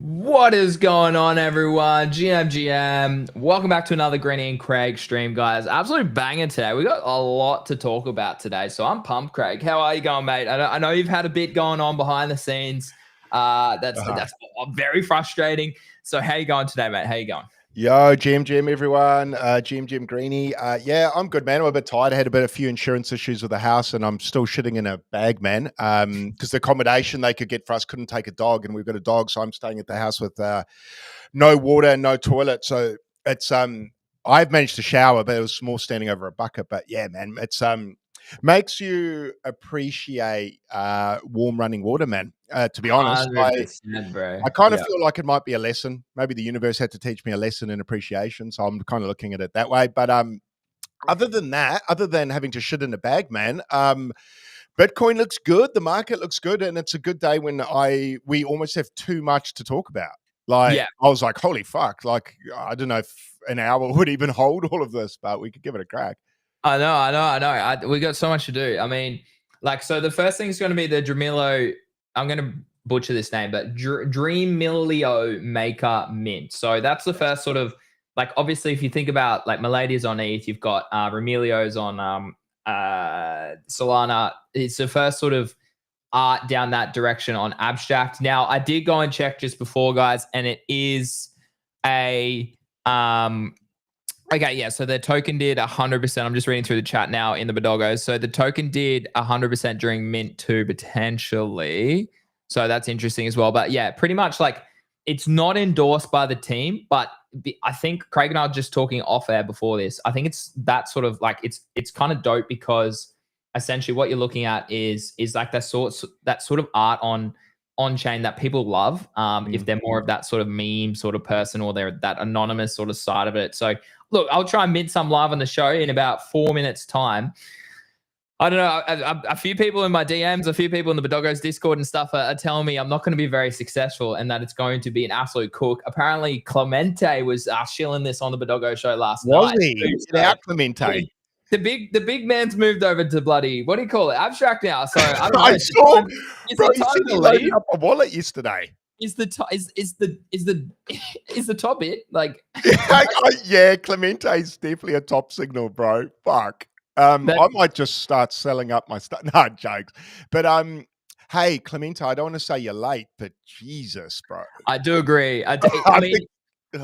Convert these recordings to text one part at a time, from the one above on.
What is going on, everyone? GM. Welcome back to another Greeny and Craig stream, guys. Absolute banger today. We got a lot to talk about today, so I'm pumped, Craig. How are you going, mate? I know you've had a bit going on behind the scenes. That's very frustrating. So how you going today, mate? How you going? Yo, Jim, everyone. Jim, Greeny. Yeah, I'm good, man. I'm a bit tired. I had a few insurance issues with the house, and I'm still shitting in a bag, man. Because the accommodation they could get for us couldn't take a dog, and we've got a dog, so I'm staying at the house with no water and no toilet. So it's I've managed to shower, but it was more standing over a bucket. But yeah, man, it's makes you appreciate warm running water, man. To be honest, 100%, bro. I kind of feel like it might be a lesson. Maybe the universe had to teach me a lesson in appreciation. So I'm kind of looking at it that way. But other than that, other than having to shit in a bag, man, Bitcoin looks good. The market looks good. And it's a good day when we almost have too much to talk about. Like, Yeah. I was like, holy fuck. Like, I don't know if an hour would even hold all of this, but we could give it a crack. I know. We got so much to do. I mean, so the first thing is going to be the Dramilo. I'm going to butcher this name, but Dreamilio Maker Mint. So that's the first sort of, like, obviously, if you think about like Milady's on ETH, you've got Remilio's on Solana. It's the first sort of art down that direction on Abstract. Now, I did go and check just before, guys, and it is a okay, yeah. So the token did 100%. I'm just reading through the chat now in the Bodoggos. So the token did 100% during Mint 2 potentially. So that's interesting as well. But yeah, pretty much like it's not endorsed by the team, but I think Craig and I were just talking off air before this. I think it's that sort of like it's kind of dope because essentially what you're looking at is like that sort of art on chain that people love. If they're more of that sort of meme sort of person or they're that anonymous sort of side of it. So look, I'll try and mint some live on the show in about 4 minutes time. I don't know. A few people in my DMs, a few people in the Bodoggos Discord and stuff are telling me I'm not going to be very successful and that it's going to be an absolute cook. Apparently, Clemente was shilling this on the Bodoggo show last night. Was he? Get out, Clemente. The big man's moved over to bloody, what do you call it? Abstract now. So I don't know. I saw, bro, he he loaded up a wallet yesterday. Is the top it? Like yeah, Clemente's definitely a top signal, bro. Fuck. I might just start selling up my stuff. No, jokes. But hey, Clemente, I don't want to say you're late, but Jesus, bro. I do agree. I mean,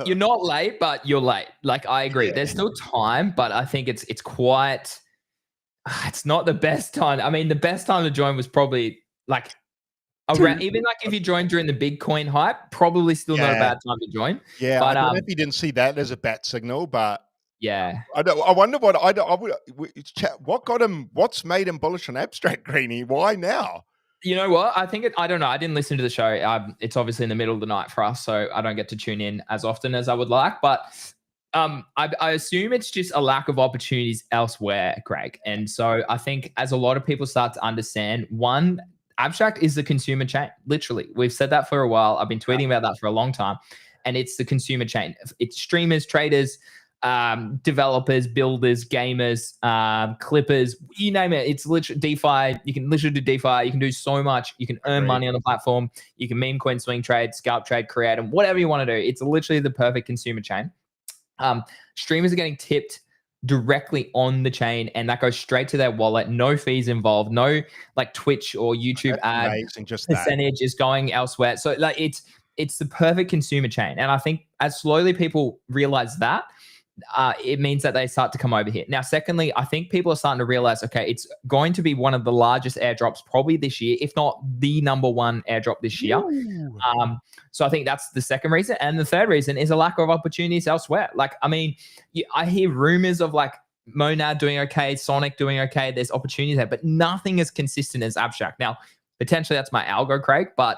you're not late, but you're late. Like I agree. Yeah. There's still time, but I think it's quite. It's not the best time. I mean, the best time to join was probably like around, even like if you joined during the Bitcoin hype, probably still not a bad time to join. Yeah, but, I don't know if you didn't see that as a bat signal, but yeah, I wonder what got him. What's made him bullish on Abstract, Greeny? Why now? You know what? I think I don't know. I didn't listen to the show. It's obviously in the middle of the night for us, so I don't get to tune in as often as I would like. But I assume it's just a lack of opportunities elsewhere, Craig. And so I think as a lot of people start to understand, one, Abstract is the consumer chain. Literally, we've said that for a while. I've been tweeting about that for a long time, and it's the consumer chain. It's streamers, traders, developers, builders, gamers, clippers, you name it. It's literally DeFi. You can literally do DeFi. You can do so much. You can earn money on the platform. You can meme coin, swing trade, scalp trade, create, and whatever you want to do. It's literally the perfect consumer chain. Streamers are getting tipped directly on the chain, and that goes straight to their wallet. No fees involved. No like Twitch or YouTube ad percentage is going elsewhere. So like it's the perfect consumer chain. And I think as slowly people realize that, it means that they start to come over here. Now, secondly, I think people are starting to realize, okay, it's going to be one of the largest airdrops probably this year, if not the number one airdrop this year. So I think that's the second reason. And the third reason is a lack of opportunities elsewhere. Like, I mean, I hear rumors of like Monad doing okay, Sonic doing okay. There's opportunities there, but nothing as consistent as Abstract. Now, potentially that's my algo, Craig, but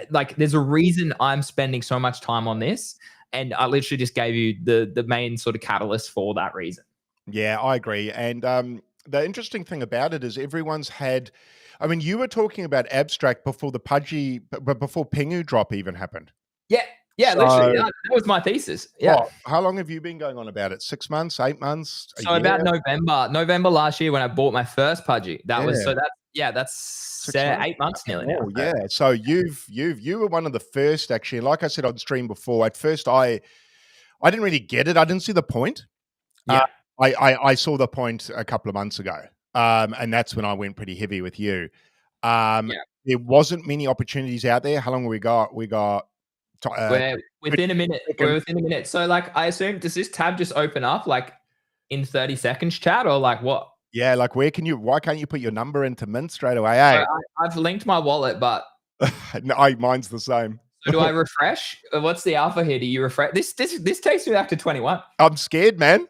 like there's a reason I'm spending so much time on this. And I literally just gave you the main sort of catalyst for that reason. Yeah, I agree. And the interesting thing about it is everyone's had, I mean, you were talking about Abstract before the Pudgy, but before Pingu drop even happened. Yeah, so, literally. That was my thesis. Yeah. How long have you been going on about it? 6 months, 8 months? So about November last year when I bought my first Pudgy. That was, so Yeah, that's 6 months? 8 months nearly now. Oh, yeah. So you were one of the first, actually. And like I said on stream before, at first I didn't really get it. I didn't see the point. Yeah. I saw the point a couple of months ago. And that's when I went pretty heavy with you. There wasn't many opportunities out there. How long have we got? We got We're within a minute. We're within a minute. So like I assume, does this tab just open up like in 30 seconds, chat, or like what? Yeah, like why can't you put your number into Mint straight away? Hey? I've linked my wallet, but no, mine's the same. So do I refresh? What's the alpha here? Do you refresh? This takes me back to 21. I'm scared, man.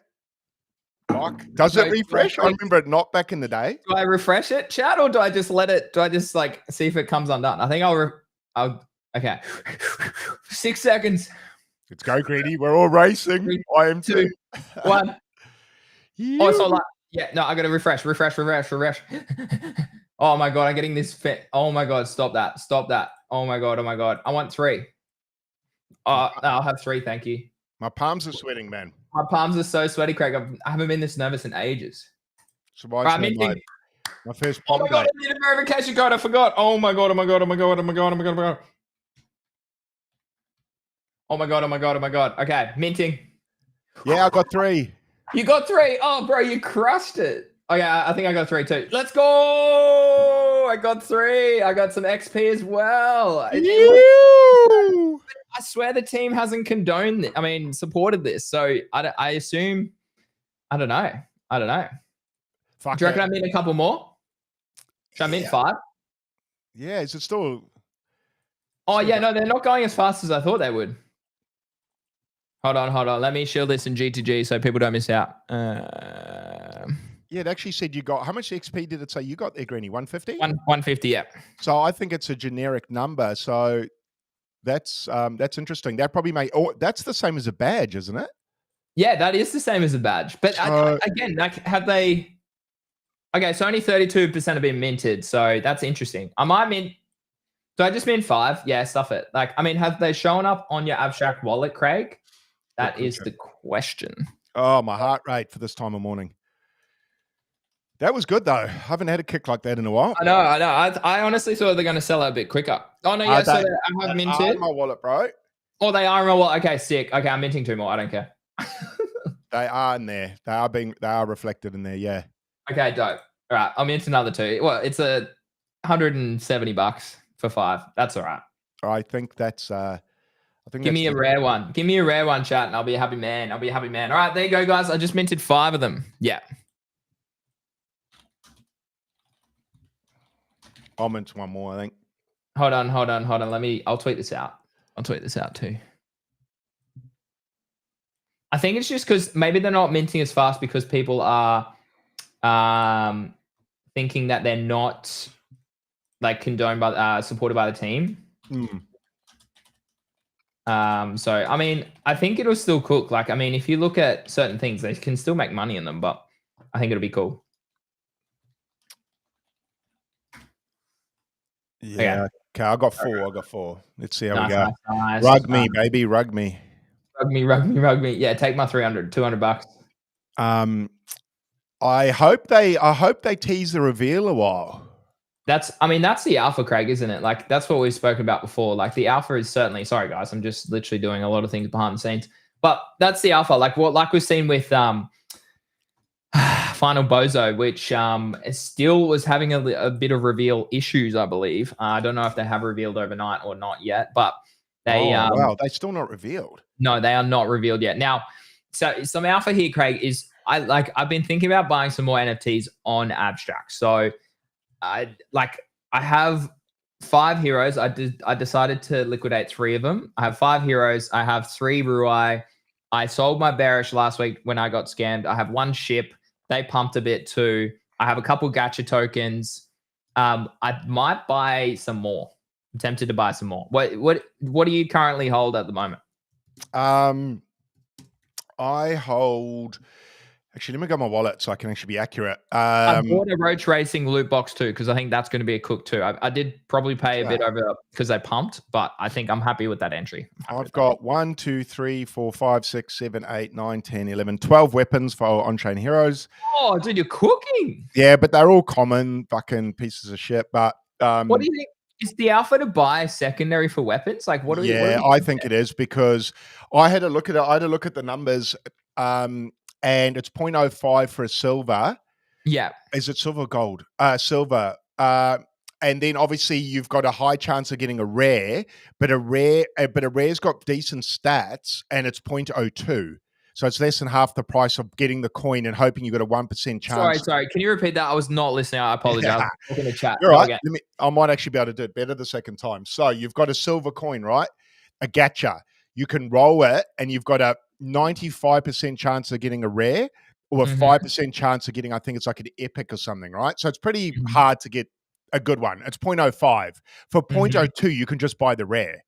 Fuck. Does it refresh? I remember it not back in the day. Do I refresh it, chat, or do I just let it? Do I just like see if it comes undone? I think I'll okay. 6 seconds. Let's go, Greeny. We're all racing. 3, I am 2, 1. Oh, so like, yeah, no, I gotta refresh. Oh my god, I'm getting this fit. Oh my god, stop that. Oh my god. I want 3. Oh, no, I'll have 3, thank you. My palms are sweating, man. My palms are so sweaty, Craig. I haven't been this nervous in ages. So my first oh my god, I need a verification code. I forgot. Oh my god. Oh my god. Okay, minting. Yeah, I got 3. You got 3. Oh, bro, you crushed it. Okay, I think I got 3 too. Let's go. I got 3. I got some XP as well. I swear the team hasn't condoned supported this. So I assume, I don't know. Fuck, do you reckon I mint a couple more? Should I mint 5? Yeah, is it still? Oh, yeah, no, they're not going as fast as I thought they would. Hold on. Let me shield this in G2G so people don't miss out. Yeah, it actually said you got, how much XP did it say you got there, Greeny? 150? 150, yeah. So I think it's a generic number. So that's interesting. That probably that's the same as a badge, isn't it? Yeah, that is the same as a badge. But again, like, have they? Okay, so only 32% have been minted. So that's interesting. I might mint. Do I just mint 5? Yeah, stuff it. Like, have they shown up on your abstract wallet, Craig? That is the question. Oh, my heart rate for this time of morning. That was good, though. I haven't had a kick like that in a while. I know. I honestly thought they're going to sell out a bit quicker. Oh, no, yeah, so I have minted. In my wallet, bro. Oh, they are in my wallet. Okay, sick. Okay, I'm minting 2 more. I don't care. They are in there. They are reflected in there, yeah. Okay, dope. All right, I'll mint another 2. Well, it's $170 for 5. That's all right. I think that's... Give me a rare one. Give me a rare one, chat, and I'll be a happy man. All right, there you go, guys. I just minted 5 of them. Yeah. I'll mint 1 more, I think. Hold on. I'll tweet this out. Too. I think it's just because maybe they're not minting as fast because people are thinking that they're not like condoned by supported by the team. So I think it'll still cook. Like, if you look at certain things, they can still make money in them, but I think it'll be cool. Yeah. Okay, I got 4. Let's see how we go. Nice. Rug me, baby. Rug me. Yeah, take my $200. I hope they tease the reveal a while. That's the alpha, Craig, isn't it? Like, that's what we've spoken about before. Like, the alpha is certainly, sorry guys, I'm just literally doing a lot of things behind the scenes, but that's the alpha. Like we've seen with Final Bozo, which still was having a bit of reveal issues, I believe. I don't know if they have revealed overnight or not yet, but they wow, they're still not revealed. No, they are not revealed yet. Now, so some alpha here, Craig, is I've been thinking about buying some more NFTs on abstract. So I have 5 heroes. I decided to liquidate 3 of them. I have 5 heroes. I have 3 Ruai. I sold my bearish last week when I got scammed. I have 1 ship. They pumped a bit too. I have a couple gacha tokens. I might buy some more. I'm tempted to buy some more. What do you currently hold at the moment? I hold Actually, let me go my wallet so I can actually be accurate. I bought a Roach Racing loot box too because I think that's going to be a cook too. I did probably pay a bit over because they pumped, but I think I'm happy with that entry. I've got 1, 2, 3, 4, 5, 6, 7, 8, 9, 10, 11, 12 weapons for on-chain heroes. Oh, dude, you're cooking. Yeah, but they're all common fucking pieces of shit. But what do you think? Is the alpha to buy secondary for weapons? Like, what do we? Yeah, I think it is because I had a look at it. I had a look at the numbers, and it's 0.05 for a silver. Yeah. Is it silver or gold? Silver. And then obviously you've got a high chance of getting a rare, but a rare's got decent stats, and it's 0.02. So it's less than half the price of getting the coin and hoping you got a 1% chance. Sorry. Can you repeat that? I was not listening. I apologize. Yeah. I'm going to chat. You're right. I might actually be able to do it better the second time. So you've got a silver coin, right? A gacha. You can roll it, and you've got a 95% chance of getting a rare, or a 5% chance of getting, I think it's like an epic or something, right? So it's pretty hard to get a good one. It's 0.05. For 0.02, you can just buy the rare.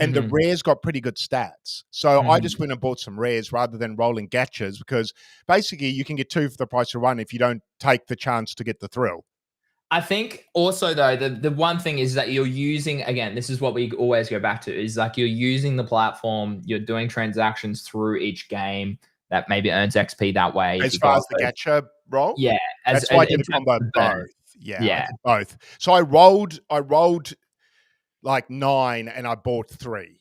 And the rares got pretty good stats. So I just went and bought some rares rather than rolling gachas, because basically you can get 2 for the price of 1 if you don't take the chance to get the thrill. I think also though, the one thing is that you're using, again, this is what we always go back to, is like you're using the platform, you're doing transactions through each game that maybe earns XP that way. As far as the gacha roll? Yeah. That's why I did a combo of both. Yeah. Yeah. Both. So I rolled like 9 and I bought 3.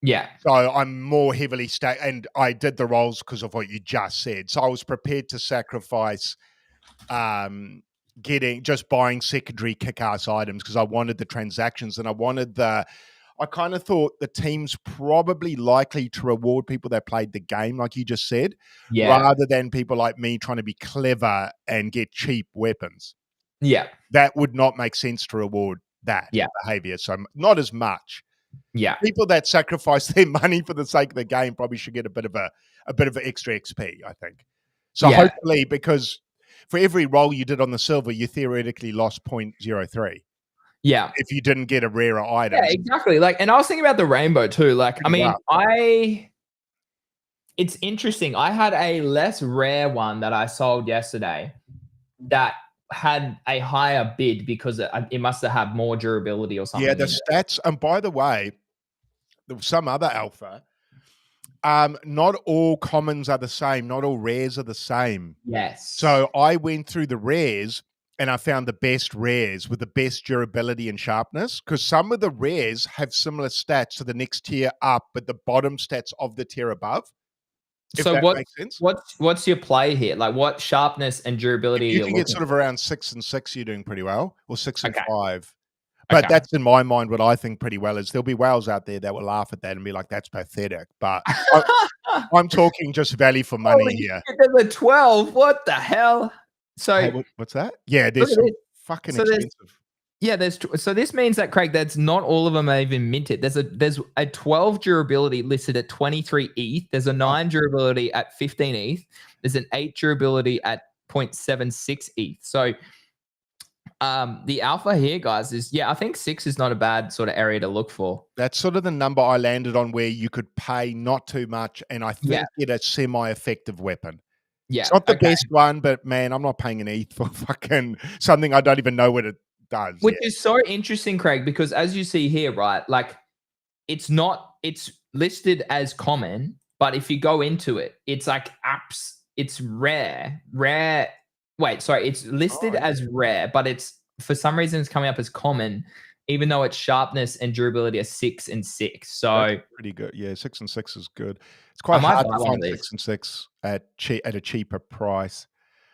Yeah. So I'm more heavily stacked, and I did the rolls because of what you just said. So I was prepared to sacrifice just buying secondary kick-ass items because I wanted the transactions, and I kind of thought the team's probably likely to reward people that played the game, like you just said, rather than people like me trying to be clever and get cheap weapons. Yeah. That would not make sense to reward that behavior. So not as much. Yeah. People that sacrifice their money for the sake of the game probably should get a bit of extra XP, I think. So hopefully, because for every roll you did on the silver, you theoretically lost 0.03. Yeah. If you didn't get a rarer item. Yeah, exactly. Like, and I was thinking about the rainbow too. Like, I mean, it's interesting. I had a less rare one that I sold yesterday that had a higher bid because it must have had more durability or something. Yeah, the stats. And by the way, there was some other alpha. Not all commons are the same. Not all rares are the same. Yes. So I went through the rares and I found the best rares with the best durability and sharpness, because some of the rares have similar stats to the next tier up, but the bottom stats of the tier above. So makes sense. What's your play here? Like, what sharpness and durability? You can get sort of around 6 and 6, you're doing pretty well, or 6 and 5. But that's in my mind what I think pretty well is there'll be whales out there that will laugh at that and be like, that's pathetic. But I'm talking just value for money here. There's a 12. What the hell? So hey, what's that? Yeah, there's some fucking expensive. Yeah, so this means that, Craig, that's not all of them are even minted. There's a 12 durability listed at 23 ETH. There's a 9 durability at 15 ETH. There's an 8 durability at 0.76 ETH. So the alpha here, guys, is I think 6 is not a bad sort of area to look for. That's sort of the number I landed on, where you could pay not too much and I think get a semi-effective weapon. Yeah, it's not the best one, but man, I'm not paying an ETH for fucking something I don't even know what it does. Which is so interesting, Craig, because as you see here, right, like it's listed as common, but if you go into it, it's like it's rare. It's listed as rare, but it's for some reason it's coming up as common, even though its sharpness and durability are 6 and 6. So that's pretty good. Yeah, 6 and 6 is good. It's quite hard to find 6 and 6 at a cheaper price.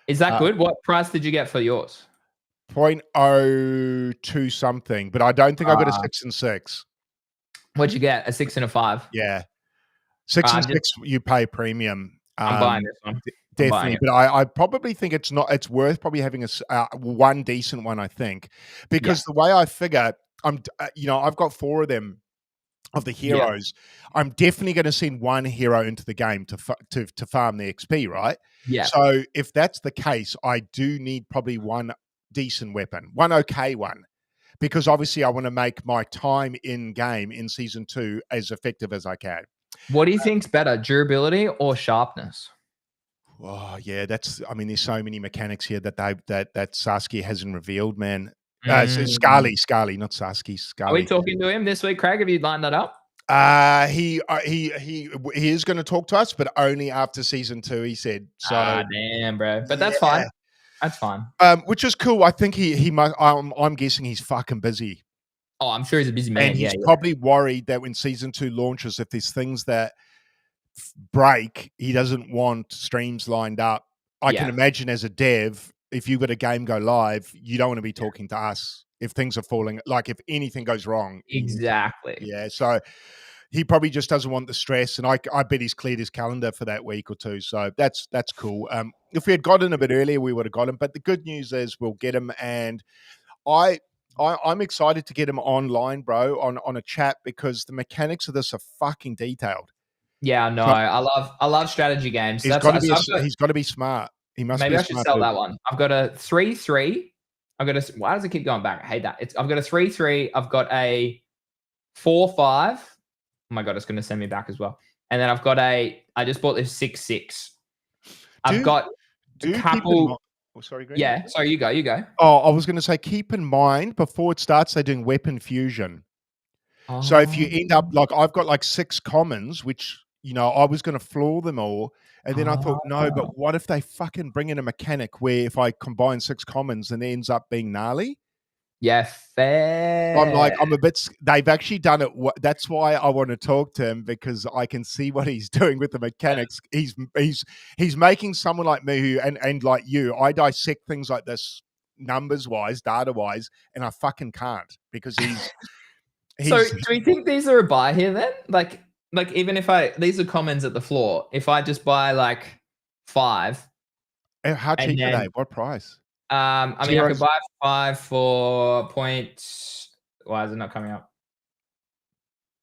Is that good? What price did you get for yours? 0.02 something, but I don't think I got a 6 and 6. What'd you get? A 6 and a 5? Yeah. 6 and 6, you pay premium. I'm buying this one. Definitely, but I probably think it's worth probably having one decent one, I think, because the way I figure, I've got 4 of them of the heroes. I'm definitely going to send one hero into the game to farm the XP, right? Yeah. So if that's the case, I do need probably one decent weapon, one okay one, because obviously I want to make my time in game in season 2 as effective as I can. What do you think's better, durability or sharpness? Oh yeah, that's. I mean, there's so many mechanics here that that Saskia hasn't revealed, man. Mm. Scarly, not Saskia. Are we Scarly. talking to him this week, Craig? Have you lined that up? He is going to talk to us, but only after season 2. He said so. Damn, bro. But that's fine. Yeah. That's fine. Which is cool. I think he must. I'm guessing he's fucking busy, Oh, I'm sure he's a busy man. and Yeah, he's probably worried that when season 2 launches, if there's things that break, he doesn't want streams lined up. I can imagine as a dev, if you've got a game go live, you don't want to be talking to us if things are falling. Like if anything goes wrong, exactly. Yeah, so he probably just doesn't want the stress, and I bet he's cleared his calendar for that week or two. So that's cool. If we had got in a bit earlier, we would have got him. But the good news is we'll get him, and I'm excited to get him online, bro, on a chat because the mechanics of this are fucking detailed. Yeah, no, So I love strategy games. he's got to be smart. He must maybe be. I should sell that one. I've got a 3-3. I've got a. Why does it keep going back? I hate that. I've got a 3-3. I've got a 4-5. Oh my god, it's going to send me back as well. And then I've got I just bought this 6-6. I've got a couple. Oh, sorry, Greeny. Yeah, sorry, you go. You go. Oh, I was going to say, keep in mind before it starts, they're doing weapon fusion. Oh. So if you end up like I've got like 6 commons, which I was going to floor them all, and then I thought, no, but what if they fucking bring in a mechanic where if I combine 6 commons and it ends up being gnarly? Yeah, fair. I'm a bit. They've actually done it. That's why I want to talk to him because I can see what he's doing with the mechanics. He's making someone like me who and like you. I dissect things like this numbers wise, data wise, and I fucking can't because he's. So do we think these are a buy here then? Like even if these are commons at the floor, if I just buy like 5. How cheap are they? What price? I mean, I could buy 5 for point. Why is it not coming up?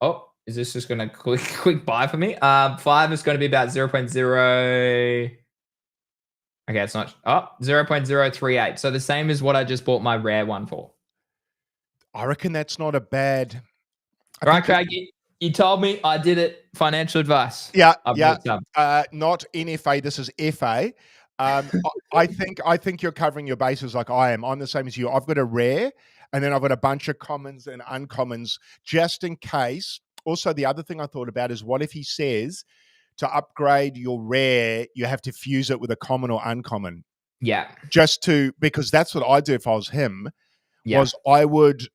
Oh, is this just going to quick buy for me? 5 is going to be about 0.0. Okay, it's not. Oh, 0.038. So the same as what I just bought my rare one for. I reckon that's not a bad. All right, Craig. You told me I did it. Financial advice. Yeah. Not NFA. This is FA. I think you're covering your bases like I am. I'm the same as you. I've got a rare, and then I've got a bunch of commons and uncommons just in case. Also, the other thing I thought about is what if he says to upgrade your rare, you have to fuse it with a common or uncommon. Yeah. Because that's what I'd do if I was him. Yeah. Was I would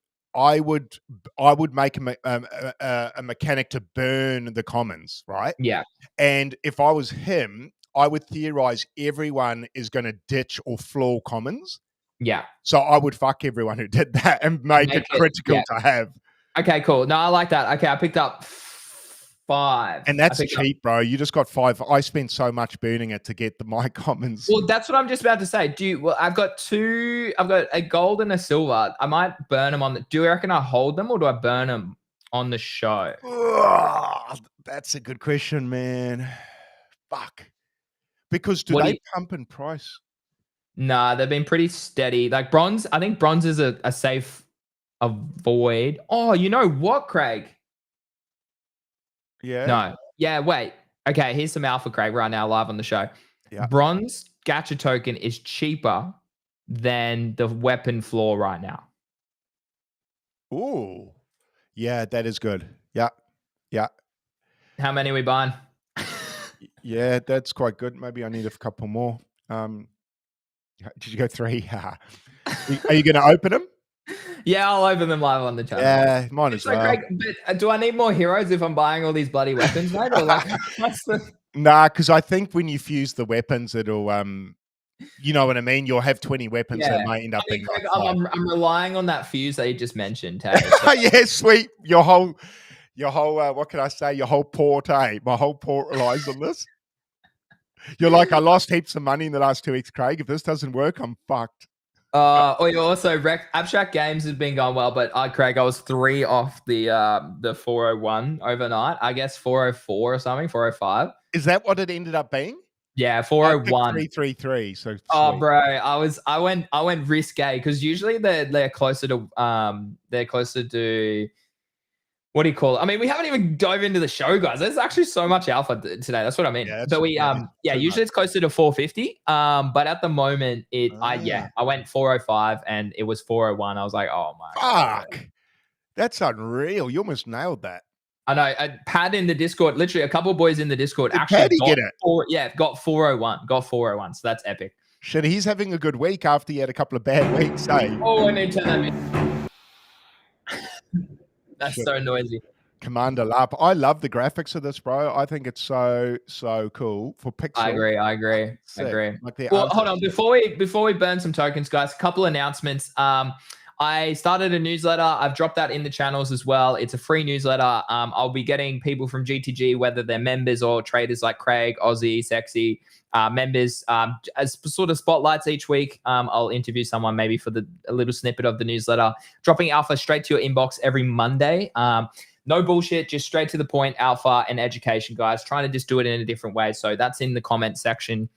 make a mechanic to burn the commons, right? Yeah. And if I was him, I would theorize everyone is going to ditch or floor commons. Yeah. So I would fuck everyone who did that and make it critical to have. Okay, cool. No, I like that. Okay, I picked up 5. And that's cheap, bro. You just got 5. I spent so much burning it to get my commons. Well, that's what I'm just about to say. I've got 2. I've got a gold and a silver. I might burn them do you reckon I hold them or do I burn them on the show? Oh, that's a good question, man. Fuck. Because do they pump in price? Nah, they've been pretty steady. Like bronze, I think bronze is a safe avoid. Oh, you know what, Craig? Yeah. No. Yeah, wait. Okay, here's some alpha, Craig, right now, live on the show. Yeah. Bronze gacha token is cheaper than the weapon floor right now. Ooh. Yeah, that is good. Yeah. Yeah. How many are we buying? Yeah, that's quite good. Maybe I need a couple more. Did you go 3? Are you going to open them? Yeah, I'll open them live on the channel. Yeah, mine as well. Craig, but do I need more heroes if I'm buying all these bloody weapons, mate? Or like, Nah, because I think when you fuse the weapons, it'll you know what I mean. You'll have 20 weapons that might end up being. Craig, I'm relying on that fuse that you just mentioned. Hey, so. Yeah, sweet. Your whole what can I say? Your whole port, my whole port relies on this. You're like, I lost heaps of money in the last 2 weeks, Craig. If this doesn't work, I'm fucked. Or you also Abstract Games has been going well, but Craig, I was 3 off the 401 overnight. I guess 404 or something, 405. Is that what it ended up being? Yeah, 401. 333. So sweet. Oh, bro, I went risque because usually they're closer to what do you call it? I mean, we haven't even dove into the show, guys. There's actually so much alpha today. That's what I mean. Yeah, But we, usually it's closer to 450. But at the moment, I went 405 and it was 401. I was like, oh my fuck, that's unreal. You almost nailed that. I know. Pad in the Discord, literally a couple of boys in the Discord Did actually Paddy get it. Got 401. Got 401. So that's epic. Shit, he's having a good week after he had a couple of bad weeks, eh? Oh, I need to turn that. That's shit. So noisy. Commander Lap. I love the graphics of this, bro. I think it's so cool for pixel. I agree. Like well, hold on. Before we burn some tokens, guys, a couple announcements. I started a newsletter. I've dropped that in the channels as well. It's a free newsletter. I'll be getting people from GTG, whether they're members or traders like Craig, Aussie, Sexy, members as sort of spotlights each week. I'll interview someone maybe for a little snippet of the newsletter, dropping alpha straight to your inbox every Monday. No bullshit, just straight to the point, alpha and education, guys. Trying to just do it in a different way. So that's in the comment section,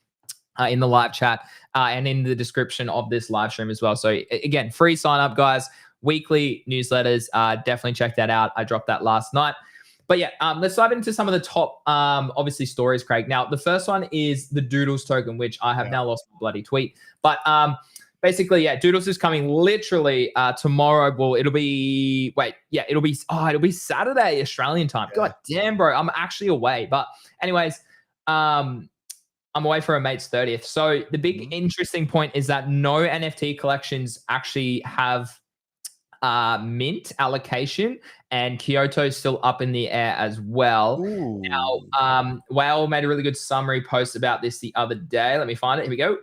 in the live chat, and in the description of this live stream as well. So again, free sign up, guys. Weekly newsletters. Definitely check that out. I dropped that last night. But yeah, let's dive into some of the top, obviously, stories, Craig. Now, the first one is the Doodles token, which I have now lost my bloody tweet. But basically, yeah, Doodles is coming literally tomorrow. Well, it'll be Saturday Australian time. Yeah. God damn, bro, I'm actually away. But anyways, I'm away for a mate's 30th. So the big interesting point is that no NFT collections actually have mint allocation, and KAITO is still up in the air as well. Ooh. Now, Whale made a really good summary post about this the other day. Let me find it. Here we go.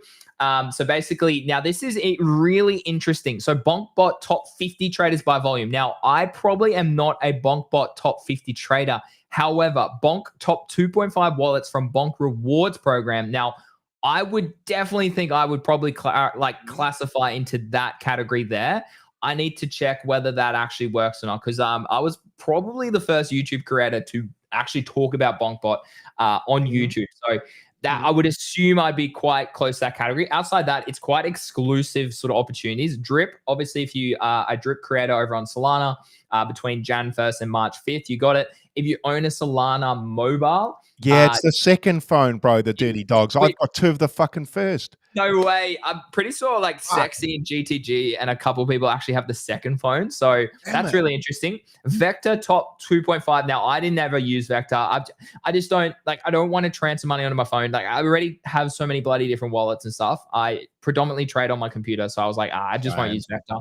So basically, now this is really interesting. So BonkBot top 50 traders by volume. Now, I probably am not a BonkBot top 50 trader. However, Bonk top 2.5 wallets from Bonk Rewards program. Now, I would definitely think I would probably classify into that category there. I need to check whether that actually works or not, because I was probably the first YouTube creator to actually talk about BonkBot on YouTube. So that I would assume I'd be quite close to that category. Outside that, it's quite exclusive sort of opportunities. Drip, obviously, if you are a Drip creator over on Solana between Jan 1st and March 5th, you got it. If you own a Solana mobile. Yeah, it's the second phone, bro, the dirty dogs. I've got two of the fucking first. No way. I'm pretty sure like Sexy and GTG and a couple of people actually have the second phone. So that's really interesting. Vector top 2.5. Now, I didn't ever use Vector. I just don't I don't want to transfer money onto my phone. Like, I already have so many bloody different wallets and stuff. I predominantly trade on my computer. So I was like, I just won't use Vector.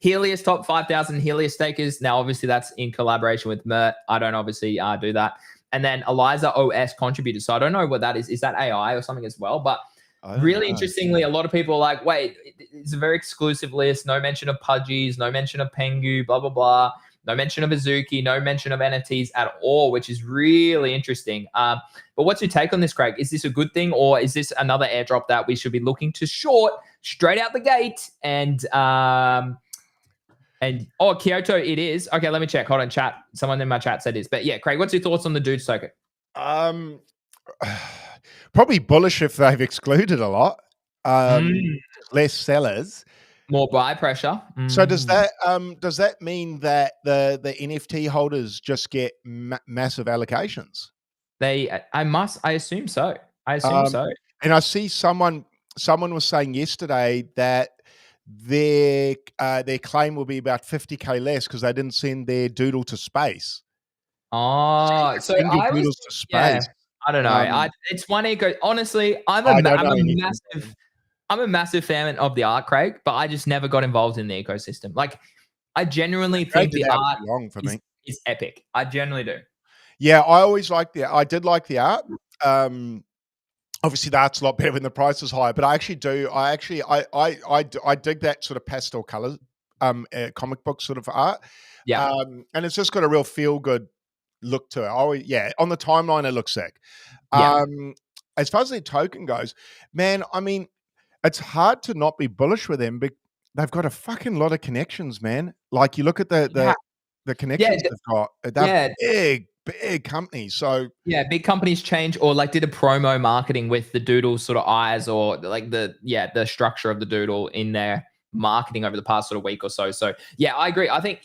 Helios top 5,000 Helios stakers. Now, obviously, that's in collaboration with Mert. I don't obviously do that. And then Eliza OS contributed. So I don't know what that is. Is that AI or something as well? But really interestingly, a lot of people are like, wait, it's a very exclusive list. No mention of Pudgies, no mention of Pengu, blah, blah, blah. No mention of Azuki, no mention of NFTs at all, which is really interesting. But what's your take on this, Craig? Is this a good thing, or is this another airdrop that we should be looking to short straight out the gate? And KAITO, it is. Okay, let me check. Hold on, chat. Someone in my chat said this. But yeah, Craig, what's your thoughts on the Dude token? Probably bullish if they've excluded a lot. Less sellers. More buy pressure. So does that mean that the NFT holders just get massive allocations? I assume so. And I see someone was saying yesterday that their claim will be about 50K less because they didn't send their doodle to space. Oh, so I was to space. Yeah, I don't know. It's one eco. Honestly, I'm a massive fan of the art, Craig, but I just never got involved in the ecosystem. Like, I genuinely think the art is epic. I genuinely do. Yeah, I did like the art. Obviously, the art's a lot better when the price is higher, but I actually do. I dig that sort of pastel colors, comic book sort of art. Yeah. And it's just got a real feel good look to it. Oh yeah, on the timeline it looks sick. Yeah. As far as their token goes, man, I mean, it's hard to not be bullish with them, but they've got a fucking lot of connections, man. Like, you look at the connections they've got. They're big companies. So yeah, big companies change or did a promo marketing with the doodle sort of eyes, or the structure of the doodle in their marketing over the past sort of week or so. So yeah, I agree. I think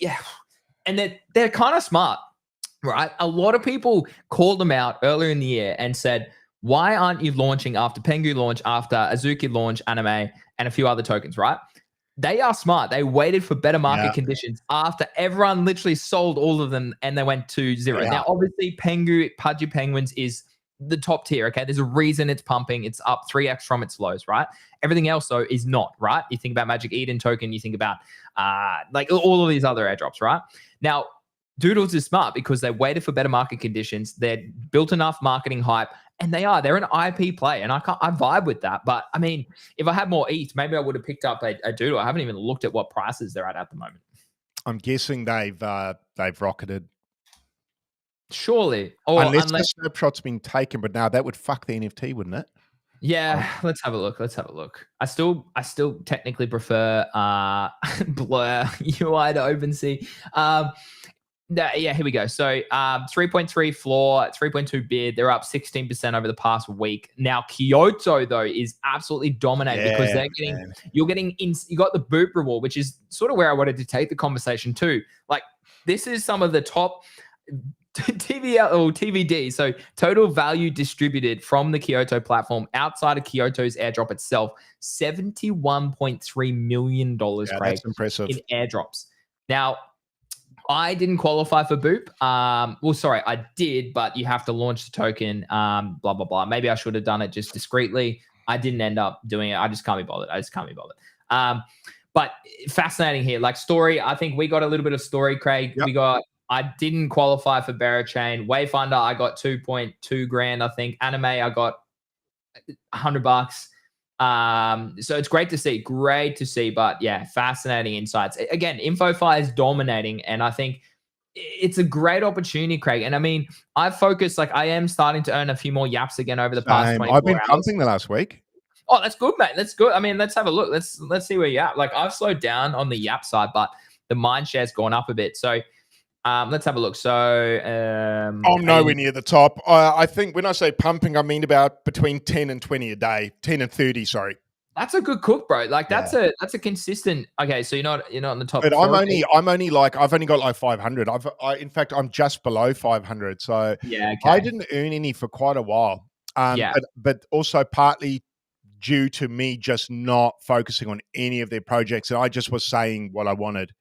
And they're kind of smart, right? A lot of people called them out earlier in the year and said, why aren't you launching after Pengu launch, after Azuki launch, Anime, and a few other tokens, right? They are smart. They waited for better market conditions after everyone literally sold all of them and they went to zero. Now, obviously, Pengu, Pudgy Penguins is the top tier, okay? There's a reason it's pumping. It's up 3x from its lows, right? Everything else, though, is not, right? You think about Magic Eden token, you think about like all of these other airdrops, right? Now, Doodles is smart because they waited for better market conditions. They're built enough marketing hype, and they're an IP play, and I vibe with that. But I mean, if I had more ETH, maybe I would have picked up a Doodle. I haven't even looked at what prices they're at the moment. I'm guessing they've rocketed. Surely, or unless the snapshot's been taken, but now that would fuck the NFT, wouldn't it? Yeah, let's have a look. I still technically prefer Blur UI to OpenSea. Yeah, here we go. So 3.3 floor, 3.2 bid. They're up 16% over the past week. Now KAITO though is absolutely dominating because you got the boot reward, which is sort of where I wanted to take the conversation to. Like this is some of the top TVD, so total value distributed from the KAITO platform outside of KAITO's airdrop itself, $71.3 million, Craig, that's impressive, in airdrops. Now, I didn't qualify for Boop. Well, sorry, I did, but you have to launch the token, blah, blah, blah. Maybe I should have done it just discreetly. I didn't end up doing it. I just can't be bothered. But fascinating here. Like story, I think we got a little bit of story, Craig. Yep. I didn't qualify for Berachain. Wayfinder, I got 2.2 grand, I think. Anime, I got $100. So it's great to see. But yeah, fascinating insights. Again, InfoFi is dominating, and I think it's a great opportunity, Craig. And I mean, I am starting to earn a few more yaps again over the past 24 hours. I've been pumping the last week. Oh, that's good, mate. That's good. I mean, let's have a look. Let's see where you're at. Like I've slowed down on the yap side, but the mind share's gone up a bit. So let's have a look. So I'm nowhere near the top. I think when I say pumping, I mean about between 10 and 20 a day, 10 and 30. Sorry. That's a good cook, bro. Like that's a consistent. Okay, so you're not in the top. But I've only got like 500. In fact, I'm just below 500. So yeah, I didn't earn any for quite a while. But also partly due to me just not focusing on any of their projects, and I just was saying what I wanted.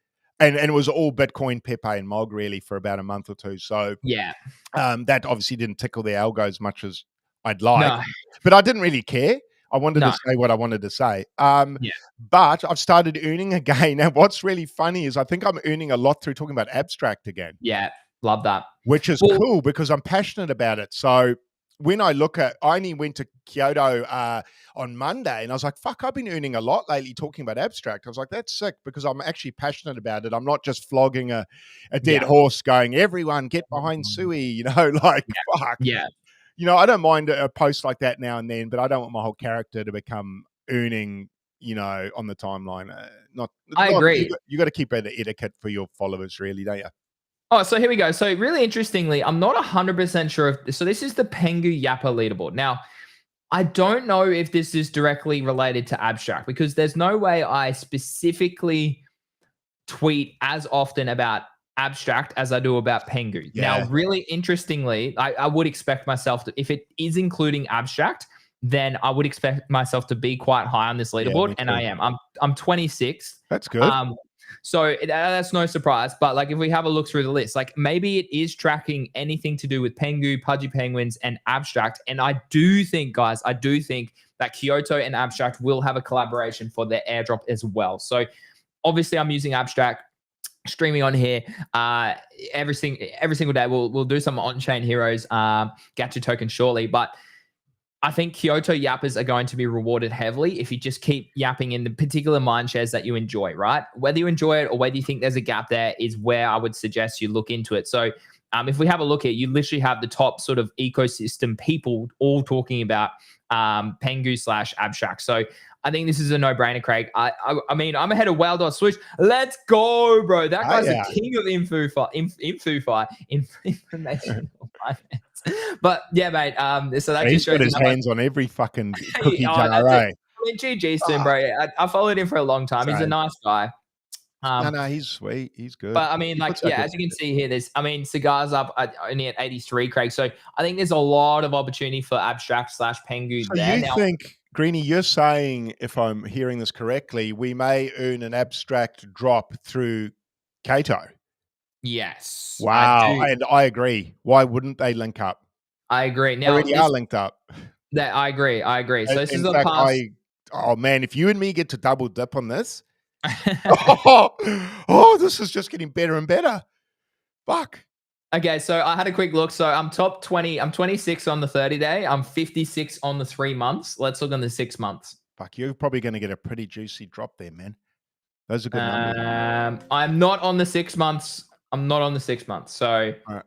And it was all Bitcoin, Pepe, and Mog really for about a month or two. So yeah, that obviously didn't tickle the algo as much as I'd like. But I didn't really care. I wanted to say what I wanted to say. But I've started earning again. And what's really funny is I think I'm earning a lot through talking about abstract again. Yeah, love that. Which is cool because I'm passionate about it. So when I only went to KAITO on Monday and I was like, fuck, I've been earning a lot lately talking about abstract. I was like, that's sick because I'm actually passionate about it. I'm not just flogging a dead horse going, everyone get behind Sui, fuck. Yeah. I don't mind a post like that now and then, but I don't want my whole character to become earning, on the timeline. I agree. You got to keep an etiquette for your followers, really, don't you? Oh, so here we go. So really interestingly, I'm not 100% sure so this is the Pengu Yappa leaderboard. Now, I don't know if this is directly related to abstract because there's no way I specifically tweet as often about abstract as I do about Pengu. Yeah. Now, really interestingly, I would expect myself to, if it is including abstract, then I would expect myself to be quite high on this leaderboard, and I am. I'm 26th. That's good. So that's no surprise. But like, if we have a look through the list, like maybe it is tracking anything to do with Pengu, Pudgy Penguins, and abstract. And I do think, guys, that KAITO and abstract will have a collaboration for their airdrop as well. So obviously, I'm using abstract, streaming on here every single day. We'll do some on-chain heroes gacha token shortly, but I think KAITO yappers are going to be rewarded heavily if you just keep yapping in the particular mind shares that you enjoy, right? Whether you enjoy it or whether you think there's a gap there is where I would suggest you look into it. So if we have a look here, you literally have the top sort of ecosystem people all talking about Pengu / abstract. So I think this is a no-brainer, Craig. I mean, I'm ahead of Wild.Swoosh. Let's go, bro. That guy's the king of InfoFi, information finance. But yeah, mate. So that he's got his hands on every fucking cookie jar. I mean, GG's to him, bro. I followed him for a long time. He's a nice guy. Um, No, he's sweet. He's good. but I mean, He like, puts out yeah, good as you can stuff. see here, cigars up only at 83, Craig. So I think there's a lot of opportunity for Abstract / Pengu So there. you Now, think, Greeny, you're saying, if I'm hearing this correctly, we may earn an abstract drop through KAITO? yes, I Wow, do. and I agree. Why wouldn't they link up? I agree. They Now, already are linked up. I agree. I agree. So this is In the fact, past. oh man, if you and me get to double dip on this, oh, this is just getting better and better. Fuck. Okay, so I had a quick look. So I'm top 20. I'm 26 on the 30-day. I'm 56 on the 3 months. Let's look on the 6 months. Fuck, you're probably going to get a pretty juicy drop there, man. Those are good numbers. I'm not on the 6 months. I'm not on the 6 months. So All right.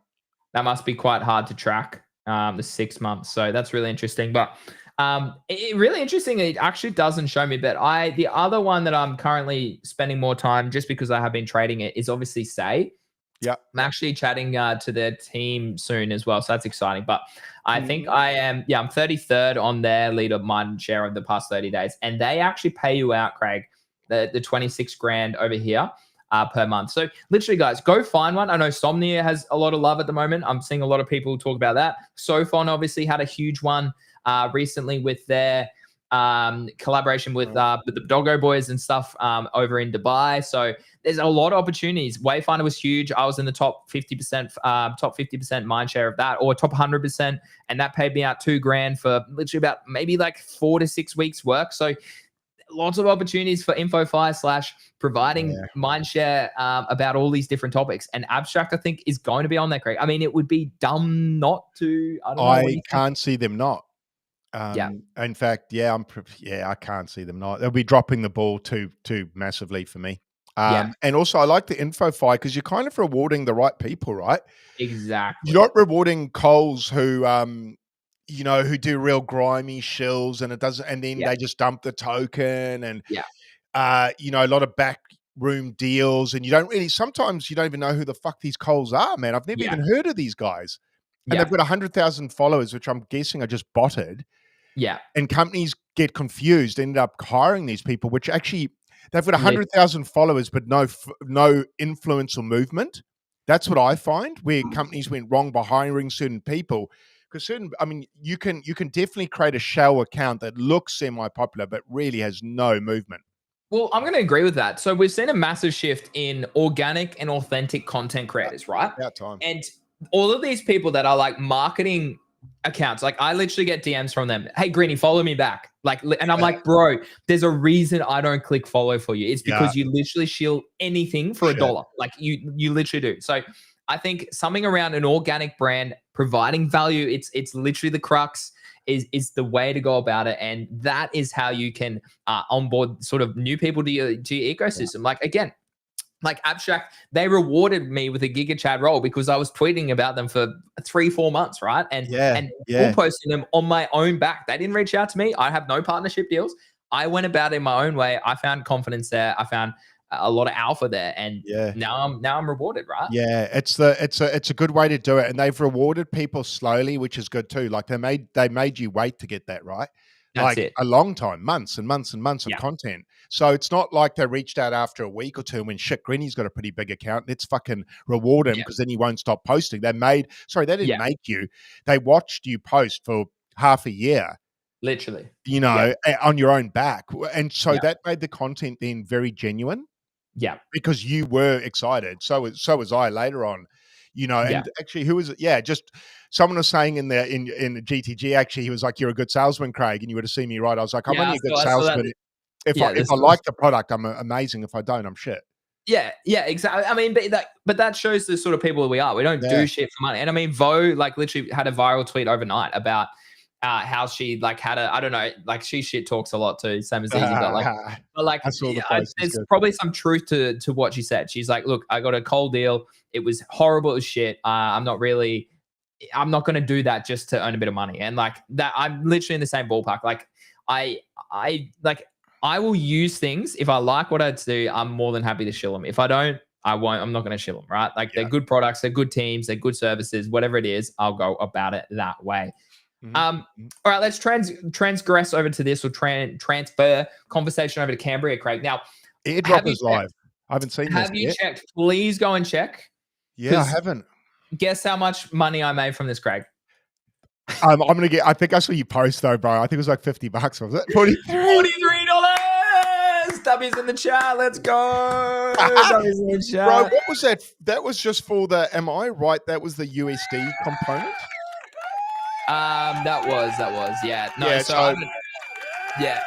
that must be quite hard to track, the 6 months. So that's really interesting. But really interesting. It actually doesn't show me. But the other one that I'm currently spending more time just because I have been trading it is obviously Say. Yeah. I'm actually chatting to their team soon as well. So that's exciting. But I think Mhm. I'm 33rd on their leader mind share of the past 30 days. And they actually pay you out, Craig, the 26 grand over here per month. So literally, guys, go find one. I know Somnia has a lot of love at the moment. I'm seeing a lot of people talk about that. SoFon obviously had a huge one recently with their collaboration with the Doggo Boys and stuff over in Dubai. So there's a lot of opportunities. Wayfinder was huge. I was in the top 50%, top 50% mind share of that, or top 100%, and that paid me out $2,000 for literally about maybe like 4 to 6 weeks work. So lots of opportunities for InfoFi / providing mind share about all these different topics. And Abstract, I think, is going to be on there, Craig. I mean, it would be dumb not to. I don't know. What do I you think? can't see them not. Yeah, In fact, I can't see them not. They'll be dropping the ball too massively for me. yeah, And also, I like the InfoFi because you're kind of rewarding the right people, right? You're exactly. not rewarding Coles who, who do real grimy shills, and it doesn't, and then Yeah, they just dump the token, and yeah, a lot of backroom deals, and sometimes you don't even know who the fuck these Coles are, man. I've never yeah, even heard of these guys, and they've yeah, got 100,000 followers, which I'm guessing are just botted. yeah. And companies get confused, ended up hiring these people, which actually they've got Lit- 100,000 followers, but no influence or movement. That's what I find where companies went wrong by hiring certain people. Because you can definitely create a shell account that looks semi-popular, but really has no movement. Well, I'm going to agree with that. So we've seen a massive shift in organic and authentic content creators, right? About time. And all of these people that are like marketing accounts, like I literally get DMs from them. Hey, Greeny, follow me back. And I'm like, bro, there's a reason I don't click follow for you. It's Yeah, because you literally shield anything for shit. $1. Like you literally do. So I think something around an organic brand providing value, it's literally the crux. Is the way to go about it, and that is how you can onboard sort of new people to your ecosystem. Like again, like Abstract, they rewarded me with a Giga Chad role because I was tweeting about them for 3-4 months, right? And full posting them on my own back. They didn't reach out to me. I have no partnership deals. I went about it in my own way. I found confidence there. I found a lot of alpha there, and Yeah. now I'm rewarded, right? Yeah, it's a good way to do it, and they've rewarded people slowly, which is good too. Like they made you wait to get that, right? That's Like it. a long time, months and months and months of Yeah, content. So it's not like they reached out after a week or two and when shit, Greeny's got a pretty big account. Let's fucking reward him yeah, because then he won't stop posting. They didn't yeah. make you. They watched you post for half a year, Literally. Yeah, on your own back. And so yeah, that made the content then very genuine yeah, because you were excited. So was I later on, yeah. and actually who was it? Yeah, just someone was saying in the GTG, actually, he was like, "You're a good salesman, Craig," and you would have seen me right. I was like, "I'm Yeah, only a good I saw that. salesman if I Yeah, if this I was like the product, I'm amazing. If I don't, I'm shit." yeah, yeah, exactly. I mean, but that shows the sort of people we are. We don't Yeah. do shit for money. And I mean, Vo like literally had a viral tweet overnight about how she like had a I don't know, like she shit talks a lot too, same as Easy, but like I saw the yeah, post. It's there's good. probably some truth to what she said. She's like, look, I got a cold deal. It was horrible as shit. I'm not going to do that just to earn a bit of money. And like that, I'm literally in the same ballpark. Like I will use things if I like what I do. I'm more than happy to shill them. If I don't, I won't. I'm not going to shill them. Right? Like they're Yeah. good products, they're good teams, they're good services. Whatever it is, I'll go about it that way. Mhm. All right, let's transgress over to this or transfer conversation over to Cambria, Craig. Now, Airdrop have you is live. I haven't seen this Have you yet. checked? Please go and check. Yeah, I haven't. Guess how much money I made from this, Craig? I'm gonna get. I think I saw you post though, bro. I think it was like $50. Was it $43? W's in the chat. Let's go. W's in the chat. Bro, what was that? That was just for the. Am I right? That was the USD component. That was. Yeah. No. Yeah, So yeah.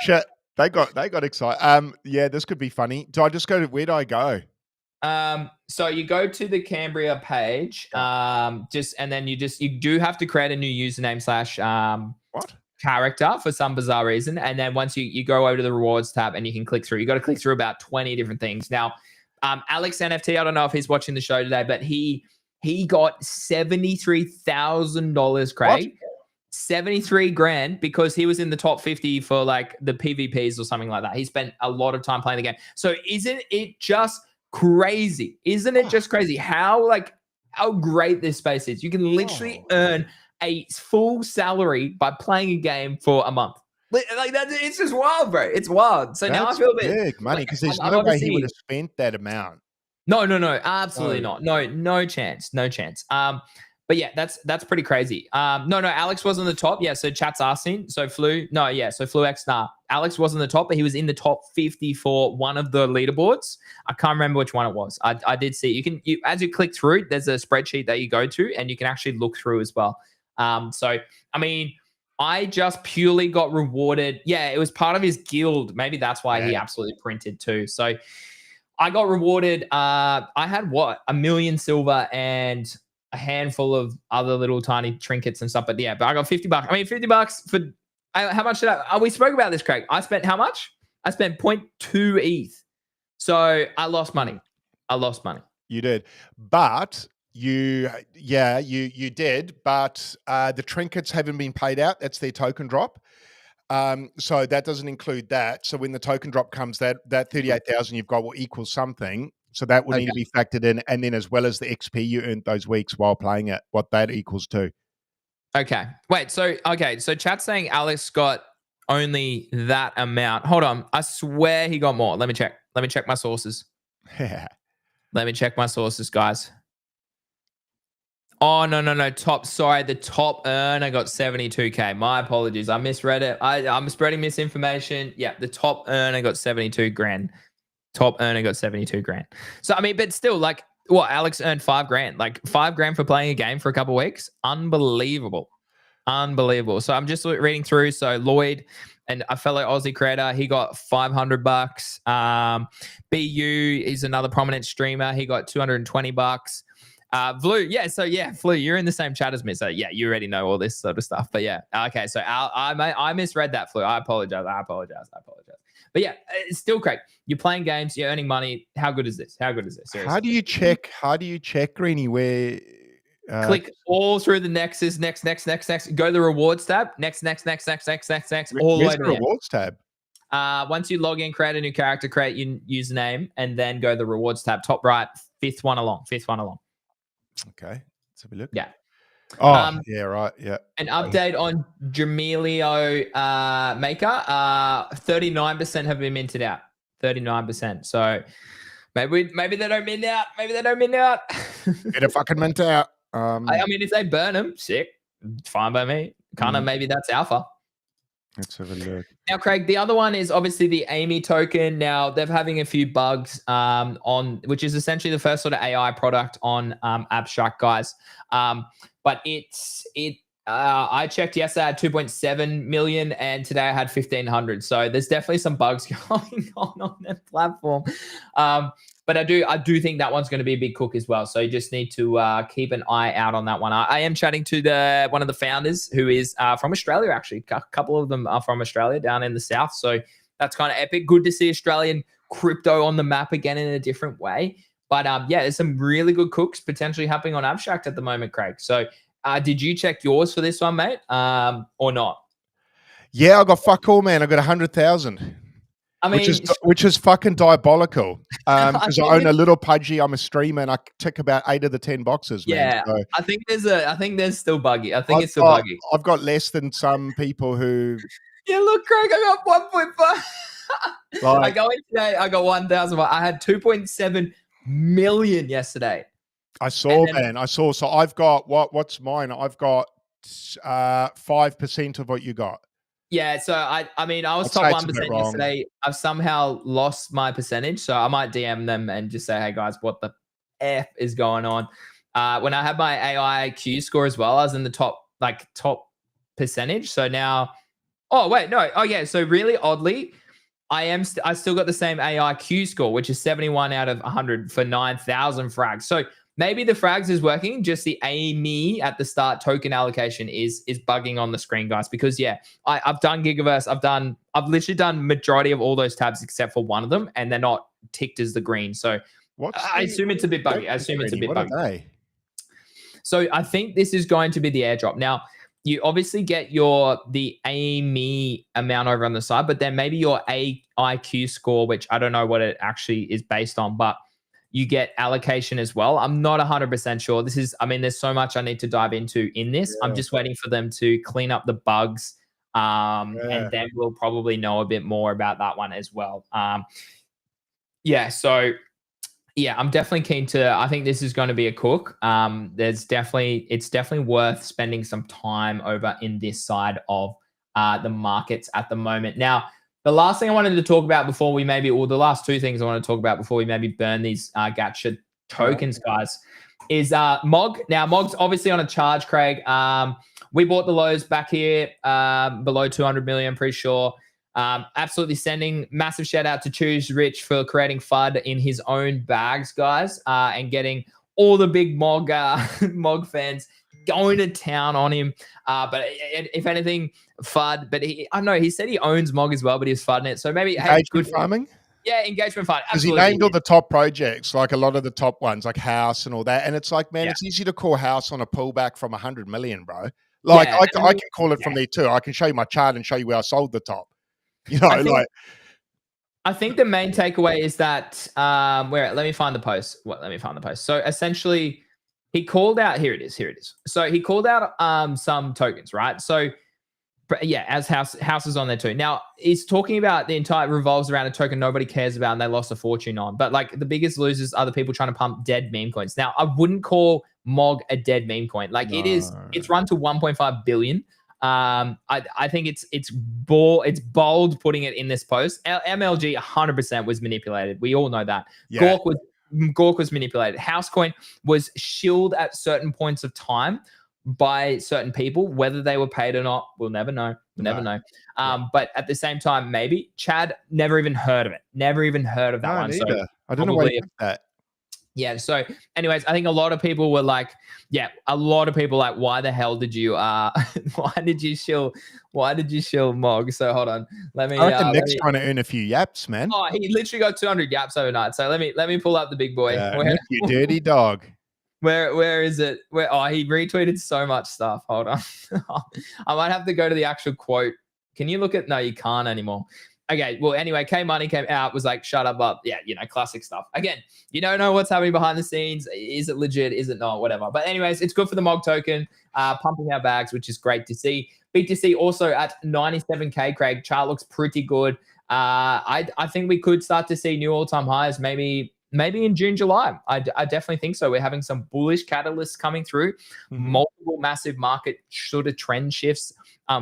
Shit. They got excited. Yeah, this could be funny. Do I just go to where do I go? So you go to the Cambria page, and then you do have to create a new username / What? character for some bizarre reason. And then once you go over to the rewards tab and you can click through, you got to click through about 20 different things. Now, Alex NFT, I don't know if he's watching the show today, but he got $73,000, Craig. What? 73 grand because he was in the top 50 for like the PvPs or something like that. He spent a lot of time playing the game. So isn't it just crazy? Isn't it just crazy how great this space is? You can literally earn a full salary by playing a game for a month. Like that, it's just wild, bro. It's wild. So now I feel a bit big money because there's no way he would have spent that amount. No, absolutely not. No chance. But yeah, that's pretty crazy. No, Alex was on the top. Yeah, so chat's asking. So Flu X, nah. Alex was on the top, but he was in the top 50 for one of the leaderboards. I can't remember which one it was. I did see. As you click through, there's a spreadsheet that you go to, and you can actually look through as well. So I mean, I just purely got rewarded. Yeah, it was part of his guild. Maybe that's why he absolutely printed too. So I got rewarded. I had $1 million silver and a handful of other little tiny trinkets and stuff. But I got $50. I mean, $50 for how much did we spoke about this, Craig. I spent how much? I spent 0.2 ETH. So I lost money. You did. But you did. But the trinkets haven't been paid out. That's their token drop. So that doesn't include that. So when the token drop comes, that 38,000 you've got will equal something. So that will need to be factored in. And then as well as the XP you earned those weeks while playing it, what that equals to. Okay. Wait, so chat's saying Alex got only that amount. Hold on. I swear he got more. Let me check my sources. Let me check my sources, guys. Oh, no. The top earner got 72K. My apologies. I misread it. I'm spreading misinformation. Yeah, the top earner got 72 grand. Top earner got 72 grand. So, I mean, but still, like, what? Alex earned 5 grand. Like, 5 grand for playing a game for a couple of weeks. Unbelievable. So, I'm just reading through. So, Lloyd, and a fellow Aussie creator, he got $500. BU is another prominent streamer. He got $220. Flu, Flu, you're in the same chat as me, so yeah, you already know all this sort of stuff. But yeah, okay, so I misread that, Flu. I apologize. But yeah, it's still great. You're playing games, you're earning money. How good is this? Seriously. How do you check, Greeny? Where click all through the next. Go to the rewards tab. Next. All the way to the rewards tab. Once you log in, create a new character, create your username, and then go to the rewards tab. Top right, fifth one along. Okay, let's have a look. Yeah. Yeah, right. Yeah. An update on Jamelio Maker. 39% have been minted out. 39%. So maybe they don't mint out. Better fucking mint out. I mean, if they burn them, sick. Fine by me. Kind of maybe that's alpha. Let's have a look. Now, Craig, the other one is obviously the Amy token. Now, they're having a few bugs on, which is essentially the first sort of AI product on Abstract, guys. But I checked yesterday, I had 2.7 million, and today I had 1,500. So there's definitely some bugs going on that platform. But I do think that one's going to be a big cook as well. So you just need to keep an eye out on that one. I am chatting to one of the founders who is from Australia, actually. A couple of them are from Australia down in the south. So that's kind of epic. Good to see Australian crypto on the map again in a different way. But there's some really good cooks potentially happening on Abstract at the moment, Craig. So did you check yours for this one, mate, or not? Yeah, I got fuck all, man. I got 100,000. I mean, which is fucking diabolical. Because I own a little pudgy. I'm a streamer, and I tick about 8 of the 10 boxes. Man. Yeah, so I think there's still buggy. It's still buggy. I've got less than some people who. Yeah, look, Craig, I got 1.5. I go in today, I got 1,000. I had 2.7 million yesterday. I saw, man. I saw. So I've got what's mine? I've got 5% of what you got. Yeah, so I mean, I was top 1% yesterday. I've somehow lost my percentage, so I might DM them and just say, "Hey guys, what the f is going on?" When I had my AIQ score as well, I was in the top percentage. So now, oh wait, no, oh yeah. So really oddly, I still got the same AIQ score, which is 71 out of 100 for 9,000 frags. So maybe the frags is working, just the AME at the start token allocation is bugging on the screen, guys. Because yeah, I've done Gigaverse, I've literally done majority of all those tabs except for one of them, and they're not ticked as the green. So I assume it's a bit buggy. So I think this is going to be the airdrop. Now, you obviously get the AME amount over on the side, but then maybe your AIQ score, which I don't know what it actually is based on, but you get allocation as well. I'm not 100% sure. There's so much I need to dive into in this. Yeah. I'm just waiting for them to clean up the bugs, and then we'll probably know a bit more about that one as well. So yeah, I'm definitely keen to. I think this is going to be a cook. It's definitely worth spending some time over in this side of the markets at the moment. Now, the last thing I wanted to talk about before we the last two things I want to talk about before we maybe burn these gacha tokens, guys, is MOG. Now, MOG's obviously on a charge, Craig. We bought the lows back here below 200 million, pretty sure. Absolutely sending massive shout out to Choose Rich for creating FUD in his own bags, guys, and getting all the big MOG fans going to town on him. But if anything, FUD. But I don't know. He said he owns MOG as well, but he's FUDing it. So maybe engagement farming. Yeah, engagement farming. Because he named all the top projects, like a lot of the top ones, like House and all that. And it's like, man, it's easy to call House on a pullback from 100 million, bro. Like I can call it from there too. I can show you my chart and show you where I sold the top. I think the main takeaway is that let me find the post. Let me find the post. So essentially, he called out. Here it is. So he called out some tokens, right? So yeah, as House is on there too. Now he's talking about the entire revolves around a token nobody cares about and they lost a fortune on. But like the biggest losers are the people trying to pump dead meme coins. Now I wouldn't call MOG a dead meme coin. Like it's run to 1.5 billion. I think it's bold putting it in this post. MLG 100% was manipulated. We all know that. Yeah. Gork was manipulated. Housecoin was shilled at certain points of time by certain people. Whether they were paid or not, we'll never know. But at the same time, maybe Chad never even heard of it. Never even heard of that one. Neither. So I don't know why you think that. Yeah. So anyways, I think a lot of people were like, why the hell did you why did you shill MOG? So hold on. I reckon Nick's trying to earn a few yaps, man. Oh, he literally got 200 yaps overnight. So let me pull up the big boy. Nick, you dirty dog. Where is it? He retweeted so much stuff. Hold on. I might have to go to the actual quote. Can you look at no, you can't anymore. Okay, well, anyway, K Money came out, was like, shut up. Yeah, classic stuff. Again, you don't know what's happening behind the scenes. Is it legit? Is it not? Whatever. But anyways, it's good for the MOG token, pumping our bags, which is great to see. BTC also at 97K, Craig. Chart looks pretty good. I think we could start to see new all-time highs maybe in June, July. I definitely think so. We're having some bullish catalysts coming through, multiple massive market sort of trend shifts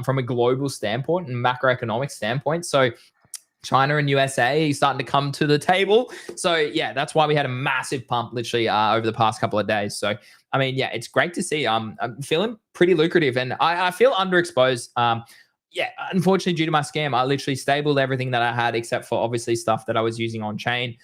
from a global standpoint and macroeconomic standpoint. So China and USA starting to come to the table. So yeah, that's why we had a massive pump literally over the past couple of days. So I mean, yeah, it's great to see. I'm feeling pretty lucrative, and I feel underexposed. Unfortunately, due to my scam, I literally stabled everything that I had except for obviously stuff that I was using on chain.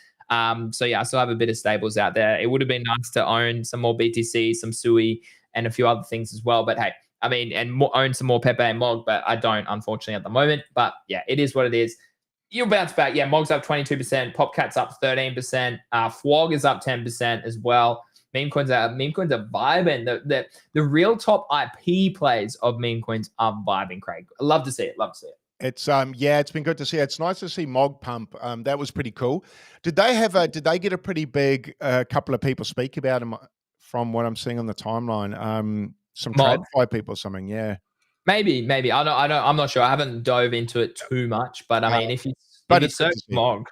So yeah, I still have a bit of stables out there. It would have been nice to own some more BTC, some SUI, and a few other things as well. But hey, I mean, and own some more Pepe and MOG, but I don't, unfortunately, at the moment. But yeah, it is what it is. You'll bounce back. Yeah, MOG's up 22%, Popcat's up 13%, FWOG is up 10% as well. Memecoins are vibing. The real top IP plays of Memecoins are vibing, Craig. I love to see it. It's it's been good to see. It's nice to see MOG pump. That was pretty cool. Did they get a pretty big couple of people speak about him from what I'm seeing on the timeline? Some TradFi people or something, yeah. Maybe. I'm not sure. I haven't dove into it too much, but I mean, if But You'd be it's good so to see. smog.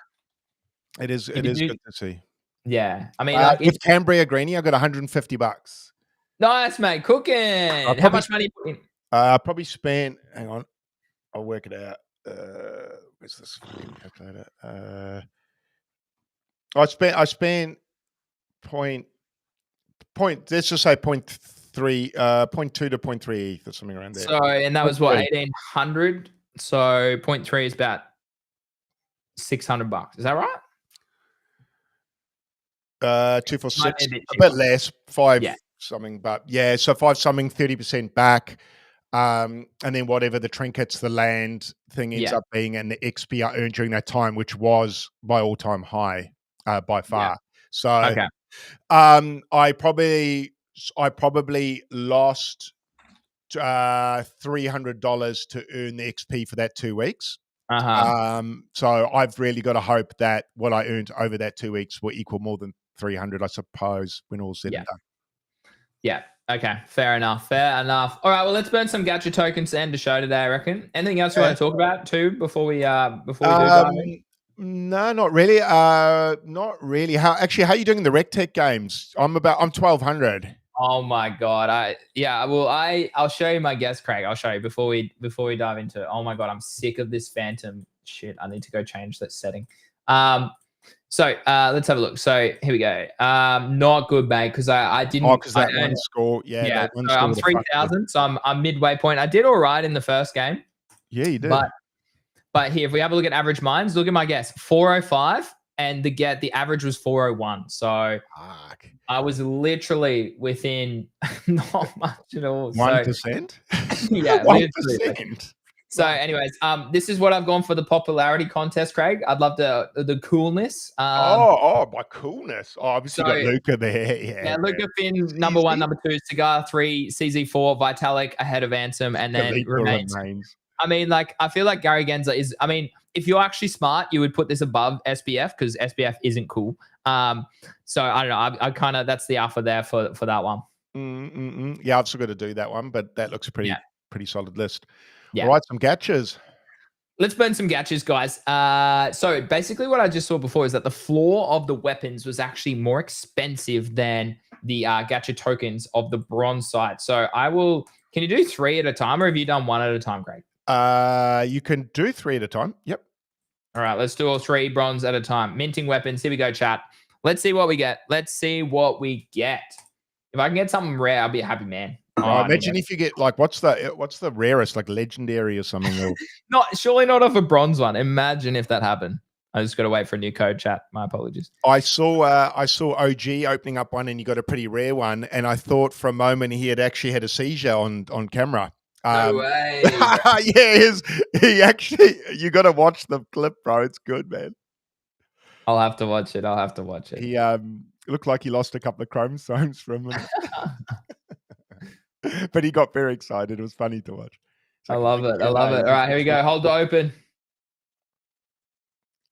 It is You good do- to see. Yeah, I mean, like, With Cambria Greeny, I got $150. nice, mate. Cooking. How much money you put in? I probably spent. Hang on, I'll work it out. Where's this calculator? I spent point. Let's just say 0.3, 0.2 to 0.3 ETH or something around there. So, and that was what, 0.3. 1,800. So 0.3 is about $600. Is that right? 2 for Might 6, be a bit a bit cheaper. less, 5 Yeah. something, but yeah, so 5 something, 30% back. And then whatever the trinkets, the land thing ends Yeah. up being, and the XP I earned during that time, which was my all-time high by far. So Okay. I probably lost $300 to earn the XP for that 2 weeks. So I've really got to hope that what I earned over that 2 weeks will equal more than 300, I suppose, when all's said and done. Yeah. Okay. Fair enough. Fair enough. All right. Well, let's burn some gacha tokens to end the show today, I reckon. Anything else you want to talk about too before we do dive in? No, not really. Not really. How are you doing in the RecTech games? I'm 1,200. Oh my god! I'll show you my guess, Craig. I'll show you before we dive into it. Oh my god, I'm sick of this phantom shit. I need to go change that setting. So let's have a look. So here we go. Not good, mate, because I didn't. Oh, because that one score. Yeah, yeah. That one So I'm 3,000. So I'm midway point. I did all right in the first game. Yeah, you did. But here, if we have a look at average mines, look at my guess. 405, and the average was 401. So I was literally within not much at all. 1%? Yeah, 1%. So, anyways, this is what I've gone for the popularity contest, Craig. I'd love the coolness. By coolness. Oh, obviously got Luca there. Yeah, Luca Finn, number 1, number 2, Cigar 3, CZ4, Vitalik ahead of Ansem, and then remains. I mean, like, I feel like Gary Genza is. I mean, if you're actually smart, you would put this above SBF because SBF isn't cool. So I don't know. I kind of that's the alpha there for that one. Yeah, I've still got to do that one, but that looks a pretty solid list. Yeah. All right, some gachas. Let's burn some gachas, guys. So basically what I just saw before is that the floor of the weapons was actually more expensive than the gacha tokens of the bronze side. So can you do 3 at a time, or have you done 1 at a time, Greg? You can do 3 at a time. Yep. All right, let's do all 3 bronze at a time. Minting weapons. Here we go, chat. Let's see what we get. If I can get something rare, I'll be a happy man. Imagine if you get like what's the rarest, like legendary or something? Surely not off a bronze one. Imagine if that happened. I just got to wait for a new code, chat. My apologies. I saw OG opening up one, and you got a pretty rare one, and I thought for a moment he had actually had a seizure on camera. No way. Yeah, he actually. You got to watch the clip, bro. It's good, man. I'll have to watch it. He looked like he lost a couple of chromosomes from him. But he got very excited. It was funny to watch. I love it. All right, here we go. Hold to open.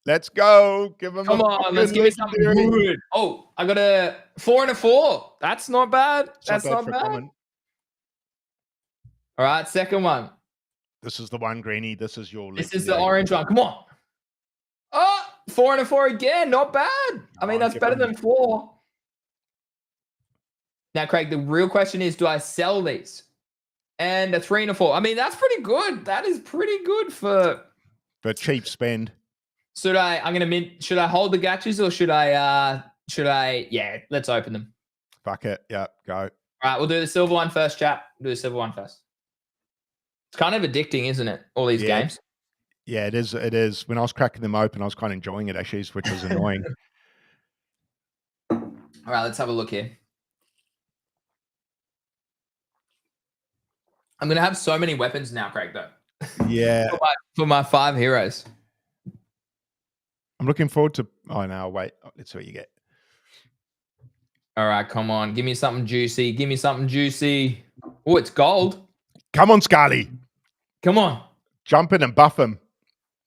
Let's go. Come on, let's give me something good. Oh, I got a 4 and a 4. That's not bad. That's not bad. All right, second one. This is the one, Greeny. This is your list. This is the orange one. Come on. Oh, 4 and a 4 again. Not bad. I mean, that's better than 4. Now, Craig, the real question is, do I sell these? And a 3 and a 4. I mean, that's pretty good. That is pretty good for cheap spend. Should I hold the gachas, or should I let's open them. Fuck it. Yeah, go. All right, we'll do the silver one first, chat. We'll do the silver one first. It's kind of addicting, isn't it? All these games. Yeah, it is. It is. When I was cracking them open, I was kind of enjoying it, actually, which was annoying. All right, let's have a look here. I'm going to have so many weapons now, Craig, though. Yeah. for my 5 heroes. I'm looking forward to... Oh, no, wait. Let's see what you get. All right, come on. Give me something juicy. Oh, it's gold. Come on, Scarly. Come on. Jump in and buff him.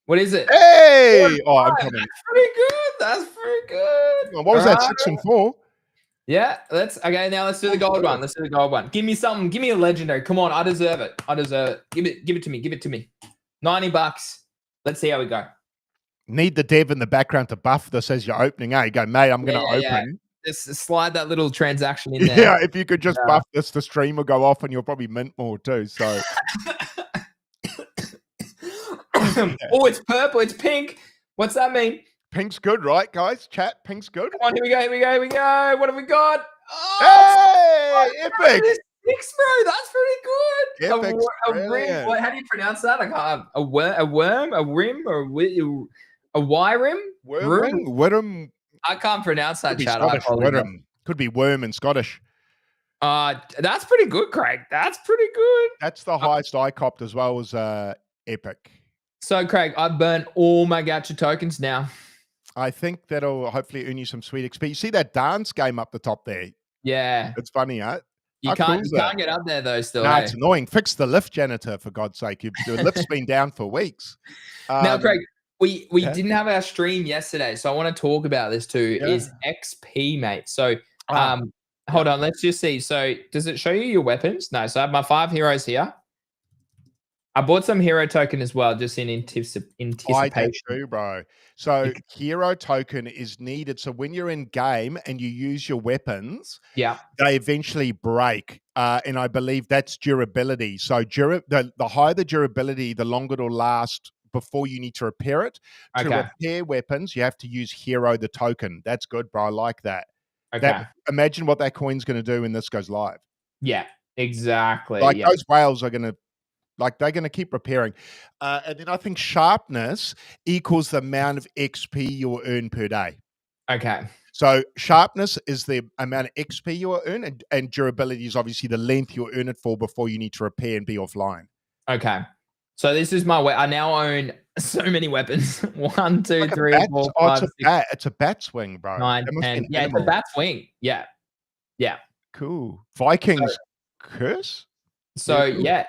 What is it? Hey! Oh, I'm coming. That's pretty good. What was that, 6 and 4? Yeah, let's do the gold one. Give me something. Give me a legendary. Come on, I deserve it. Give it to me. $90. Let's see how we go. Need the dev in the background to buff this as you're opening. You go, mate, I'm going to Yeah. open. Just slide that little transaction in there. Yeah, if you could just buff this, the stream will go off and you'll probably mint more too. So, Oh, it's purple. It's pink. What's that mean? pink's good, right, guys? Chat, pink's good. Come on, here we go. What have we got? Oh, hey, epic. 6, bro. That's pretty good. Epic. A rim. How do you pronounce that? I can't. A worm, a rim, or a Y rim? Worm. I can't pronounce that, chat. Could be worm in Scottish. That's pretty good, Craig. That's pretty good. That's the highest I copped as well as epic. So, Craig, I've burnt all my gacha tokens now. I think that'll hopefully earn you some sweet XP. You see that dance game up the top there? Yeah. It's funny, huh? You can't get up there though still. No, it's annoying. Fix the lift, janitor, for God's sake. The lift's been down for weeks. Now, Craig, we didn't have our stream yesterday, so I want to talk about this too. Yeah. Is XP, mate. So hold on, let's just see. So does it show you your weapons? No, so I have my 5 heroes here. I bought some hero token as well, just in anticipation. I did too, bro. So hero token is needed. So when you're in game and you use your weapons, they eventually break. And I believe that's durability. So the higher the durability, the longer it'll last before you need to repair it. To repair weapons, you have to use hero the token. That's good, bro. I like that. Okay. Imagine what that coin's going to do when this goes live. Yeah, exactly. Like those whales are going to, like they're going to keep repairing. And then I think sharpness equals the amount of XP you'll earn per day. Okay. So sharpness is the amount of XP you'll earn, and durability is obviously the length you'll earn it for before you need to repair and be offline. Okay. So this is my way. I now own so many weapons. 1, 2, 3, 4, 5, 6. It's a bat swing, bro. 9, 10. Yeah, it's a bat swing. Yeah. Yeah. Cool. Vikings curse? So yeah.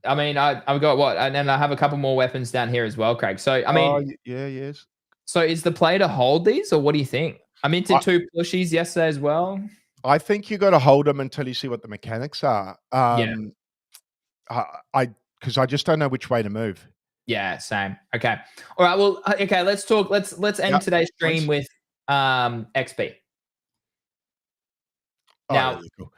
I mean, I've got what? And then I have a couple more weapons down here as well, Craig. So, I mean... yes. So is the play to hold these, or what do you think? I'm into 2 plushies yesterday as well. I think you got to hold them until you see what the mechanics are. Because I just don't know which way to move. Yeah, same. Okay. All right. Well, okay. Let's talk. Let's end today's stream with XP. Now, cool.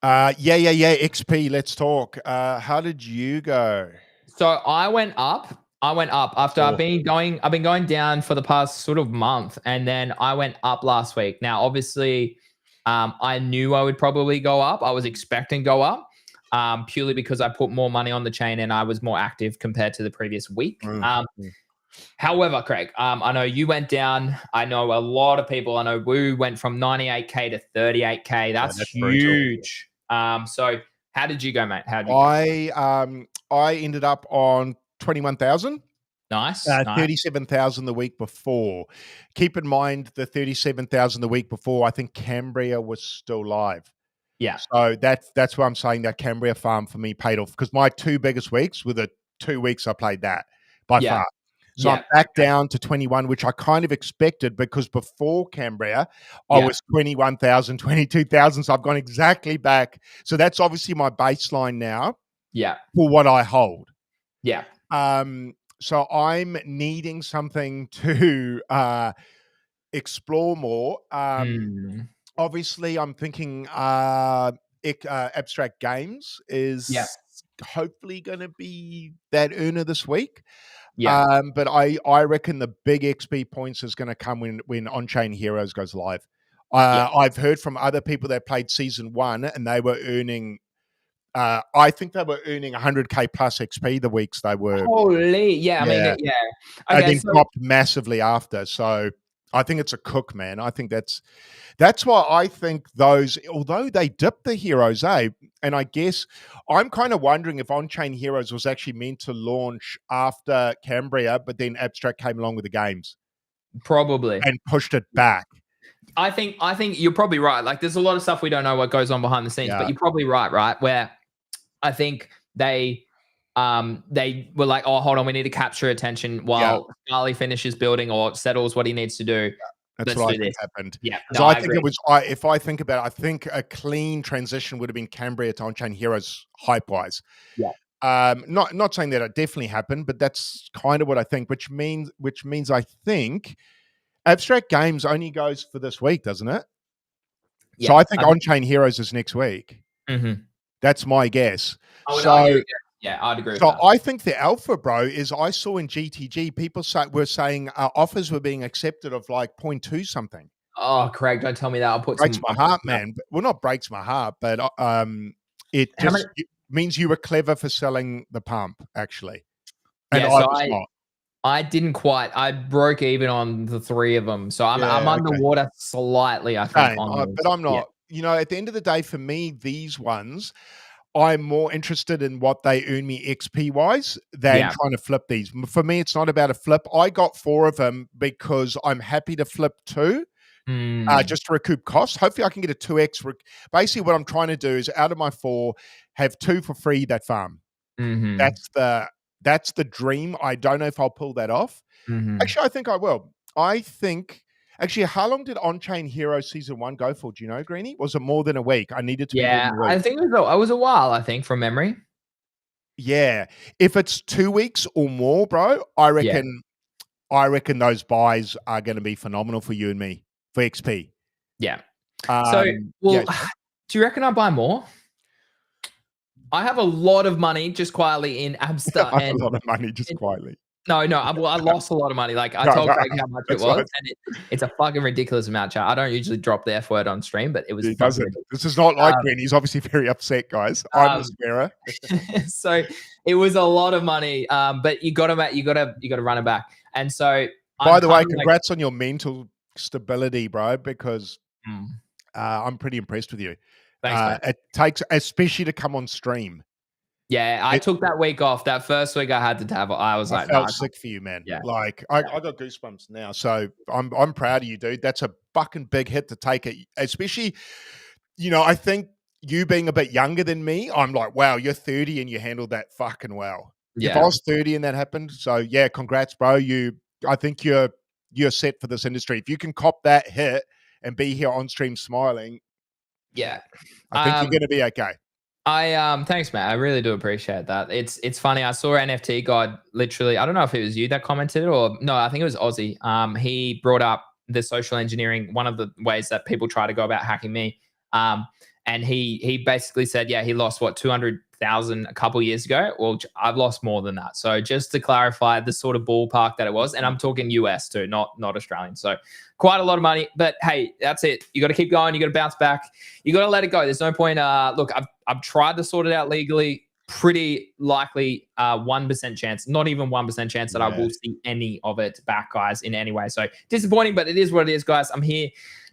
XP. Let's talk. How did you go? So I went up after I've been going down for the past sort of month, and then I went up last week. Now, obviously, I knew I would probably go up. I was expecting to go up. Purely because I put more money on the chain and I was more active compared to the previous week. However, Craig, I know you went down. I know a lot of people. I know Woo went from 98K to 38K. That's huge. So how did you go, mate? I ended up on 21,000. Nice. 37,000 the week before. Keep in mind the 37,000 the week before, I think Cambria was still live. Yeah. So that's why I'm saying that Cambria farm for me paid off, because my 2 biggest weeks were the 2 weeks I played that by far. So I'm back down to 21, which I kind of expected, because before Cambria, I was 21,000, 22,000. So I've gone exactly back. So that's obviously my baseline now. Yeah. For what I hold. Yeah. So I'm needing something to explore more. Obviously, I'm thinking abstract games is hopefully going to be that earner this week. Yeah. But I reckon the big XP points is going to come when On-Chain Heroes goes live. I've heard from other people that played season 1 and they were earning, I think they were earning 100K plus XP the weeks they were. Holy, yeah. I mean, yeah. Okay, and then dropped massively after. So I think it's a cook, man. I think that's why I think those, although they dipped the heroes, and I guess I'm kind of wondering if On-Chain Heroes was actually meant to launch after Cambria, but then Abstract came along with the games. Probably. And pushed it back. I think you're probably right. Like, there's a lot of stuff we don't know what goes on behind the scenes, but you're probably right? Where I think they were like, oh, hold on, we need to capture attention while Charlie finishes building or settles what he needs to do. That's what I think happened. Yeah. So I think it was, if I think about it, I think a clean transition would have been Cambria to On-Chain Heroes hype-wise. Yeah. Not saying that it definitely happened, but that's kind of what I think. Which means I think Abstract Games only goes for this week, doesn't it? So Yeah. I think On-Chain Heroes is next week. Mm-hmm. That's my guess. I would So argue, yeah, I'd agree with So that. I think the alpha, bro, is I saw in GTG people were saying offers were being accepted of like 0.2 something. Oh, Craig, don't tell me that. I'll put Breaks some. my heart, man. Well, not breaks my heart, but it How many? just means you were clever for selling the pump, actually. And Yeah, I so was not. I didn't quite. I broke even on the 3 of them, so I'm Yeah, okay. underwater slightly. I think Same, on but those. I'm not. You know, at the end of the day, for me, these ones, I'm more interested in what they earn me XP wise than trying to flip these. For me, it's not about a flip. I got 4 of them because I'm happy to flip 2. Just to recoup costs. Hopefully, I can get a 2x. Basically, what I'm trying to do is out of my 4, have 2 for free that farm. Mm-hmm. That's the dream. I don't know if I'll pull that off. Mm-hmm. Actually, I think I will. I think. Actually, how long did On-Chain Hero Season 1 go for? Do you know, Greeny? Was it more than a week? I needed to be more than a week. I think it was a while, I think, from memory. Yeah. If it's 2 weeks or more, bro, I reckon those buys are going to be phenomenal for you and me for XP. Yeah. So, well, yeah. Do you reckon I buy more? I have a lot of money just quietly in Abster. I have a lot of money just quietly. No, I lost a lot of money. Like I told Greg how much it was, and it's a fucking ridiculous amount. I don't usually drop the F word on stream, but it was. This is not like Greeny. He's obviously very upset, guys. I'm the swearer. So it was a lot of money, but you got to run it back. And so, by the way, congrats on your mental stability, bro. Because I'm pretty impressed with you. Thanks, it takes, especially to come on stream. Yeah, I took that week off. That first week I had to have. I felt sick for you, man. Yeah. Like I got goosebumps now. So I'm proud of you, dude. That's a fucking big hit to take it. Especially, I think you being a bit younger than me, I'm like, wow, you're 30 and you handled that fucking well. Yeah. If I was 30 and that happened, so yeah, congrats, bro. I think you're set for this industry. If you can cop that hit and be here on stream smiling, yeah, I think you're going to be okay. Thanks, Matt. I really do appreciate that. It's funny. I saw NFT God literally. I don't know if it was you that commented or no. I think it was Aussie. He brought up the social engineering, one of the ways that people try to go about hacking me. And he basically said, yeah, he lost 200,000 a couple years ago. Well, I've lost more than that. So just to clarify the sort of ballpark that it was, and I'm talking US too, not Australian. So quite a lot of money, but hey, that's it. You got to keep going. You got to bounce back. You got to let it go. There's no point. Look, I've tried to sort it out legally. Pretty likely 1% chance, not even 1% chance that I will see any of it back, guys, in any way. So disappointing, but it is what it is, guys. I'm here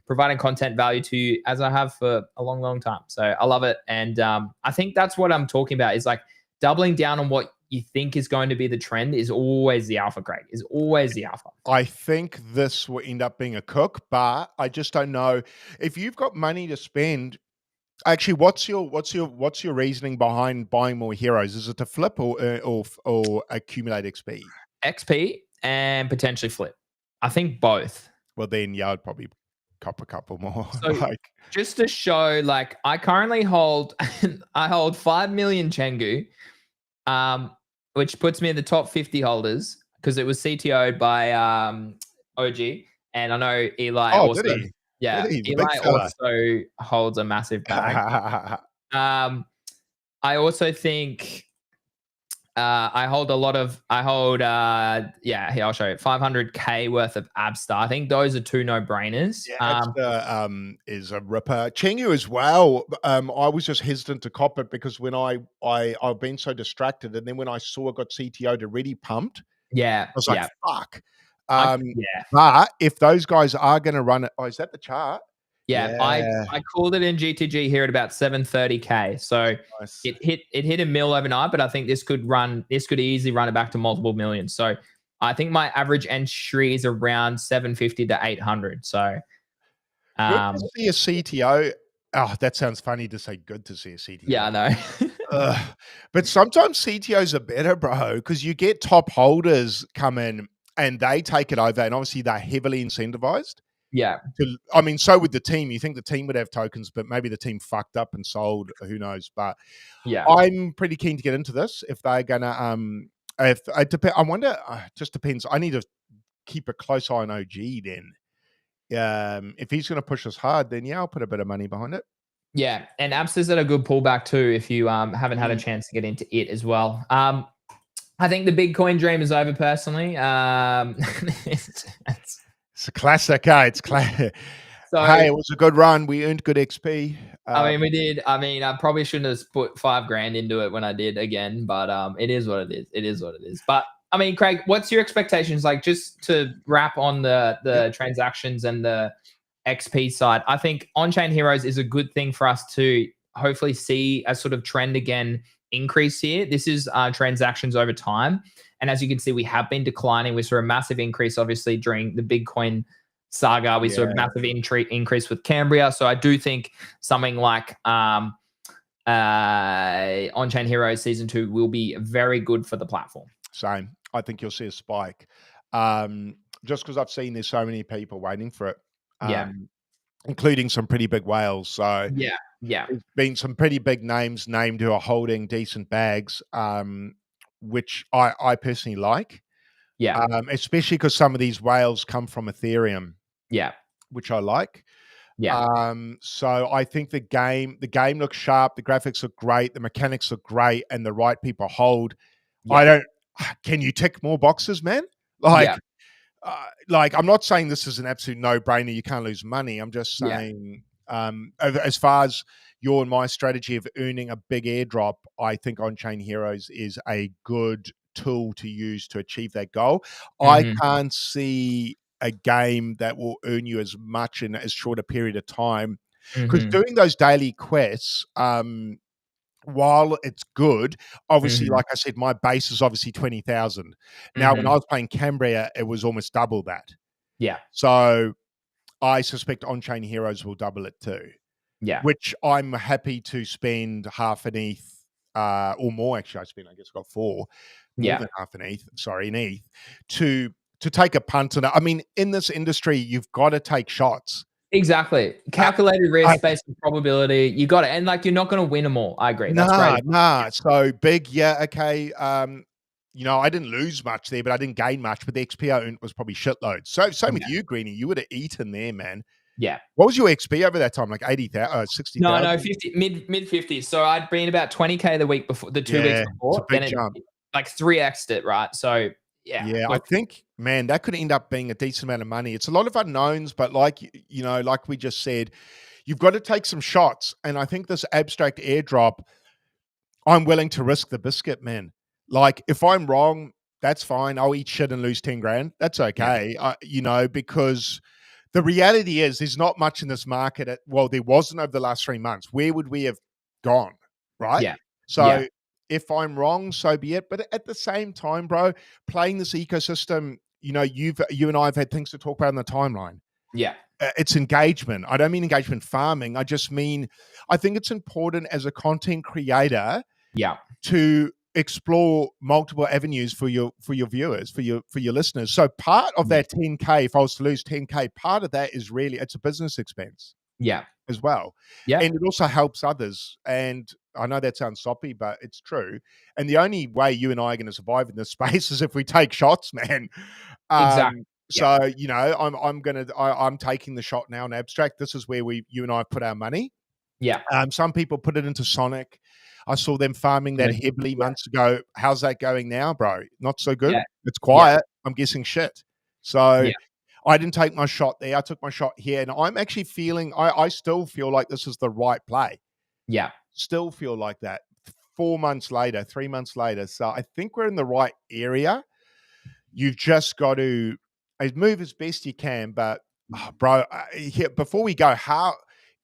providing content value to you as I have for a long, long time. So I love it. And I think that's what I'm talking about is like doubling down on what you think is going to be the trend is always the alpha, Craig, is always the alpha. I think this will end up being a cook, but I just don't know. If you've got money to spend, actually, what's your reasoning behind buying more heroes? Is it to flip or accumulate XP? XP and potentially flip. I think both. Well, then yeah, I'd probably cop a couple more. So just to show, like I currently hold, I hold 5 million Chengu, which puts me in the top 50 holders because it was CTO'd by OG, and I know Eli also. Did he? Yeah, Eli also holds a massive bag. I also think I hold here I'll show you 500K worth of Abstar. I think those are 2 no-brainers. Yeah, Abstar is a ripper. Chengu as well. I was just hesitant to cop it because when I've been so distracted, and then when I saw it got CTO'd already pumped, I was like, fuck. But if those guys are going to run it, is that the chart? Yeah, I called it in GTG here at about 730K. So nice. it hit a mil overnight, but I think this could easily run it back to multiple millions. So I think my average entry is around 750 to 800. So good to see a CTO. Oh, that sounds funny to say good to see a CTO. Yeah, I know. But sometimes CTOs are better, bro, because you get top holders come in and they take it over, and obviously they're heavily incentivized. Yeah. I mean, so would the team. You think the team would have tokens, but maybe the team fucked up and sold. Who knows? But Yeah. I'm pretty keen to get into this. If they're gonna, if it depends, I wonder. Just depends. I need to keep a close eye on OG. Then, if he's going to push us hard, then yeah, I'll put a bit of money behind it. Yeah, and Abs is at a good pullback too. If you haven't had a chance to get into it as well. I think the Bitcoin dream is over personally. It's a classic. It's classic. So, hey, it was a good run. We earned good XP. I mean, we did. I mean, I probably shouldn't have put $5,000 into it when I did again, but it is what it is. It is what it is. But I mean, Craig, what's your expectations? Like, just to wrap on the transactions and the XP side, I think on-chain heroes is a good thing for us to hopefully see a sort of trend again increase here. This is transactions over time. And as you can see, we have been declining. We saw a massive increase, obviously, during the Bitcoin saga. We saw a massive increase with Cambria. So I do think something like On-Chain Heroes Season 2 will be very good for the platform. Same. I think you'll see a spike. Just because I've seen there's so many people waiting for it. Including some pretty big whales. So there's been some pretty big names named who are holding decent bags, which I personally like. Especially because some of these whales come from Ethereum. Which I like. So I think the game looks sharp, the graphics look great, the mechanics look great, and the right people hold. Can you tick more boxes, man? Like I'm not saying this is an absolute no-brainer. You can't lose money. I'm just saying, as far as your and my strategy of earning a big airdrop, I think On-Chain Heroes is a good tool to use to achieve that goal. I can't see a game that will earn you as much in as short a period of time, because doing those daily quests, while it's good, obviously, like I said, my base is obviously 20,000. Now, when I was playing Cambria, it was almost double that. So I suspect On-Chain Heroes will double it too. Which I'm happy to spend half an ETH, or more. Actually, I guess I got 4, more than half an ETH. Sorry, an ETH to take a punt. And I mean, in this industry, you've got to take shots. Exactly. Calculated risk based on probability. You got it. And like, you're not going to win them all. I agree. That's great. So big. Yeah. Okay. I didn't lose much there, but I didn't gain much. But the XP I earned was probably shitloads. So same with you, Greeny. You would have eaten there, man. What was your XP over that time? Like 80,000, 60,000? No, 50, mid 50s. So I'd been about 20K the week before, the 2 weeks before. It's a big jump. Like 3x'd it, right? So yeah, I think, man, that could end up being a decent amount of money. It's a lot of unknowns, but like we just said, you've got to take some shots. And I think this abstract airdrop, I'm willing to risk the biscuit, man. Like, if I'm wrong, that's fine. I'll eat shit and lose 10 grand. That's okay. Because the reality is there's not much in this market. There wasn't over the last 3 months. Where would we have gone? Right. So if I'm wrong, so be it. But at the same time, bro, playing this ecosystem, you and I have had things to talk about in the timeline. It's engagement. I don't mean engagement farming. I just mean, I think it's important as a content creator to explore multiple avenues for your viewers, for your listeners. So part of that 10K, if I was to lose 10K, part of that is really, it's a business expense. As well. And it also helps others. And I know that sounds soppy, but it's true. And the only way you and I are going to survive in this space is if we take shots, man. Exactly. So, I'm taking the shot now in abstract. This is where you and I put our money. Some people put it into Sonic. I saw them farming that heavily months ago. How's that going now, bro? Not so good. It's quiet. I'm guessing shit. So I didn't take my shot there. I took my shot here. And I'm actually feeling, I still feel like this is the right play. Still feel like that 4 months later, 3 months later. So I think we're in the right area. You've just got to move as best you can. But bro, before we go,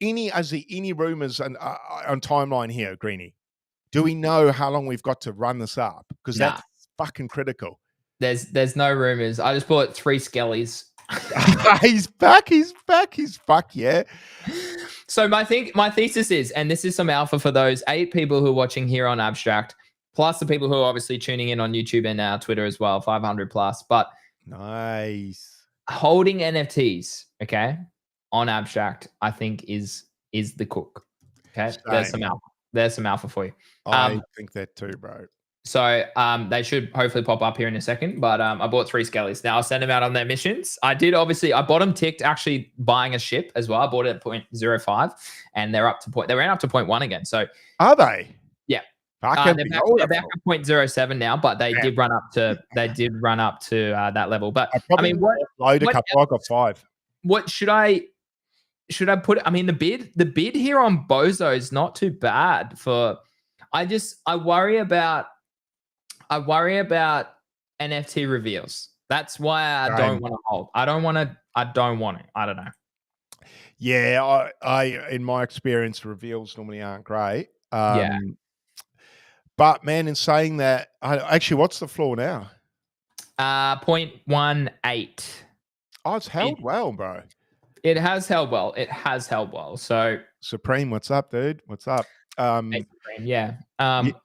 is there any rumors on timeline here, Greeny? Do we know how long we've got to run this up? Because that's fucking critical. There's no rumors. I just bought 3 skellies. He's back. Fuck yeah. So my thesis is, and this is some alpha for those 8 people who are watching here on Abstract, plus the people who are obviously tuning in on YouTube and Twitter as well, 500 plus. But nice. Holding NFTs, okay, on abstract, I think is the cook. Okay, there's Same. some alpha for you. I think that too, bro. So they should hopefully pop up here in a second. But I bought 3 skellies. Now I'll send them out on their missions. I bottom ticked actually buying a ship as well. I bought it at 0.05 and they ran up to 0.1 again. So are they? Yeah. They're back at 0.07 now, but they did run up to that level. But I mean, load a couple. I got 5. What should I put? I mean, the bid here on Bozo is not too bad for. I worry about NFT reveals. That's why I don't want to hold. I don't want it. I don't know. Yeah, I in my experience, reveals normally aren't great. Yeah. But man, in saying that, actually, what's the floor now? 0.18. Oh, it's held well, bro. It has held well. So Supreme, what's up, dude? What's up? Yeah. And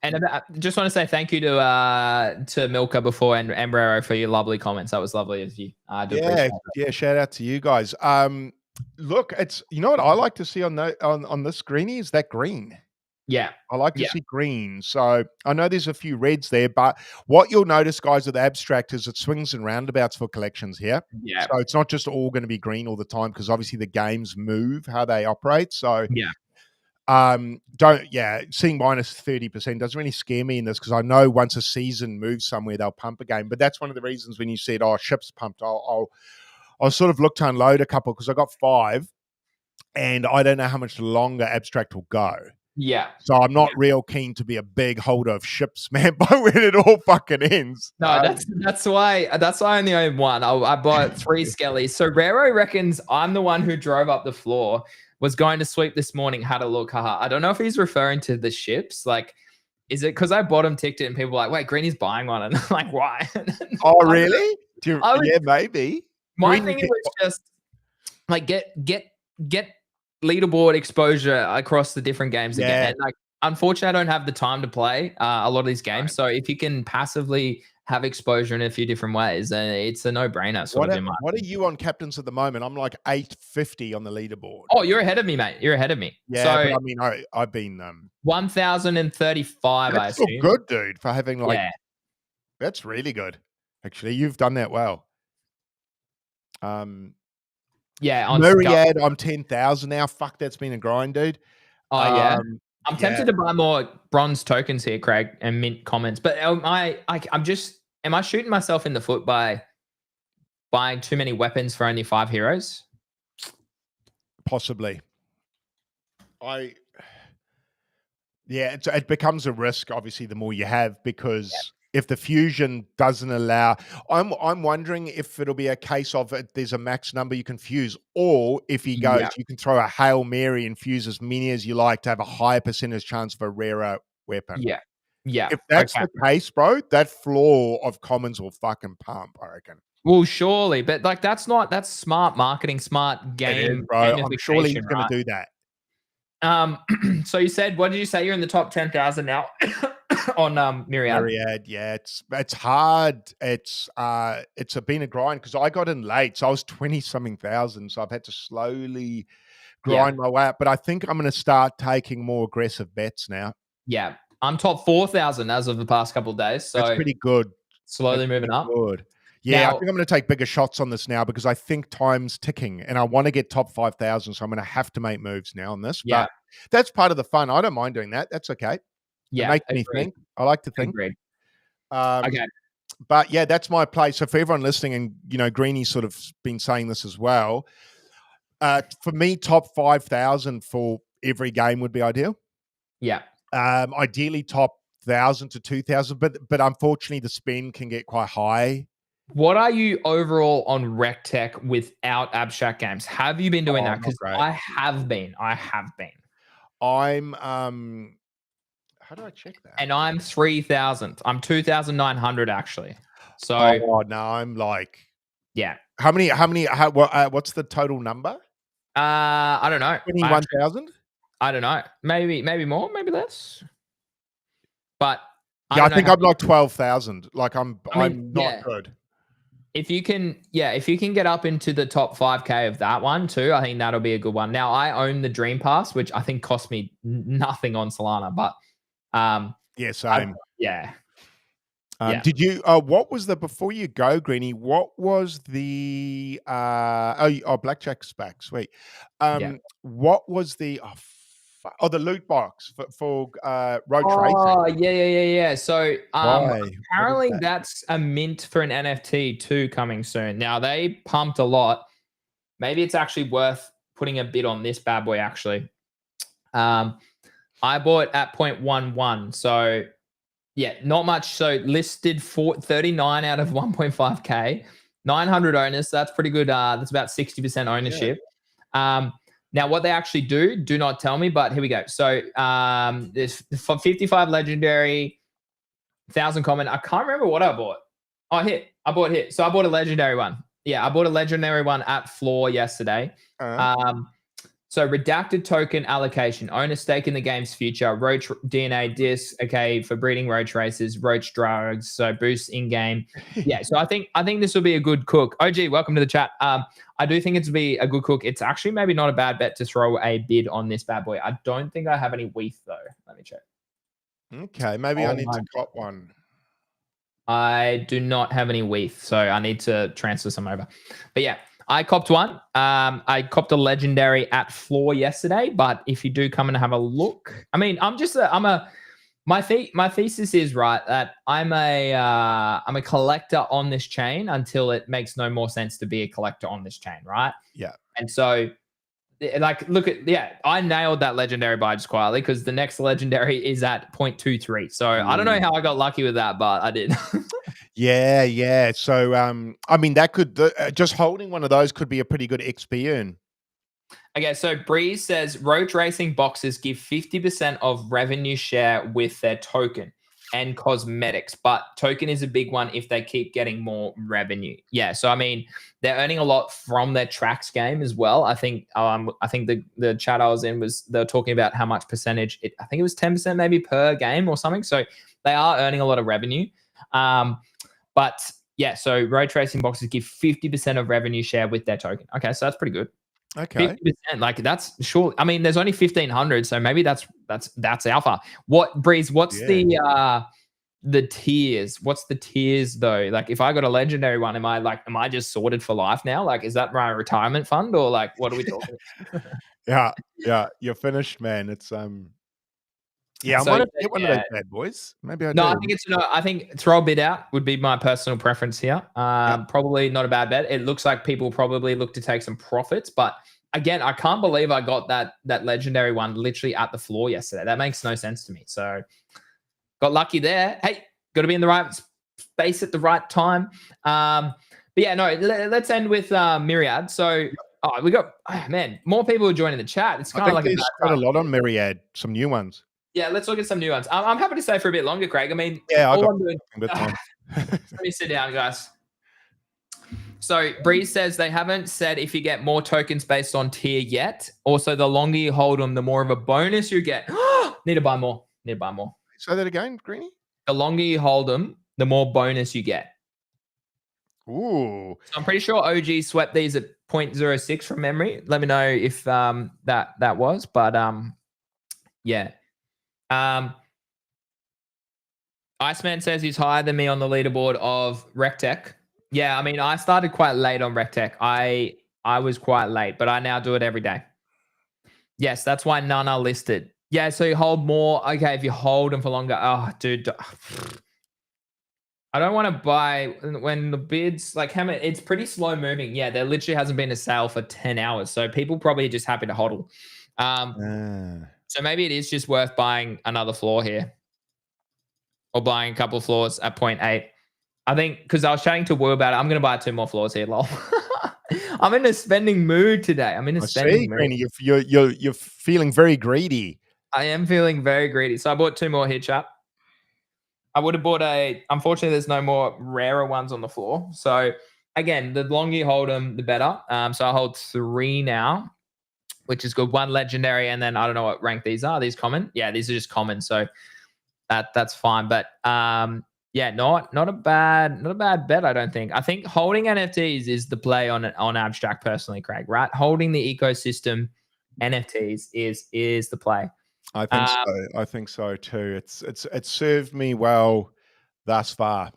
just want to say thank you to Milka before and Embrero for your lovely comments. That was lovely of you. I do appreciate that. Yeah. Shout out to you guys. Look, it's what I like to see on this Greeny is that green. Yeah. I like to see green. So I know there's a few reds there, but what you'll notice, guys, with the abstract is it swings and roundabouts for collections here. Yeah. So it's not just all going to be green all the time because obviously the games move how they operate. So yeah. Seeing minus 30% doesn't really scare me in this because I know once a season moves somewhere, they'll pump again. But that's one of the reasons when you said, "Oh, ships pumped," I'll sort of look to unload a couple because I got 5, and I don't know how much longer abstract will go. Yeah. So I'm not real keen to be a big holder of ships, man. But when it all fucking ends, no, that's why I only own 1. I bought 3 skellies. So Rero reckons I'm the one who drove up the floor. Was going to sweep this morning, had a look. Haha. I don't know if he's referring to the ships. Like, is it because I bottom ticked it and people were like, wait, Greeny's buying one? And I'm like, why? Oh, really? Yeah, maybe. My thing was just like get leaderboard exposure across the different games again. And like, unfortunately, I don't have the time to play a lot of these games. So if you can passively have exposure in a few different ways, and it's a no-brainer. What are you on captains at the moment? I'm like 850 on the leaderboard. Oh, you're ahead of me, mate. You're ahead of me. Yeah, so, but I mean, I've been 1,035. That's still good, dude. For having that's really good. Actually, you've done that well. On Myriad, I'm 10,000 now. Fuck, that's been a grind, dude. Oh yeah. I'm tempted to buy more bronze tokens here, Craig, and mint comments. But am I shooting myself in the foot by buying too many weapons for only 5 heroes? Possibly. It becomes a risk, obviously, the more you have, because if the fusion doesn't allow, I'm wondering if it'll be a case of there's a max number you can fuse, or if he goes, you can throw a Hail Mary and fuse as many as you like to have a higher percentage chance of a rarer weapon. Yeah. If that's the case, bro, that floor of commons will fucking pump, I reckon. Well, surely, but like that's smart marketing, smart game. Bro. I'm surely he's going to do that. So you said, what did you say? You're in the top 10,000 now on Myriad. Myriad, yeah, it's hard. It's been a grind because I got in late, so I was 20-something thousand. So I've had to slowly grind my way up. But I think I'm going to start taking more aggressive bets now. Yeah, I'm top 4,000 as of the past couple of days. So that's pretty good. Slowly moving up. Good. Yeah, now, I think I'm going to take bigger shots on this now because I think time's ticking and I want to get top 5,000. So I'm going to have to make moves now on this. Yeah. But that's part of the fun. I don't mind doing that. That's okay. Yeah. It makes me think. I like to think. Agreed. Okay. But yeah, that's my play. So for everyone listening, and Greeny's sort of been saying this as well. For me, top 5,000 for every game would be ideal. Yeah. Ideally top 1,000 to 2,000, but unfortunately the spend can get quite high. What are you overall on RecTech without abstract games? Have you been doing that? Because I have been. I'm how do I check that? And I'm 3,000. I'm 2,900 actually. So no, I'm like How many what's the total number? I don't know. 21,000? I don't know. Maybe more, maybe less. But I think I'm like 12,000. Like I'm not good. If you can get up into the top 5K of that one too, I think that'll be a good one. Now I own the Dream Pass, which I think cost me nothing on Solana, but yeah, same. Yeah. Did you? What was the before you go, Greeny? What was the? Blackjack's back. Sweet. What was the? The loot box for road tracing. Oh, yeah. So Why? apparently that's a mint for an NFT too coming soon. Now they pumped a lot. Maybe it's actually worth putting a bid on this bad boy. Actually, I bought at 0.11. So yeah, not much. So listed for 39 out of 1.5K, 900 owners. So that's pretty good. That's about 60% ownership. Yeah. Now, what they actually do not tell me, but here we go. So there's 55 legendary, 1,000 common. I can't remember what I bought. Oh, here. I bought here. So I bought a legendary one. Yeah, I bought a legendary one at floor yesterday. So redacted token allocation, own a stake in the game's future, Roach DNA disc, okay, for breeding Roach races, Roach drugs, so boost in-game. Yeah, so I think this will be a good cook. OG, welcome to the chat. I do think it's to be a good cook. It's actually maybe not a bad bet to throw a bid on this bad boy. I don't think I have any WETH though. Let me check. Okay, maybe I need to cop one. I do not have any WETH, so I need to transfer some over. But yeah, I copped one. I copped a legendary at floor yesterday, but if you do come and have a look, I mean, my thesis is right that I'm a collector on this chain until it makes no more sense to be a collector on this chain, right? Yeah. And so like I nailed that legendary buy just quietly because the next legendary is at 0.23. So I don't know how I got lucky with that, but I did. Yeah. So I mean that could just holding one of those could be a pretty good XP earn. Okay, so Breeze says Roach Racing boxes give 50% of revenue share with their token and cosmetics, but token is a big one if they keep getting more revenue. Yeah, so I mean, they're earning a lot from their tracks game as well. I think the chat I was in they were talking about how much percentage. I think it was 10% maybe per game or something. So they are earning a lot of revenue. But yeah, so Roach Racing boxes give 50% of revenue share with their token. Okay, so that's pretty good. Okay. 50%, like that's sure. I mean, there's only 1,500, so maybe that's alpha. What Breeze? What's the tiers? What's the tiers though? Like, if I got a legendary one, am I just sorted for life now? Like, is that my retirement fund or like what are we talking? Yeah, you're finished, man. It's Yeah, I might have to get one of those bad boys. Maybe I do. I think throw a bid out would be my personal preference here. Probably not a bad bet. It looks like people probably look to take some profits, but again, I can't believe I got that legendary one literally at the floor yesterday. That makes no sense to me. So got lucky there. Hey, got to be in the right space at the right time. But yeah, no, let's end with Myriad. So we got more people are joining the chat. It's kind of like there's quite a lot on Myriad, some new ones. Yeah, let's look at some new ones. I'm happy to stay for a bit longer, Craig. I mean, I'm doing. Let me sit down, guys. So Breeze says they haven't said if you get more tokens based on tier yet. Also, the longer you hold them, the more of a bonus you get. Need to buy more. Say that again, Greeny? The longer you hold them, the more bonus you get. Ooh. So I'm pretty sure OG swept these at 0.06 from memory. Let me know if that was. But yeah. Iceman says he's higher than me on the leaderboard of RecTech. Yeah, I mean, I started quite late on RecTech. I was quite late, but I now do it every day. Yes, that's why none are listed. Yeah, so you hold more. Okay, if you hold them for longer. Oh, dude. I don't want to buy when the bids, like, how many, it's pretty slow moving. Yeah, there literally hasn't been a sale for 10 hours. So people probably are just happy to hodl. So maybe it is just worth buying another floor here. Or buying a couple of floors at 0.8. I think because I was chatting to Wu about it, I'm going to buy 2 more floors here. Lol. I'm in a spending mood today. Spending mood. You're feeling very greedy. I am feeling very greedy. So I bought 2 more here, chap. I would have bought unfortunately, there's no more rarer ones on the floor. So again, the longer you hold them, the better. So I hold 3 now, which is good. 1 legendary, and then I don't know what rank these are. Are these common? Yeah, these are just common. So that's fine. But Yeah, not a bad bet, I don't think. I think holding NFTs is the play on Abstract personally, Craig, right? Holding the ecosystem NFTs is the play. I think so. I think so too. It's served me well thus far.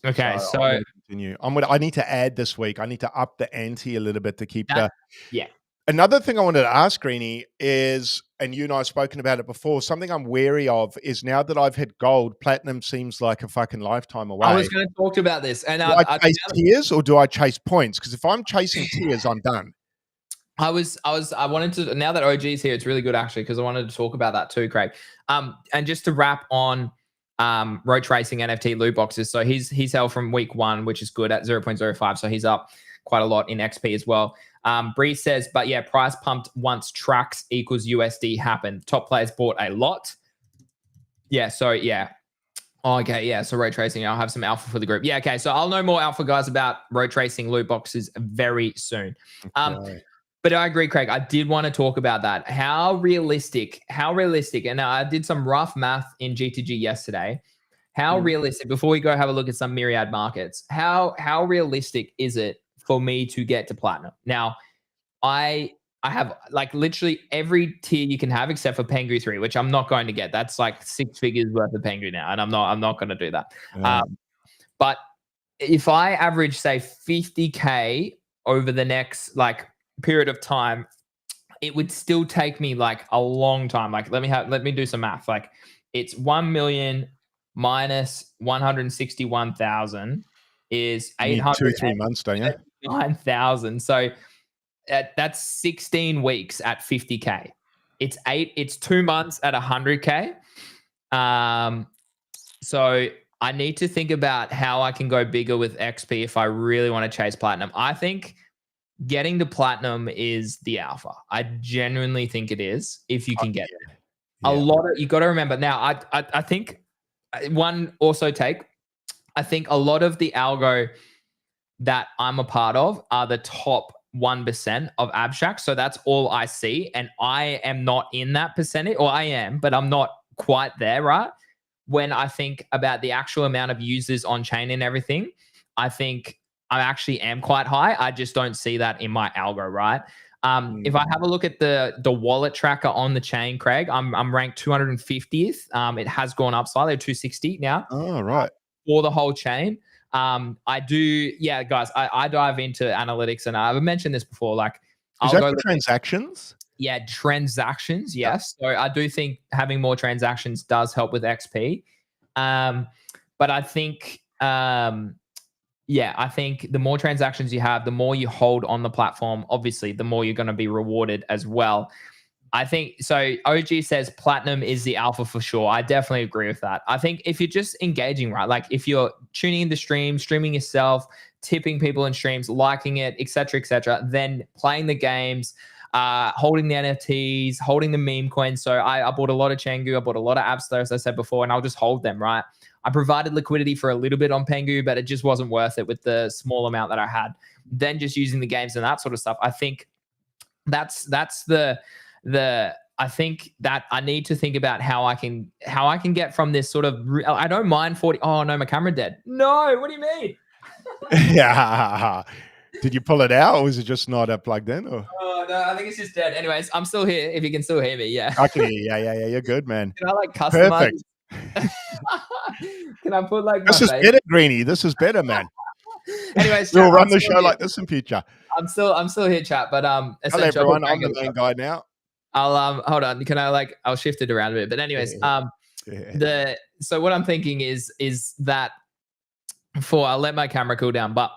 Okay, so I'm going to continue. I need to add this week. I need to up the ante a little bit to keep the. Yeah. Another thing I wanted to ask Greeny is, and you and I have spoken about it before, something I'm wary of is now that I've hit gold, platinum seems like a fucking lifetime away. I was going to talk about this. And do I chase tiers or do I chase points? Because if I'm chasing tiers, I'm done. I wanted to, now that OG's here, it's really good actually, because I wanted to talk about that too, Craig. And just to wrap on road tracing NFT loot boxes. So he's held from week 1, which is good at 0.05. So he's up quite a lot in XP as well. Bree says, but yeah, price pumped once tracks equals USD happened. Top players bought a lot. Yeah, so yeah. Oh, okay, yeah, so road tracing, I'll have some alpha for the group. Yeah, okay, so I'll know more alpha, guys, about road tracing loot boxes very soon. Okay. But I agree, Craig. I did want to talk about that. How realistic, and I did some rough math in GTG yesterday. How realistic, before we go have a look at some myriad markets, how realistic is it for me to get to platinum? Now, I have like literally every tier you can have except for Pengu 3, which I'm not going to get. That's like 6 figures worth of Pengu now, and I'm not going to do that. But if I average, say, 50K over the next like period of time, it would still take me like a long time. Like let me do some math. Like it's 1 million minus 161,000 is 2-3 months, don't you? 9,000. So that's 16 weeks at 50K. It's 2 months at 100K. So I need to think about how I can go bigger with XP if I really want to chase platinum. I think getting to platinum is the alpha. I genuinely think it is, if you can get it. A lot of, you got to remember now, I think one also take, I think a lot of the algo that I'm a part of are the top 1% of abstract. So that's all I see. And I am not in that percentage, or I am, but I'm not quite there, right? When I think about the actual amount of users on chain and everything, I think I actually am quite high. I just don't see that in my algo, right? If I have a look at the wallet tracker on the chain, Craig, I'm ranked 250th. It has gone up slightly, 260 now. Oh, right. For the whole chain. I do, yeah, guys, I dive into analytics, and I've mentioned this before. Like, is that for transactions? Yeah, transactions, yes. So I do think having more transactions does help with XP. But I think, I think the more transactions you have, the more you hold on the platform, obviously, the more you're going to be rewarded as well. I think, so OG says platinum is the alpha for sure. I definitely agree with that. I think if you're just engaging, right, like if you're tuning into streams, streaming yourself, tipping people in streams, liking it, etc., then playing the games, holding the NFTs, holding the meme coins. So I bought a lot of Chengu, I bought a lot of Abster, as I said before, and I'll just hold them, right? I provided liquidity for a little bit on Pengu, but it just wasn't worth it with the small amount that I had. Then just using the games and that sort of stuff. I think that's the I think that I need to think about how I can get from this sort of, I don't mind 40. Oh no, my camera dead. No, what do you mean? Yeah. Did you pull it out, or was it just not plugged in? Or? Oh no, I think it's just dead. Anyways, I'm still here. If you can still hear me, yeah. I can hear you. Yeah. You're good, man. Can I like customize? Perfect. Can I put like this is better, Greeny? This is better, man. Anyways, we'll run the show here like this in future. I'm still here, chat. But hello everyone. I'm the main guy now. I'll hold on. Can I I'll shift it around a bit. But anyways, so what I'm thinking is that I'll let my camera cool down, but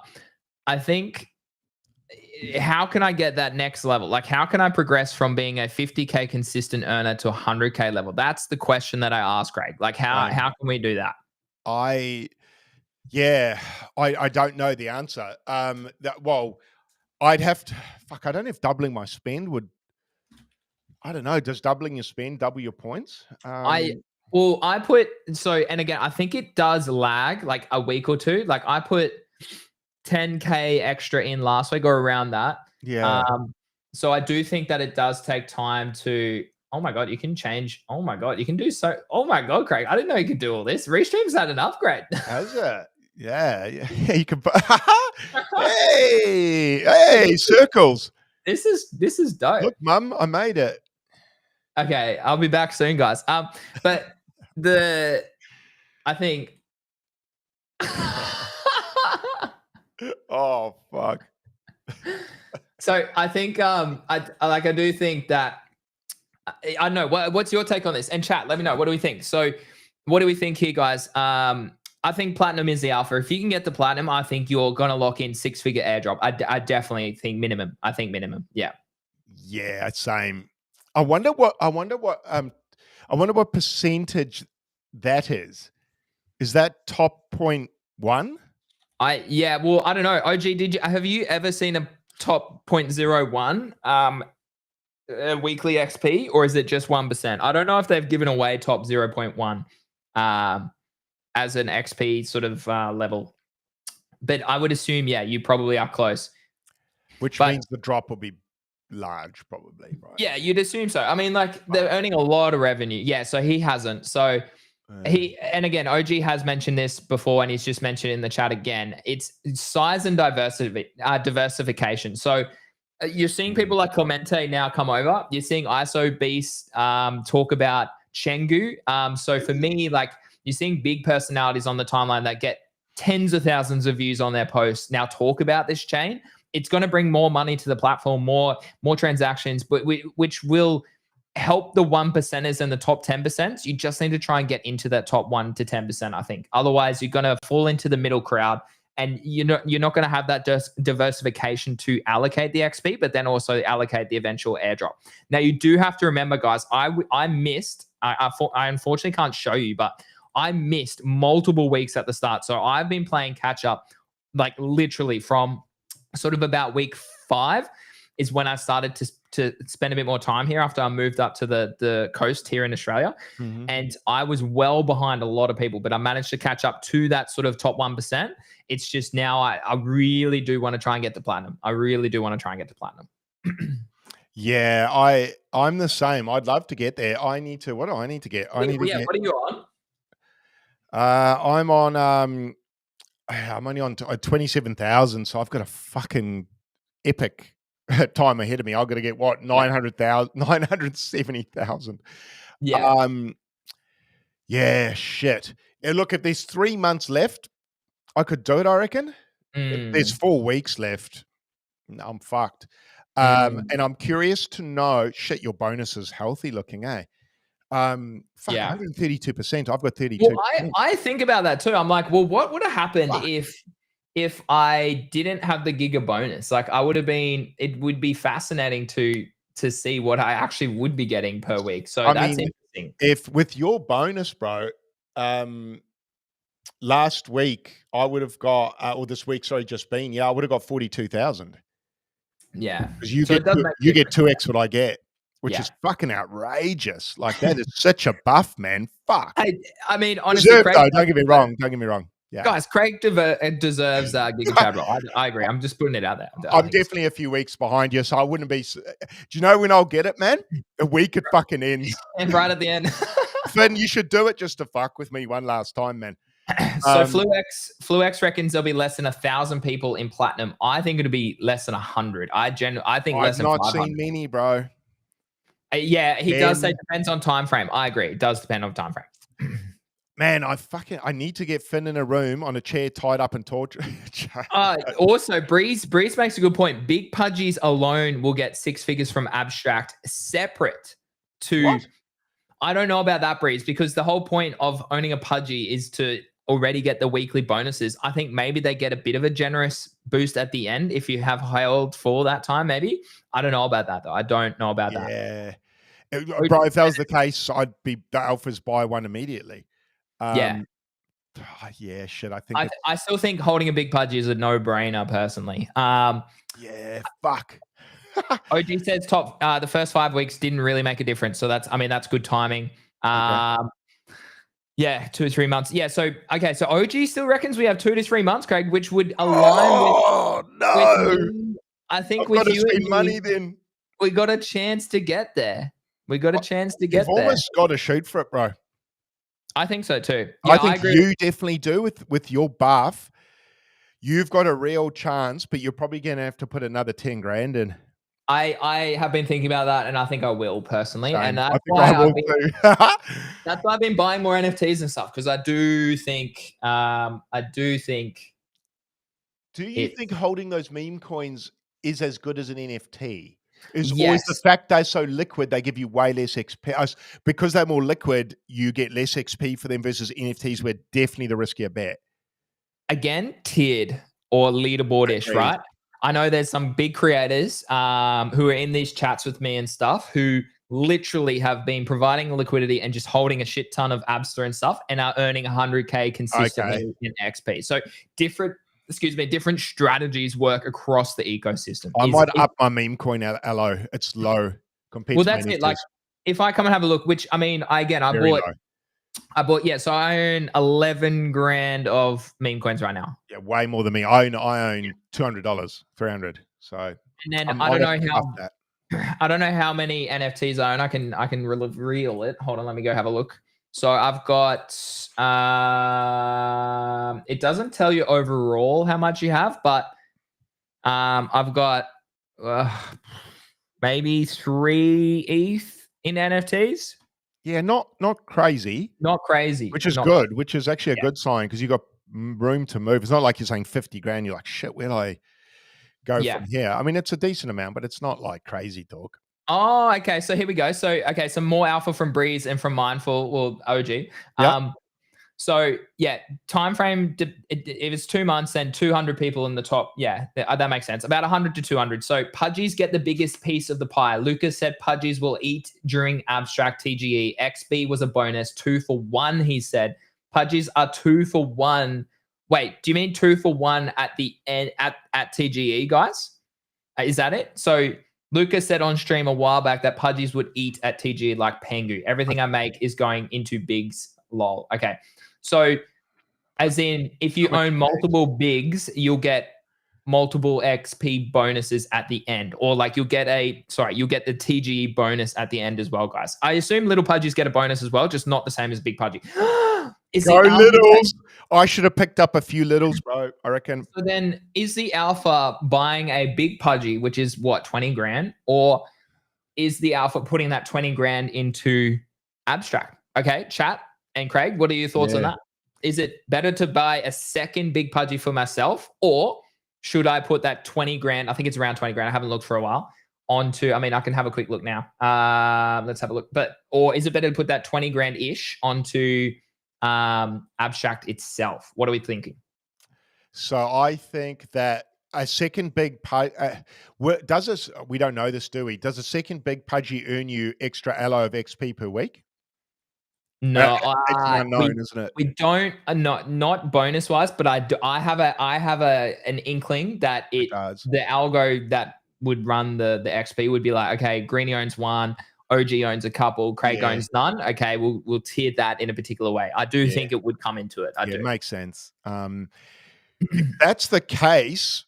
I think, how can I get that next level? Like, how can I progress from being a 50K consistent earner to a 100K level? That's the question that I ask, Craig. Like, how can we do that? I don't know the answer. I'd have to, I don't know if doubling my spend would, I don't know. Does doubling your spend double your points? And again, I think it does lag like a week or two. Like I put 10K extra in last week or around that. Yeah. So I do think that it does take time to Oh my God, you can change. Oh my God, you can do so. Oh my God, Craig, I didn't know you could do all this. Restream's had an upgrade. Has it? Yeah. You can put, hey, circles. This is dope. Look, Mum, I made it. Okay, I'll be back soon, guys. But I think Oh fuck. so. I think I do think that I don't know. What's your take on this? And chat, let me know. What do we think? So, what do we think here, guys? I think platinum is the alpha. If you can get the platinum, I think you're gonna lock in 6-figure airdrop. I definitely think minimum. I think minimum. Yeah. Yeah, same. I wonder what percentage that is. Is that top 0.1? Yeah. Well, I don't know. OG, have you ever seen a top 0.01 weekly XP, or is it just 1%? I don't know if they've given away top 0.1 as an XP sort of level, but I would assume, yeah, you probably are close. Which means the drop will be large, probably, right? Yeah, you'd assume so. I mean, like, they're earning a lot of revenue. Yeah, so he hasn't. So and again, OG has mentioned this before, and he's just mentioned in the chat again. It's size and diversification. So you're seeing people like Clemente now come over. You're seeing ISO Beast talk about Chengu. So for me, like, you're seeing big personalities on the timeline that get tens of thousands of views on their posts now talk about this chain. It's going to bring more money to the platform, more transactions, but which will help the 1%ers and the top 10%. You just need to try and get into that top 1 to 10%, I think. Otherwise, you're going to fall into the middle crowd, and you're not going to have that diversification to allocate the XP, but then also allocate the eventual airdrop. Now, you do have to remember, guys, I missed, I unfortunately can't show you, but I missed multiple weeks at the start. So I've been playing catch up, like literally from sort of about week 5 is when I started to spend a bit more time here after I moved up to the coast here in Australia. Mm-hmm. And I was well behind a lot of people, but I managed to catch up to that sort of top 1%. It's just now I really do want to try and get to platinum. I really do want to try and get to platinum. Yeah, I'm the same. I'd love to get there. What do I need to get? What are you on? I'm only on 27,000, so I've got a fucking epic time ahead of me. I've got to get 970,000. Yeah. Yeah, shit. Yeah, look, if there's 3 months left, I could do it, I reckon. If there's 4 weeks left, I'm fucked. And I'm curious to know, shit, your bonus is healthy looking, eh? 132%. I've got 32%. Well, I think about that too. I'm like, well, what would have happened if I didn't have the Giga bonus? Like, it would be fascinating to see what I actually would be getting per week. So that's interesting. If with your bonus, bro, last week I would have got, or this week, sorry, just been, I would have got 42,000. Yeah. Because you get 2x what I get. Which is fucking outrageous. Like, that is such a buff, man. Fuck. I mean, honestly, Craig, don't get me wrong. Yeah. Guys, Craig deserves Giga Chad roll. I agree. I'm just putting it out there. I'm definitely a few weeks behind you, so I wouldn't be. Do you know when I'll get it, man? A week it fucking ends. And right at the end. Then you should do it just to fuck with me one last time, man. So FluX reckons there'll be less than 1,000 people in platinum. I think it'll be less than 100. I think less than 500. I've not seen many, bro. Yeah, he does say depends on time frame. I agree. It does depend on time frame. Man, I need to get Finn in a room on a chair tied up and tortured. Also, Breeze makes a good point. Big Pudgies alone will get 6 figures from Abstract separate to... What? I don't know about that, Breeze, because the whole point of owning a Pudgy is to already get the weekly bonuses. I think maybe they get a bit of a generous boost at the end if you have held for that time, maybe. I don't know about that, though. I don't know about that. Yeah. Bro, if that was the case, I'd be the alphas buy one immediately. Yeah, shit. I still think holding a big Pudgy is a no-brainer, personally. Yeah, fuck. OG says the first 5 weeks didn't really make a difference. So that's good timing. Okay. Yeah, 2 or 3 months. Yeah, so OG still reckons we have 2 to 3 months, Craig, which would align with I think I've with you money then. We got a chance to get there. We got a chance to get You've there. almost got to shoot for it, bro. I think so too. I Yeah, think agree. you definitely do with your buff. You've got a real chance, but you're probably going to have to put another 10 grand in. I have been thinking about that, and I think I will personally. Same. And I that's think why I will too. that's why I've been buying more NFTs and stuff, because I do think Do you think holding those meme coins is as good as an NFT? Or is the yes. fact they're so liquid, they give you way less XP? Because they're more liquid, you get less XP for them versus NFTs, where definitely the riskier bet. Again, tiered or leaderboard-ish, Agreed. right? I know there's some big creators who are in these chats with me and stuff who literally have been providing liquidity and just holding a shit ton of Abster and stuff and are earning 100K consistently in XP. So different strategies work across the ecosystem. I might up my meme coin LO. It's low compared to that's NFTs. it. Like, if I come and have a look, which I mean, so I own 11 grand of meme coins right now. Yeah, way more than me. I own $200, 300. So, and then I don't know how many NFTs I own. I can reveal it. Hold on, let me go have a look. So I've got it doesn't tell you overall how much you have, but I've got maybe 3 ETH in NFTs. Yeah, not crazy. Not crazy. Which is good, which is actually a good sign, because you got room to move. It's not like you're saying 50 grand. You're like, shit, where do I go from here? I mean, it's a decent amount, but it's not like crazy talk. Oh, okay. So here we go. So, okay. So more alpha from Breeze and from Mindful, well, OG. Yep. So yeah, time frame, if it's 2 months, then 200 people in the top. Yeah, that makes sense. About 100 to 200. So Pudgies get the biggest piece of the pie. Lucas said Pudgies will eat during abstract TGE. XB was a bonus, 2 for 1, he said. Pudgies are 2 for 1. Wait, do you mean 2 for 1 at the end at TGE, guys? Is that it? So Lucas said on stream a while back that Pudgies would eat at TGE like Pengu. Everything I make is going into bigs. Lol. Okay. So, as in, if you own multiple bigs, you'll get multiple XP bonuses at the end, or like you'll get the TGE bonus at the end as well, guys. I assume little Pudgies get a bonus as well, just not the same as big Pudgy. Go littles! I should have picked up a few littles, bro. I reckon. So then, is the alpha buying a big Pudgy, which is what, 20 grand, or is the alpha putting that 20 grand into abstract? Okay, chat. And Craig, what are your thoughts on that? Is it better to buy a second big Pudgy for myself, or should I put that 20 grand? I think it's around 20 grand. I haven't looked for a while. I can have a quick look now. Let's have a look. Or is it better to put that 20 grand ish onto abstract itself? What are we thinking? So I think that a second big we don't know this, do we? Does a second big Pudgy earn you extra allo of XP per week? No, it's unknown, isn't it? We don't, not bonus wise, but I have an inkling that the algo that would run the XP would be like, okay, Greeny owns 1, OG owns a couple, Craig owns none. Okay, we'll tier that in a particular way. I do think it would come into it. It makes sense. If that's the case,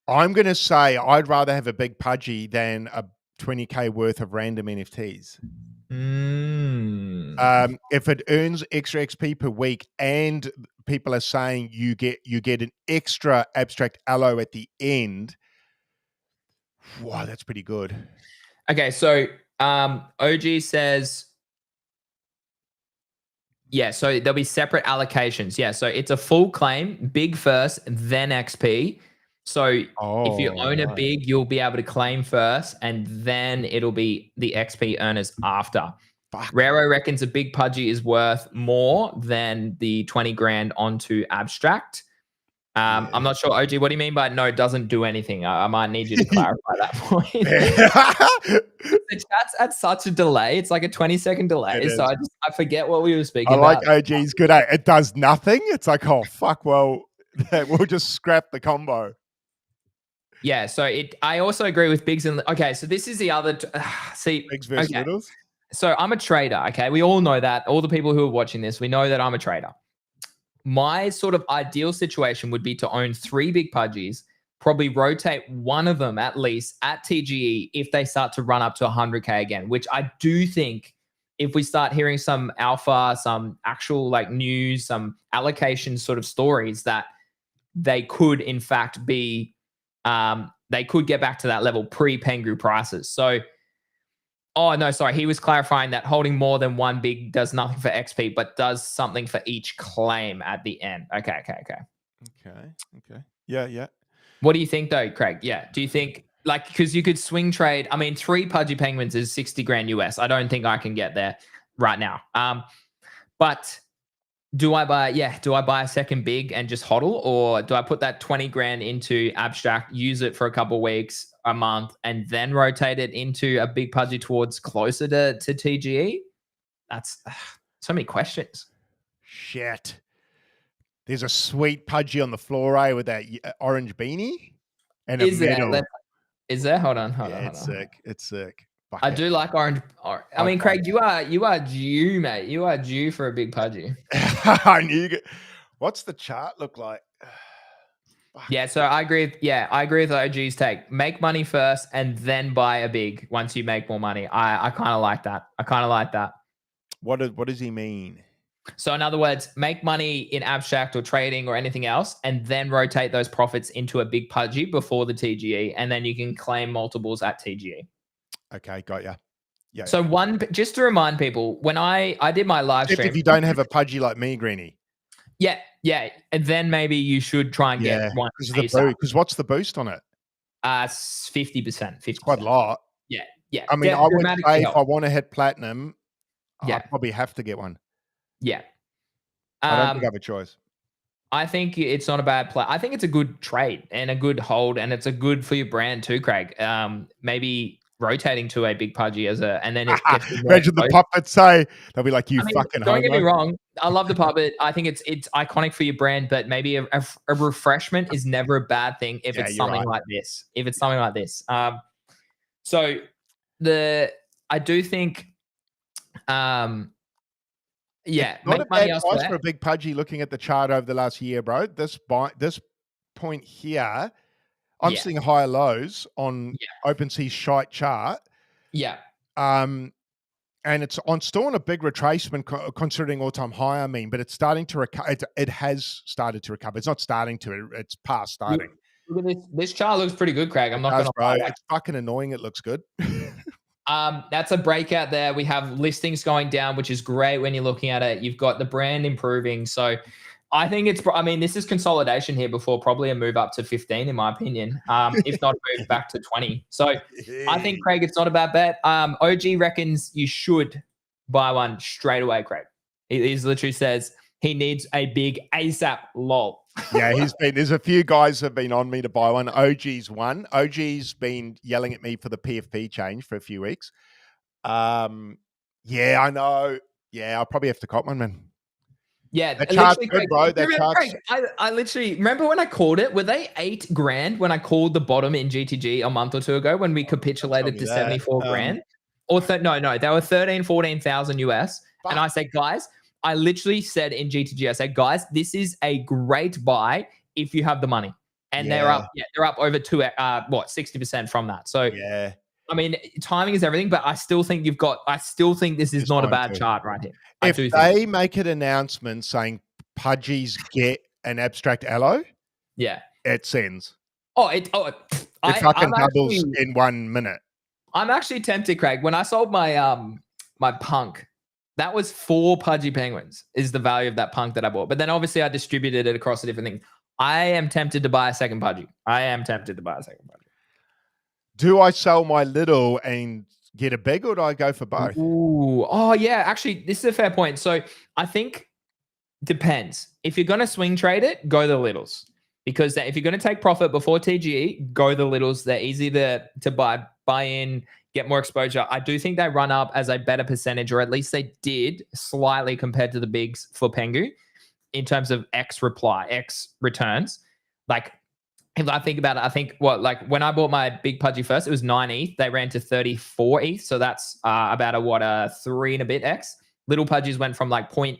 I'm going to say I'd rather have a big Pudgy than a 20K worth of random NFTs. If it earns extra XP per week and people are saying you get an extra abstract allo at the end, wow, that's pretty good. Okay, so OG says, so there'll be separate allocations. Yeah, so it's a full claim, big first, then XP. So if you own a big, you'll be able to claim first, and then it'll be the XP earners after. Raro reckons a big Pudgy is worth more than the 20 grand onto abstract. I'm not sure, OG, what do you mean by no, it doesn't do anything? I might need you to clarify that point. The chat's at such a delay. It's like a 20-second delay. So I forget what we were speaking about. I like OG's good. It does nothing. It's like, oh, fuck, well, we'll just scrap the combo. Yeah, so I also agree with bigs and okay. So this is the other bigs versus littles. So I'm a trader. Okay, we all know that. All the people who are watching this, we know that I'm a trader. My sort of ideal situation would be to own 3 big Pudgies, probably rotate one of them at least at TGE if they start to run up to 100K again, which I do think if we start hearing some alpha, some actual like news, some allocation sort of stories that they could in fact be, they could get back to that level pre-Pengu prices. So, oh no, sorry, he was clarifying that holding more than one big does nothing for XP, but does something for each claim at the end. Okay. Yeah. What do you think though, Craig? Yeah. Do you think like, because you could swing trade, I mean, 3 Pudgy Penguins is 60 grand US. I don't think I can get there right now. But do I buy a second big and just hodl, or do I put that 20 grand into abstract, use it for a couple of weeks, a month, and then rotate it into a big Pudgy towards closer to TGE? That's so many questions. Shit. There's a sweet Pudgy on the floor, with that orange beanie and a medal. Is there? Hold on. It's sick. It's sick. Fuck I do like orange. I mean, Craig, you are due, mate. You are due for a big Pudgy. I knew. What's the chart look like? Yeah, so I agree. I agree with OG's take. Make money first and then buy a big once you make more money. I kind of like that. What does he mean? So in other words, make money in abstract or trading or anything else, and then rotate those profits into a big Pudgy before the TGE, and then you can claim multiples at TGE. Okay, got ya. Yeah. So just to remind people, when I did my live stream, if you don't have a Pudgy like me, Greeny. Yeah, and then maybe you should try and get one. Because what's the boost on it? 50%. It's quite a lot. Yeah. I mean, I would say if I want to hit platinum, I probably have to get one. Yeah. I don't think I have a choice. I think it's not a bad play. I think it's a good trade and a good hold, and it's a good for your brand too, Craig. Maybe rotating to a big Pudgy and then it gets imagine the puppets say they'll be like, fucking don't get me wrong, I love the puppet. I think it's iconic for your brand, but maybe a refreshment is never a bad thing if it's something like this. So I do think it's not a bad price for a big Pudgy looking at the chart over the last year, bro. This point here, I'm seeing higher lows on OpenSea's shite chart. Yeah. And it's still on a big retracement considering all-time high, I mean, but it's starting to recover. It has started to recover. It's not starting to. It's past starting. Look at this. This chart looks pretty good, Craig. I'm not going to lie. It's fucking annoying. It looks good. That's a breakout there. We have listings going down, which is great when you're looking at it. You've got the brand improving. So I think this is consolidation here before probably a move up to 15, in my opinion, if not a move back to 20. So I think, Craig, it's not a bad bet. OG reckons you should buy one straight away, Craig. He literally says he needs a big ASAP, lol. Yeah, there's a few guys have been on me to buy one. OG's one. OG's been yelling at me for the PFP change for a few weeks. Yeah, I know. Yeah, I'll probably have to cop one, man. Yeah, that chart's good, bro. Craig, I literally remember when I called it. Were they $8,000 when I called the bottom in GTG a month or two ago when we capitulated to 74 grand? Or no, they were 14,000 US. And I said, guys, I literally said in GTG, I said, guys, this is a great buy if you have the money. And they're up over 60% from that. So yeah. I mean, timing is everything, but I still think this is not a bad chart right here. If they make an announcement saying Pudgies get an abstract allo, it sends. It fucking doubles in 1 minute. I'm actually tempted, Craig. When I sold my my punk, that was 4 Pudgy Penguins is the value of that punk that I bought. But then obviously I distributed it across the different things. I am tempted to buy a second Pudgy. Do I sell my little and get a big, or do I go for both? Ooh. Oh, yeah. Actually, this is a fair point. So I think depends. If you're going to swing trade it, go the littles. Because if you're going to take profit before TGE, go the littles. They're easy to buy in, get more exposure. I do think they run up as a better percentage, or at least they did slightly compared to the bigs for Pengu in terms of X returns. Like, if I think about it, I think when I bought my big Pudgy first, it was 9 ETH. They ran to 34 ETH. So that's about a 3 and a bit X. Little Pudgies went from like 0.6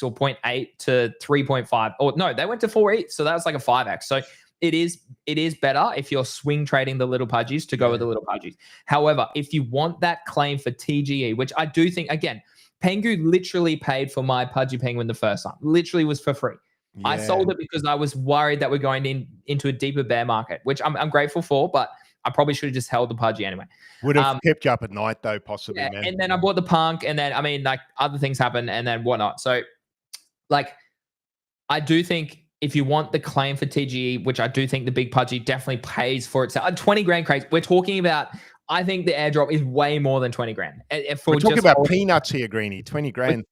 or 0.8 to 3.5. Or no, they went to 4 ETH. So that was like a 5X. So it is better if you're swing trading the little pudgies to go with the little pudgies. However, if you want that claim for TGE, which I do think, again, Pengu literally paid for my pudgy penguin the first time. Literally was for free. Yeah. I sold it because I was worried that we're going into a deeper bear market, which I'm grateful for, but I probably should have just held the pudgy anyway. Would have kept you up at night though, possibly, man. And then I bought the punk, and then, I mean, like, other things happen and then whatnot. So, like, I do think if you want the claim for TGE, which I do think the big pudgy definitely pays for itself, 20 grand, Craig. We're talking about, I think the airdrop is way more than 20 grand. We're talking about peanuts here, Greeny. 20 grand.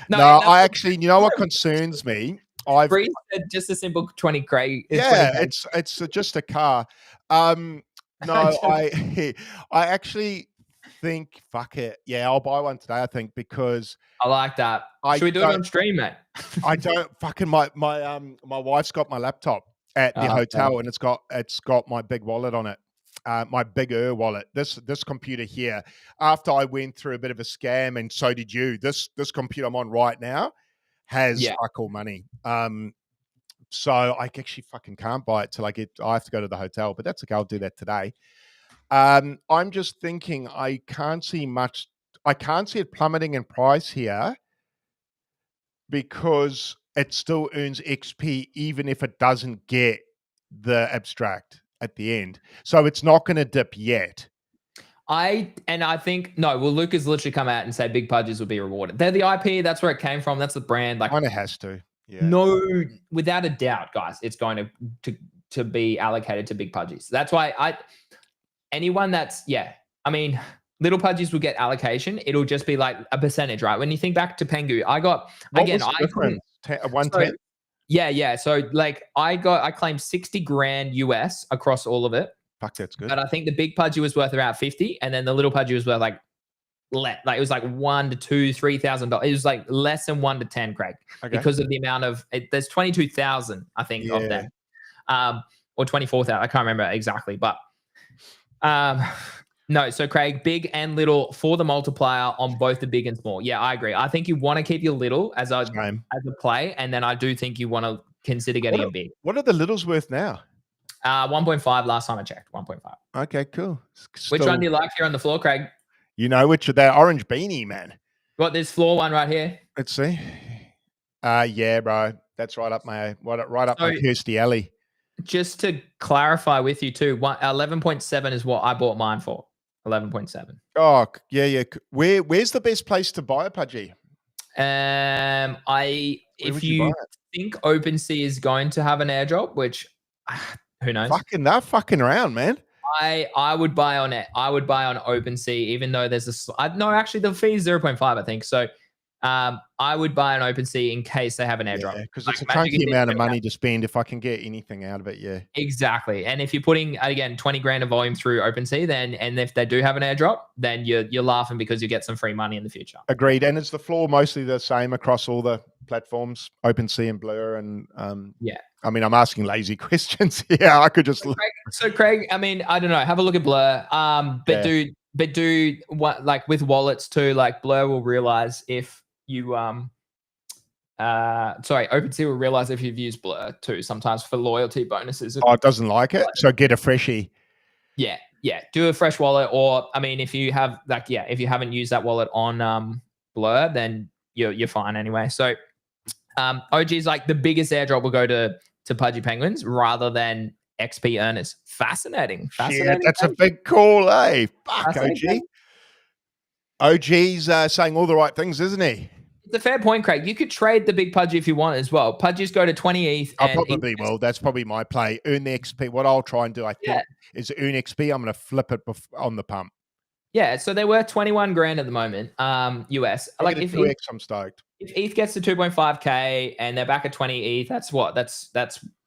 No, I actually, you know what concerns me? I've said just a simple 20, Craig. It's just a car. No, I actually think, fuck it. Yeah, I'll buy one today, I think, because I like that. Should we do it on stream, mate? I don't fucking my wife's got my laptop at the hotel, and it's got my big wallet on it. My bigger wallet. This computer here, after I went through a bit of a scam, and so did you, this computer I'm on right now has fuck all money. So I actually fucking can't buy it till I have to go to the hotel, but that's okay. I'll do that today. I'm just thinking I can't see it plummeting in price here because it still earns XP even if it doesn't get the abstract at the end. So it's not going to dip yet. I think, no, well, Luke has literally come out and said big pudges will be rewarded. They're the IP. That's where it came from. That's the brand. Like, kind of has to. Yeah. No, without a doubt, guys, it's going to be allocated to big pudgies. That's why anyone that's, I mean, little pudgies will get allocation. It'll just be like a percentage, right? When you think back to Pengu, I got, again, I couldn't. 110? Yeah. So like I claimed 60 grand US across all of it. Fuck, that's good. But I think the big pudgy was worth about 50, and then the little pudgy was worth like it was like $1,000 to $3,000. It was like less than 1 to 10, Craig, because of the amount of there's 22,000, I think, of them, or 24,000. I can't remember exactly, but no. So Craig, big and little for the multiplier on both the big and small. Yeah, I agree. I think you want to keep your little as a play, and then I do think you want to consider getting a big. What are the littles worth now? 1.5 last time I checked. 1.5. Okay, cool. Which one do you like here on the floor, Craig? You know which of that orange beanie, man. Got this floor one right here. Let's see. Yeah, bro. That's right up my Kirsty alley. Just to clarify with you too, 11.7 is what I bought mine for. 11.7. Oh, yeah. Where's the best place to buy a pudgy? If you think OpenSea is going to have an airdrop, which who knows? They're fucking around, man. I would buy on it. I would buy on OpenSea, even though there's actually the fee is 0.5, I think. So I would buy on OpenSea in case they have an airdrop. Because it's a chunky amount of money to spend if I can get anything out of it. Yeah, exactly. And if you're putting, again, 20 grand of volume through OpenSea, and if they do have an airdrop, then you're laughing because you get some free money in the future. Agreed. And is the floor mostly the same across all the platforms, OpenSea and Blur? And I mean, I'm asking lazy questions. Yeah, I could just. So Craig, I mean, I don't know. Have a look at Blur. But dude, what, like with wallets too, like Blur will realize if you OpenSea will realize if you've used Blur too, sometimes for loyalty bonuses. Oh, it doesn't like it, so get a freshie. Yeah. Do a fresh wallet, or I mean, if you have if you haven't used that wallet on Blur, then you're fine anyway. So OG's like the biggest airdrop will go to Pudgy Penguins rather than XP earners. Fascinating. Yeah, that's a big call, eh? Fuck, OG. OG's saying all the right things, isn't he? It's a fair point, Craig. You could trade the big Pudgy if you want as well. Pudgies go to 20 ETH. I probably will. That's probably my play. Earn the XP. What I'll try and do, I think, is earn XP. I'm going to flip it on the pump. Yeah, so they're worth 21 grand at the moment, US. Like if 2x, I'm stoked. If ETH gets to 2.5K and they're back at 20 ETH, that's what? That's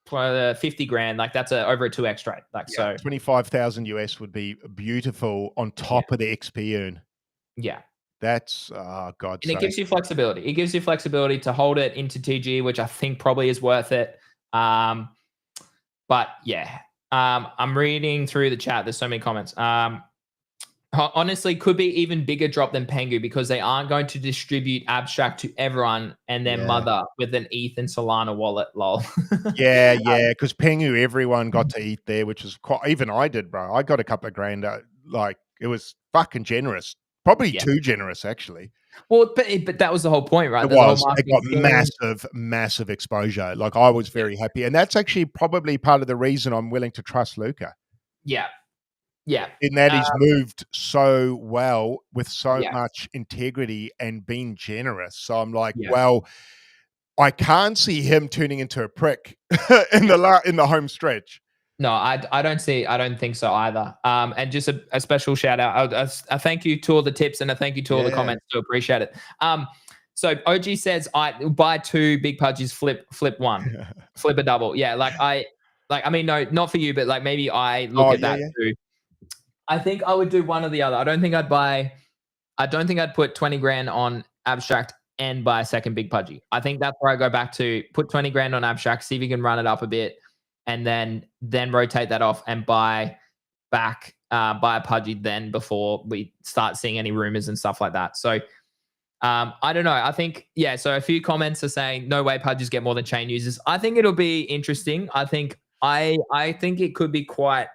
50 grand. Like that's over a 2x trade. Like so 25,000 US would be beautiful on top of the XP earn. Yeah. That's God. And it gives you flexibility. It gives you flexibility to hold it into TG, which I think probably is worth it. But yeah, I'm reading through the chat. There's so many comments. Honestly, could be even bigger drop than Pengu because they aren't going to distribute abstract to everyone and their mother with an ETH and Solana wallet. Lol. Yeah, because Pengu, everyone got to eat there, which is quite. Even I did, bro. I got a couple of grand. Like it was fucking generous. Probably too generous, actually. Well, but that was the whole point, right? It was. It got massive exposure. Like I was very happy, and that's actually probably part of the reason I'm willing to trust Luca. Yeah. In that he's moved so well with so much integrity and being generous. So I'm like, well, I can't see him turning into a prick in the home stretch. No, I don't think so either. And just a special shout out, a thank you to all the tips and a thank you to all the comments. To appreciate it. So OG says I buy 2 big pudgies, flip one, flip a double. Yeah, I mean, no, not for you, but like maybe I look at that too. I think I would do one or the other. I don't think I'd put 20 grand on abstract and buy a second big pudgy. I think that's where I go back to put 20 grand on abstract, see if you can run it up a bit, and then rotate that off and buy a pudgy then before we start seeing any rumors and stuff like that. So I don't know. I think, so a few comments are saying no way pudgies get more than chain users. I think it'll be interesting. I think it could be quite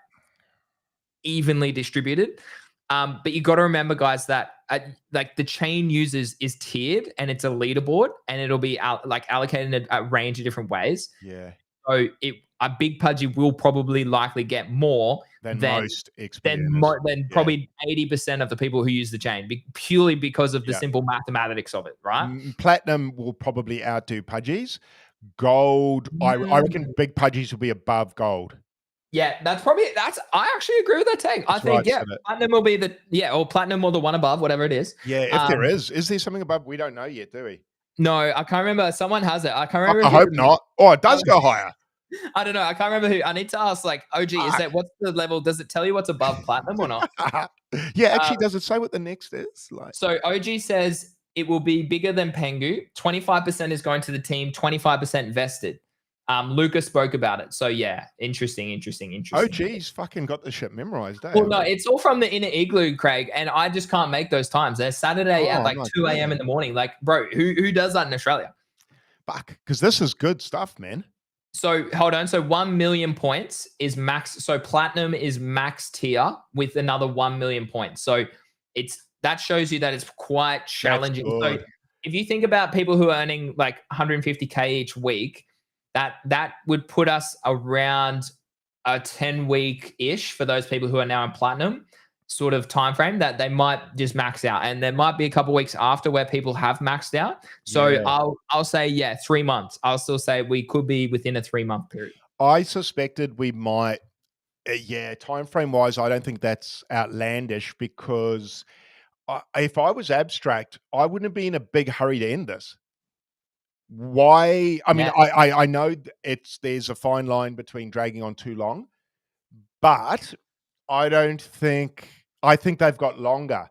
evenly distributed. But you got to remember, guys, that like the chain users is tiered and it's a leaderboard and it'll be allocated in a range of different ways. Yeah. So a big pudgy will probably likely get more than most than probably 80% of the people who use the chain, purely because of the simple mathematics of it, right? Platinum will probably outdo pudgies. Gold, I reckon big pudgies will be above gold. Yeah, I actually agree with that take. I think, platinum will be or platinum or the one above, whatever it is. Yeah, if there is there something above? We don't know yet, do we? No, I can't remember. Someone has it. I can't remember. I hope not. Oh, it does go higher. I don't know. I can't remember who. I need to ask, like, OG, what's the level? Does it tell you what's above platinum or not? Actually, does it say what the next is? So OG says it will be bigger than Pengu. 25% is going to the team, 25% vested. Luca spoke about it. So interesting. OG's fucking got the shit memorized. Well, no, it's all from the inner igloo, Craig, and I just can't make those times. They're Saturday at 2 a.m. in the morning. Like, bro, who does that in Australia? Fuck, because this is good stuff, man. So hold on. So 1 million points is max. So platinum is max tier with another 1 million points. So that shows you that it's quite challenging. So if you think about people who are earning like 150K each week, that would put us around a 10-week-ish for those people who are now in platinum sort of time frame that they might just max out. And there might be a couple weeks after where people have maxed out. So I'll say 3 months. I'll still say we could be within a 3-month period. I suspected we might, time frame wise, I don't think that's outlandish because if I was abstract, I wouldn't be in a big hurry to end this. Why? I mean, I know there's a fine line between dragging on too long, but I think they've got longer,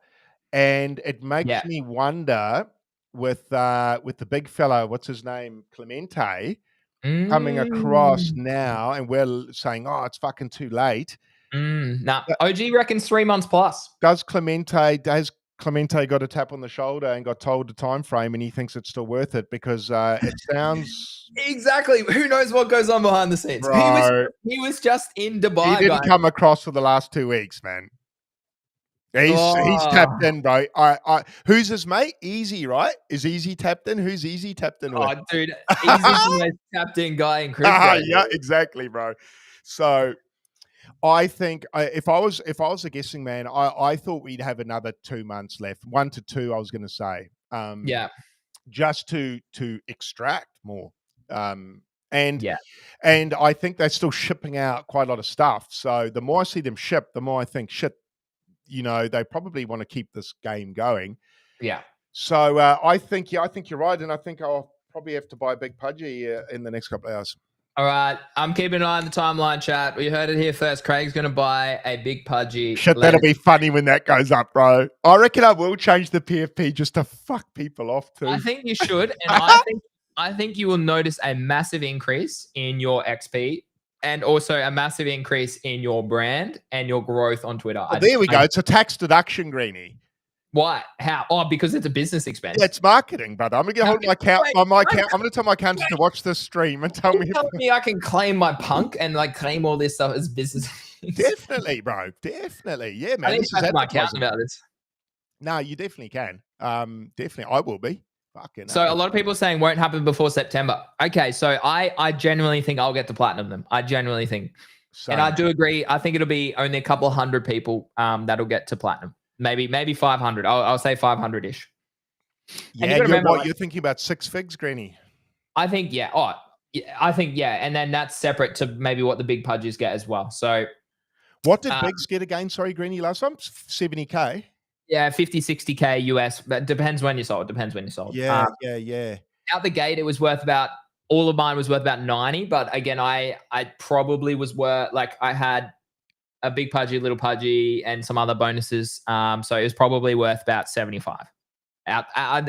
and it makes me wonder with the big fella, what's his name, Clemente, coming across now, and we're saying, oh, it's fucking too late. OG reckons 3 months plus. Has Clemente got a tap on the shoulder and got told the time frame, and he thinks it's still worth it because it sounds exactly. Who knows what goes on behind the scenes? Bro, he was just in Dubai. He didn't come across for the last 2 weeks, man. He's tapped in, bro. Who's his mate? Easy, right? Is Easy tapped in? Who's Easy tapped in with? Oh, dude, Easy's the most tapped in guy in crypto. Yeah, exactly, bro. So I think if I was a guessing man, I thought we'd have another 2 months left, 1 to 2. I was going to say, just to extract more, and I think they're still shipping out quite a lot of stuff. So the more I see them ship, the more I think shit. They probably want to keep this game going. Yeah. So I think you're right, and I think I'll probably have to buy a big pudgy in the next couple of hours. All right, I'm keeping an eye on the timeline, chat. We heard it here first. Craig's going to buy a big pudgy. Shit, that'll be funny when that goes up, bro. I reckon I will change the PFP just to fuck people off too. I think you should, and I think you will notice a massive increase in your XP and also a massive increase in your brand and your growth on Twitter. Oh, there we go. It's a tax deduction, Greeny. Why? How? Oh, because it's a business expense. Yeah, it's marketing, brother. I'm gonna get hold of my account. I'm gonna tell my accountant to watch this stream and tell me. Telling me I can claim my punk and like claim all this stuff as business. Definitely, bro. Definitely. Yeah, man. I need to talk to my accountant about this. No, you definitely can. Definitely, I will be. Fucking so a lot of people are saying won't happen before September. Okay, so I genuinely think I'll get to platinum them. I genuinely think, and I do agree. I think it'll be only a couple of hundred people that'll get to platinum. Maybe 500. I'll say 500-ish. Yeah, and remember, you're thinking about 6 figs, Greeny. I think yeah. Oh, yeah, I think yeah, and then that's separate to maybe what the big pudges get as well. So, what did bigs get again? Sorry, Greeny, last time 70K. Yeah, 50, 60K US. But depends when you sold. Yeah, yeah. Out the gate, it was worth about all of mine was worth about 90. But again, I probably was worth like I had a big pudgy, little pudgy, and some other bonuses. So it was probably worth about 75.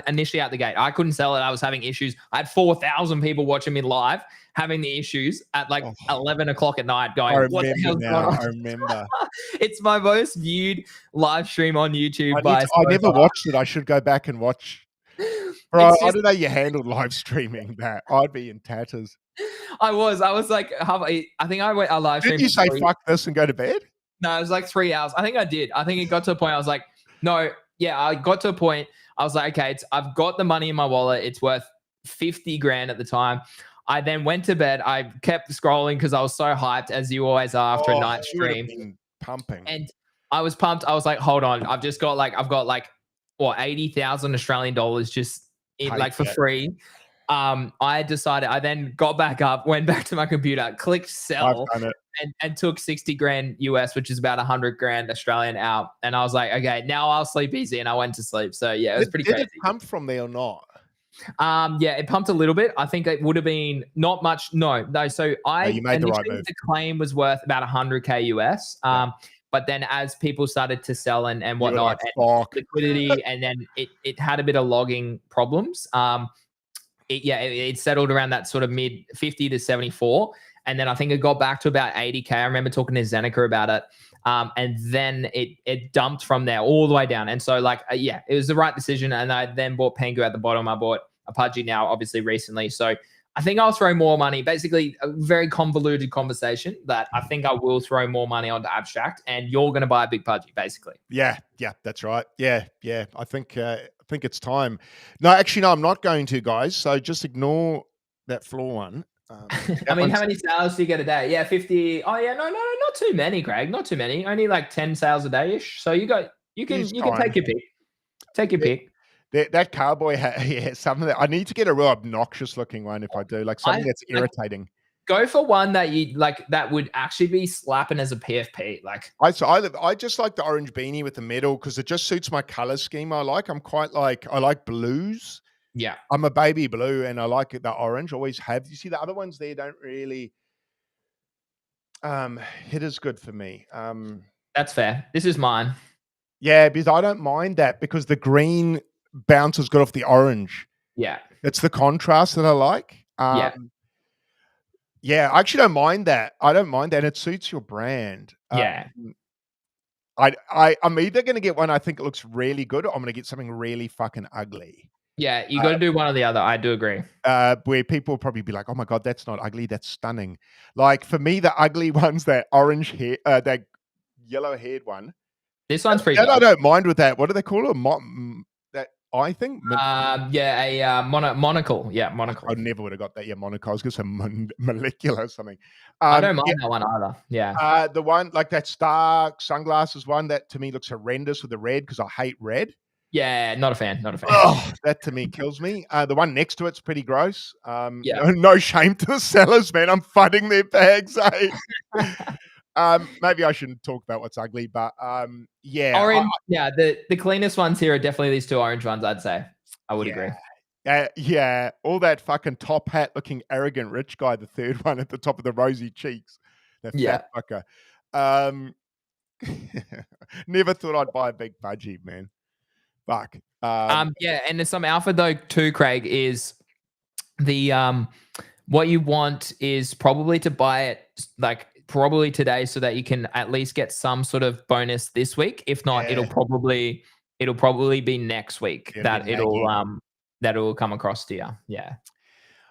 Initially out the gate, I couldn't sell it. I was having issues. I had 4,000 people watching me live, having the issues at like 11 o'clock at night. Going, what the hell's going on? I remember. It's my most viewed live stream on YouTube. I never watched it. I should go back and watch. Bro, I don't know you handled live streaming that. I'd be in tatters. I was like, I think I went a live stream. Didn't you say fuck this and go to bed? No, it was like 3 hours. I think I did. I think it got to a point I was like, no, yeah, I got to a point. I was like, okay, I've got the money in my wallet. It's worth 50 grand at the time. I then went to bed. I kept scrolling because I was so hyped, as you always are after a night stream. Pumping. And I was pumped. I was like, hold on. I've got like what, 80,000 Australian dollars just for free. I decided, I then got back up, went back to my computer, clicked sell, and took 60 grand US, which is about 100 grand Australian out. And I was like, okay, now I'll sleep easy. And I went to sleep. So yeah, it was pretty crazy. Did it pump from there or not? Yeah, it pumped a little bit. I think it would have been not much. No. So you made the right move. The claim was worth about 100K US. But then as people started to sell and whatnot, and liquidity, and then it had a bit of logging problems. It settled around that sort of mid 50 to 74. And then I think it got back to about 80K. I remember talking to Zeneca about it. And then it dumped from there all the way down. And so it was the right decision. And I then bought Pengu at the bottom. I bought a Pudgy now, obviously recently. So I think I'll throw more money. Basically, a very convoluted conversation that I think I will throw more money onto Abstract, and you're going to buy a big Pudgy, basically. Yeah, that's right. Yeah. I think it's time. No, actually, no, I'm not going to, guys. So just ignore that floor one. I mean, how many sales do you get a day? Yeah, 50. Oh yeah, no, not too many, Craig. Not too many. Only like 10 sales a day-ish. So you can take your pick. Take your pick. That cowboy, something that I need to get a real obnoxious looking one if I do, like something that's irritating. Go for one that you like that would actually be slapping as a PFP. Like I just like the orange beanie with the metal because it just suits my color scheme. I like blues. Yeah, I'm a baby blue and I like the orange. Always have. You see the other ones there don't really hit as good for me. That's fair. This is mine. Yeah, because I don't mind that because the green bounces good off the orange. Yeah, it's the contrast that I like. Yeah, I actually don't mind that. I don't mind that. It suits your brand. Yeah. I'm either going to get one I think it looks really good or I'm going to get something really fucking ugly. Yeah, you got to do one or the other. I do agree. Where people will probably be like, oh my God, that's not ugly. That's stunning. Like for me, the ugly one's that orange hair, that yellow haired one. This one's pretty good. I don't mind with that. What do they call it? That eye thing? Monocle. Yeah, monocle. I never would have got that. Yeah, monocle. I was going to say molecular or something. I don't mind that one either. Yeah. The one, like that star sunglasses one, that to me looks horrendous with the red because I hate red. Yeah, not a fan. Oh, that to me kills me. The one next to it's pretty gross. No shame to the sellers, man. I'm fighting their bags. Maybe I shouldn't talk about what's ugly, but yeah. Orange, the cleanest ones here are definitely these two orange ones, I'd say. I would agree. Yeah, all that fucking top hat looking arrogant rich guy, the third one at the top of the rosy cheeks. That fat fucker. Never thought I'd buy a big budgie, man. Fuck. And there's some alpha though too, Craig, is the What you want is probably to buy it like probably today so that you can at least get some sort of bonus this week. If not, Yeah, it'll probably be next week be a bit that laggy. it'll come across to you. Yeah.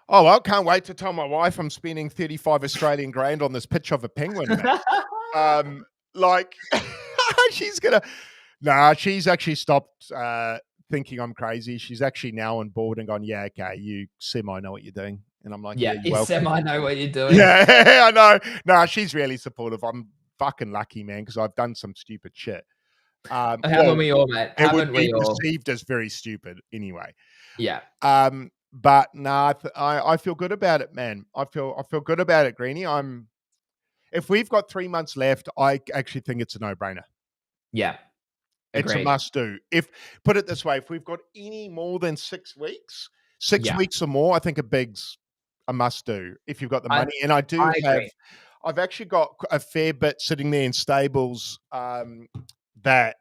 Oh, well, can't wait to tell my wife I'm spending 35 Australian grand on this pitch of a penguin, man. Like, she's gonna. Nah, she's actually stopped thinking I'm crazy. She's actually now on board and gone, yeah, okay, you semi know what you're doing. And I'm like, yeah, Yeah, you're you welcome. semi know what you're doing. Yeah, I know. No, she's really supportive. I'm fucking lucky, man, because I've done some stupid shit. Haven't we all, mate? It would Haven't be we all? perceived as very stupid anyway. Yeah. But nah, I feel good about it, man. I feel good about it, Greeny. If we've got 3 months left, I actually think it's a no-brainer. Yeah. It's a Agreed. must do. If put it this way, if we've got any more than 6 weeks, six Yeah. weeks or more, I think a must do if you've got the money. And I agree. I've actually got a fair bit sitting there in stables that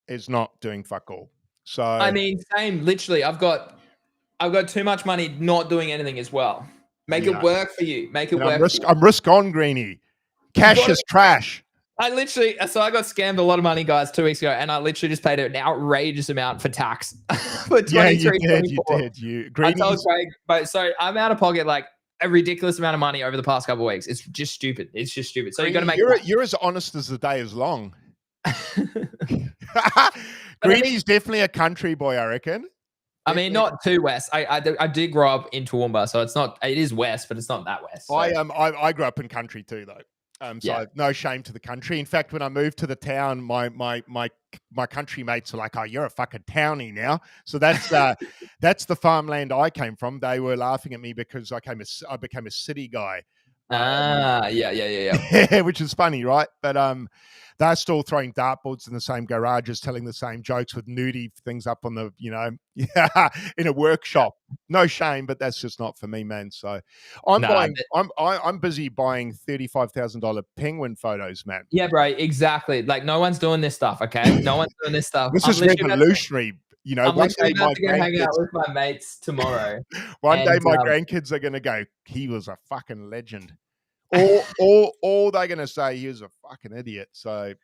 is not doing fuck all. So I mean, same. Literally, I've got too much money not doing anything as well. Make it work for you. Make it and work. I'm risk on, Greeny. Cash is trash. I got scammed a lot of money, guys, 2 weeks ago, and I literally just paid an outrageous amount for tax for 23, you did. I told Craig, but so I'm out of pocket like a ridiculous amount of money over the past couple of weeks. It's just stupid. So you got to make. You're as honest as the day is long. But Greeny's definitely a country boy, I reckon. I mean, not too west. I did grow up in Toowoomba, so it's not. It is west, but it's not that west. So. I grew up in country too, though. No shame to the country. In fact, when I moved to the town, my country mates are like, "Oh, you're a fucking townie now." So that's that's the farmland I came from. They were laughing at me because I became a city guy. Yeah. Which is funny, right? But they're still throwing dartboards in the same garages, telling the same jokes with nudie things up on the, in a workshop. No shame, but that's just not for me, man. So I'm busy buying $35,000 penguin photos, man. Yeah, bro, exactly. Like no one's doing this stuff, okay? No one's doing this stuff. This is revolutionary. I'm literally about to go hang out with my mates tomorrow. One day my grandkids are gonna go, he was a fucking legend. Or they're gonna say he was a fucking idiot. So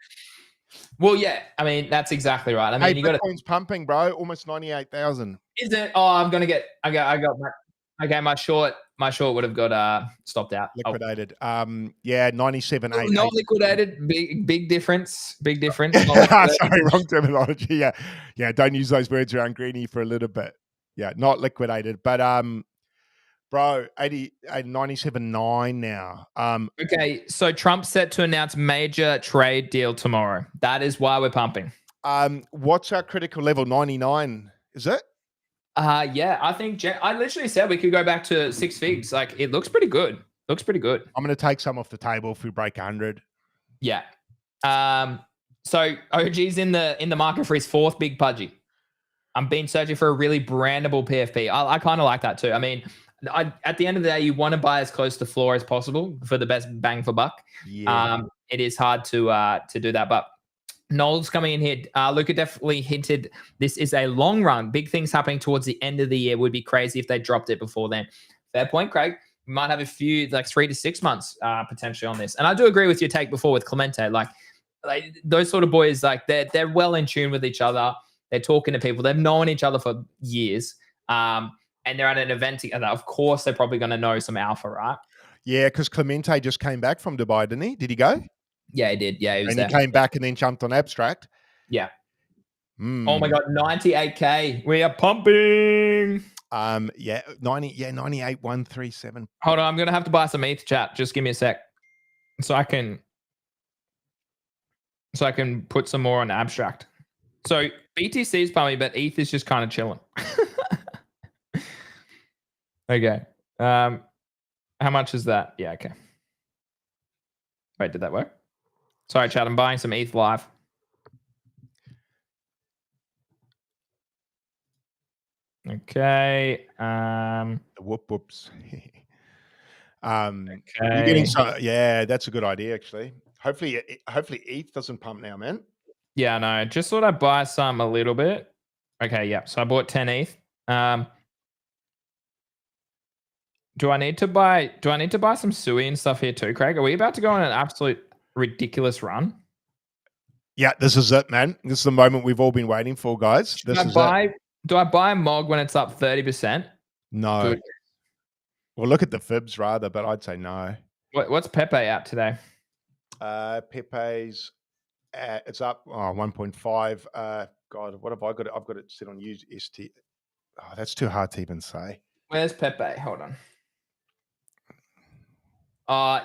well, yeah, I mean that's exactly right. I mean, you got Bitcoin's pumping, bro. Almost 98,000. Is it? Oh, I'm gonna get. I got my short. My short would have got stopped out. Liquidated. 97.8. Not liquidated. Big difference. Big difference. Sorry, wrong terminology. Yeah. Don't use those words around Greeny for a little bit. Yeah, not liquidated, but bro, 97.9 now. Okay, so Trump's set to announce major trade deal tomorrow. That is why we're pumping. What's our critical level? 99, is it? Yeah, I think I literally said we could go back to 6 figs. Like it looks pretty good. I'm going to take some off the table if we break 100. Yeah. So OG's in the market for his fourth big pudgy. I've been searching for a really brandable PFP. I kind of like that too. I mean, at the end of the day, you want to buy as close to floor as possible for the best bang for buck. Yeah. It is hard to do that, but Noel's coming in here. Luca definitely hinted this is a long run. Big things happening towards the end of the year. Would be crazy if they dropped it before then. Fair point, Craig. We might have a few, like 3 to 6 months potentially on this. And I do agree with your take before with Clemente. Like those sort of boys, like they're well in tune with each other. They're talking to people. They've known each other for years. And they're at an event together. Of course, they're probably going to know some alpha, right? Yeah, because Clemente just came back from Dubai, didn't he? Did he go? Yeah, he did. Yeah, he was there. He came back and then jumped on Abstract. Yeah. Oh my God, 98K. We are pumping. 98,137. Hold on, I'm gonna have to buy some ETH, chat. Just give me a sec, so I can put some more on Abstract. So BTC is pumping, but ETH is just kind of chilling. Okay. How much is that? Yeah. Okay. Wait, did that work? Sorry, chat. I'm buying some ETH live. Okay. Whoops. Okay. You're getting some. Yeah, that's a good idea, actually. Hopefully ETH doesn't pump now, man. Yeah, no. Just thought I'd buy some a little bit. Okay, yeah. So I bought 10 ETH. Do I need to buy some Sui and stuff here too, Craig? Are we about to go on an absolute ridiculous run? Yeah, this is it, man. This is the moment we've all been waiting for, guys. Do I buy Mog when it's up 30%? No. Good. Well, look at the fibs rather, but I'd say no. What's Pepe at today? Pepe's it's up 1.5. God, what have I got? I've got it set on use ST. Oh, that's too hard to even say. Where's Pepe? Hold on.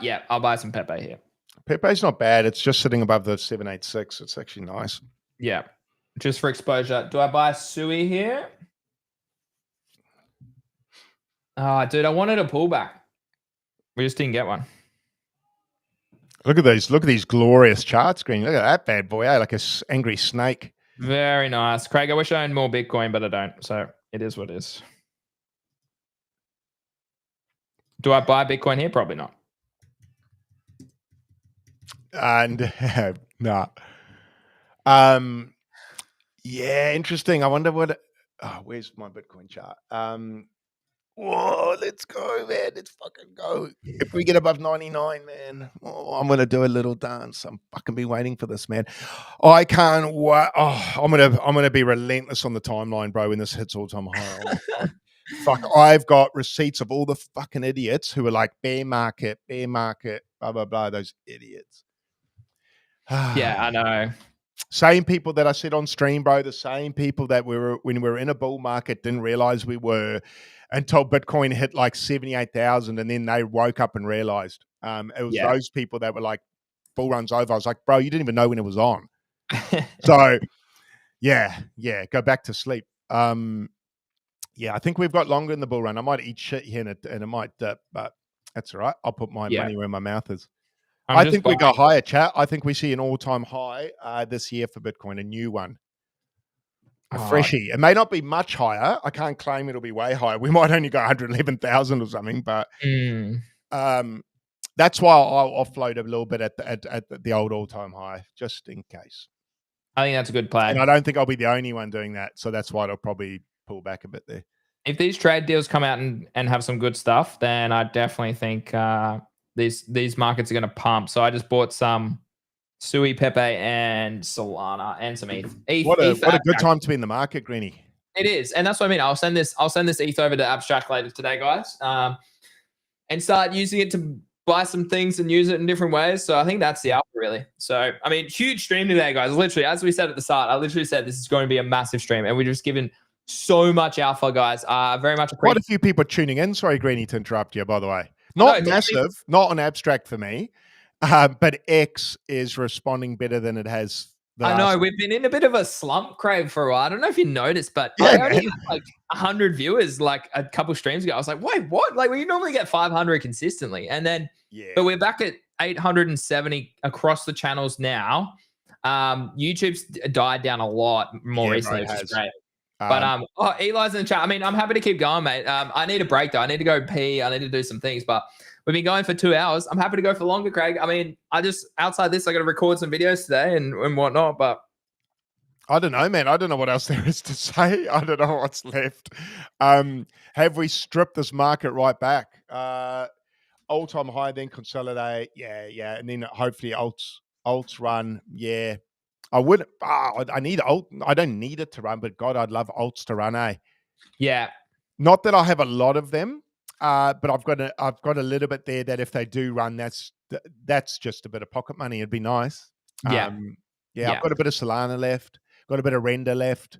Yeah, I'll buy some Pepe here. Pepe's not bad. It's just sitting above the 786. It's actually nice. Yeah, just for exposure. Do I buy Sui here? Dude, I wanted a pullback. We just didn't get one. Look at these. Look at these glorious charts, Green. Look at that bad boy. Like a angry snake. Very nice. Craig, I wish I owned more Bitcoin, but I don't. So it is what it is. Do I buy Bitcoin here? Probably not. And no. Yeah, interesting. I wonder what. Oh, where's my Bitcoin chart? Whoa, let's go, man. Let's fucking go. If we get above 99, man, I'm gonna do a little dance. I'm fucking be waiting for this, man. I can't wait. Oh, I'm gonna be relentless on the timeline, bro, when this hits all-time high. Fuck, I've got receipts of all the fucking idiots who are like bear market, blah blah blah. Those idiots. Yeah, I know. Same people that I said on stream, bro. The same people that when we were in a bull market didn't realize we were, until Bitcoin hit like 78,000, and then they woke up and realized. It was those people that were like, bull runs over. I was like, bro, you didn't even know when it was on. So, yeah, go back to sleep. Yeah, I think we've got longer in the bull run. I might eat shit here and it might dip, but that's all right. I'll put my money where my mouth is. I think we go higher, chat. I think we see an all-time high this year for Bitcoin, a new one. A freshie. It may not be much higher. I can't claim it'll be way higher. We might only go 111,000 or something, but that's why I'll offload a little bit at the old all-time high, just in case. I think that's a good plan. And I don't think I'll be the only one doing that, so that's why it'll probably pull back a bit there. If these trade deals come out and have some good stuff, then I definitely think these markets are going to pump. So I just bought some Sui, Pepe, and Solana, and some ETH. What a good time to be in the market, Greeny. It is, and that's what I mean. I'll send this ETH over to Abstract later today, guys, and start using it to buy some things and use it in different ways. So I think that's the alpha, really. So I mean, huge stream today, guys. Literally, as we said at the start, I literally said this is going to be a massive stream, and we're just given so much alpha, guys. Very much appreciate. Quite a few people tuning in. Sorry, Greeny, to interrupt you, by the way. Not massive, not on Abstract for me, but X is responding better than it has. I know we've been in a bit of a slump, Craig, for a while. I don't know if you noticed, but I only had like 100 viewers like a couple streams ago. I was like, wait, what? Like we normally get 500 consistently, and then but we're back at 870 across the channels now. YouTube's died down a lot more recently, which is great. But Eli's in the chat. I mean, I'm happy to keep going, mate. I need a break though. I need to go pee. I need to do some things, but we've been going for 2 hours. I'm happy to go for longer, Craig. I mean, outside this, I got to record some videos today and whatnot, but I don't know, man. I don't know what else there is to say. I don't know what's left. Have we stripped this market right back? All-time high, then consolidate. Yeah. And then hopefully alts run. Yeah. I would. I need alt. I don't need it to run, but God, I'd love alts to run. Yeah. Not that I have a lot of them, but I've got a little bit there that if they do run, that's just a bit of pocket money. It'd be nice. I've got a bit of Solana left. Got a bit of Render left.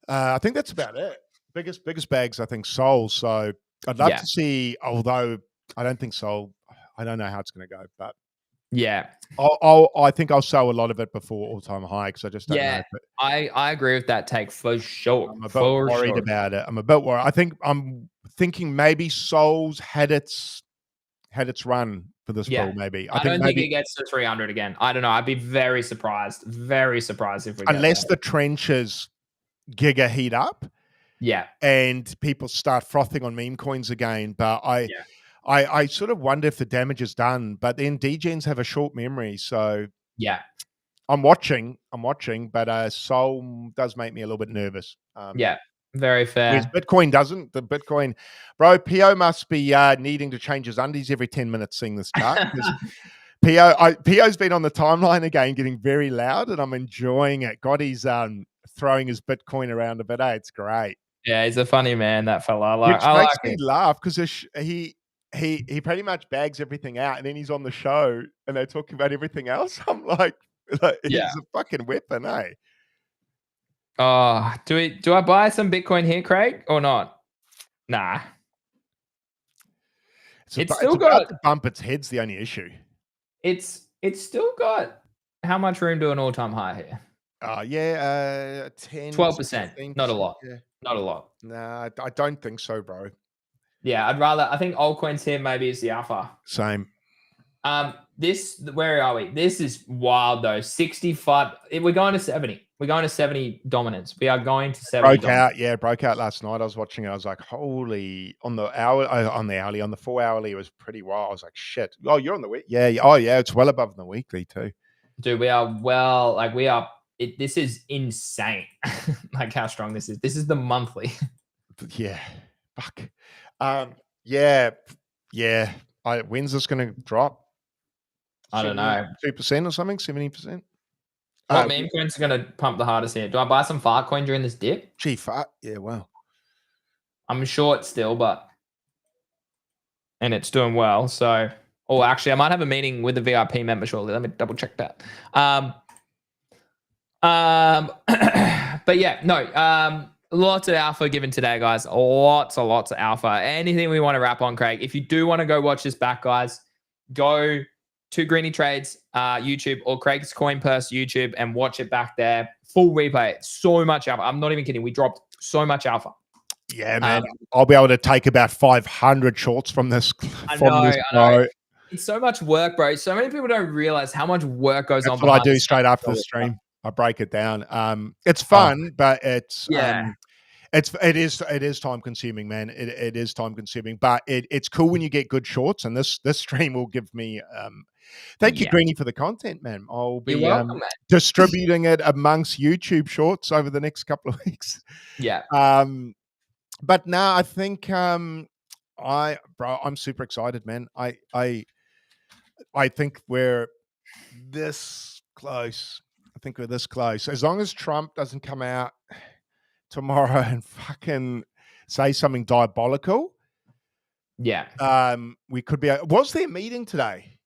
I think that's about it. Biggest bags, I think, Sol. So I'd love to see. Although I don't think Sol. I don't know how it's going to go, but. Yeah, I think I'll sell a lot of it before all-time high because I just don't know. But I agree with that take for sure. I'm a bit worried about it. I'm a bit worried. I'm thinking maybe Sol's had its run for this bull. Maybe I don't think it gets to 300 again. I don't know. I'd be very surprised if we unless the trenches giga heat up. Yeah, and people start frothing on meme coins again. But I sort of wonder if the damage is done, but then degens have a short memory, so I'm watching, but Sol does make me a little bit nervous. Very Whereas fair. Bitcoin doesn't. The Bitcoin, bro, PO must be needing to change his undies every 10 minutes seeing this chart because PO's been on the timeline again, getting very loud, and I'm enjoying it. God, he's throwing his Bitcoin around a bit. It's great. Yeah, he's a funny man, that fella. Which I makes like me it. laugh because he pretty much bags everything out, and then he's on the show and they're talking about everything else. I'm like Yeah. he's a fucking weapon, eh? Oh, do I buy some Bitcoin here, Craig, or not? Nah. It's still about got to bump its head's the only issue. it's still got how much room to an all-time high here? Yeah, 10, 12%. 15%. Not a lot. Yeah. Not a lot. Nah, I don't think so, bro. Yeah, I think altcoins here maybe is the alpha. Same. Where are we? This is wild though. 65. We're going to 70. We're going to 70 dominance. We are going to 70. Broke out last night. I was watching it. I was like, holy, on the 4 hourly, it was pretty wild. I was like, shit. Oh, you're on the week. Yeah. Oh, yeah. It's well above the weekly too. Dude, this is insane. Like how strong this is. This is the monthly. Yeah. Fuck. Yeah. When's this going to drop? I don't know. 2% or something? 70%? What meme coins are going to pump the hardest here? Do I buy some fart coin during this dip? Gee, fart. Yeah, wow. I'm short still, and it's doing well. So, actually, I might have a meeting with the VIP member shortly. Let me double check that. But yeah, no. Lots of alpha given today, guys. Lots of alpha. Anything we want to wrap on, Craig? If you do want to go watch this back, guys, go to Greeny Trades YouTube or Craig's Coin Purse YouTube and watch it back there. Full replay. So much alpha. I'm not even kidding. We dropped so much alpha. Yeah, man. I'll be able to take about 500 shorts from this. I know. It's so much work, bro. So many people don't realize how much work goes on. That's what I do straight after the stream. I break it down. It's fun, but it's it is time consuming, man. It is time consuming, but it's cool when you get good shorts, and this stream will give me thank you, Greeny, for the content, man. I'll be distributing it amongst YouTube shorts over the next couple of weeks. Yeah. But now I think I'm super excited, man. I think we're this close. I think we're this close. As long as Trump doesn't come out tomorrow and fucking say something diabolical. Yeah. We could be. Was there a meeting today?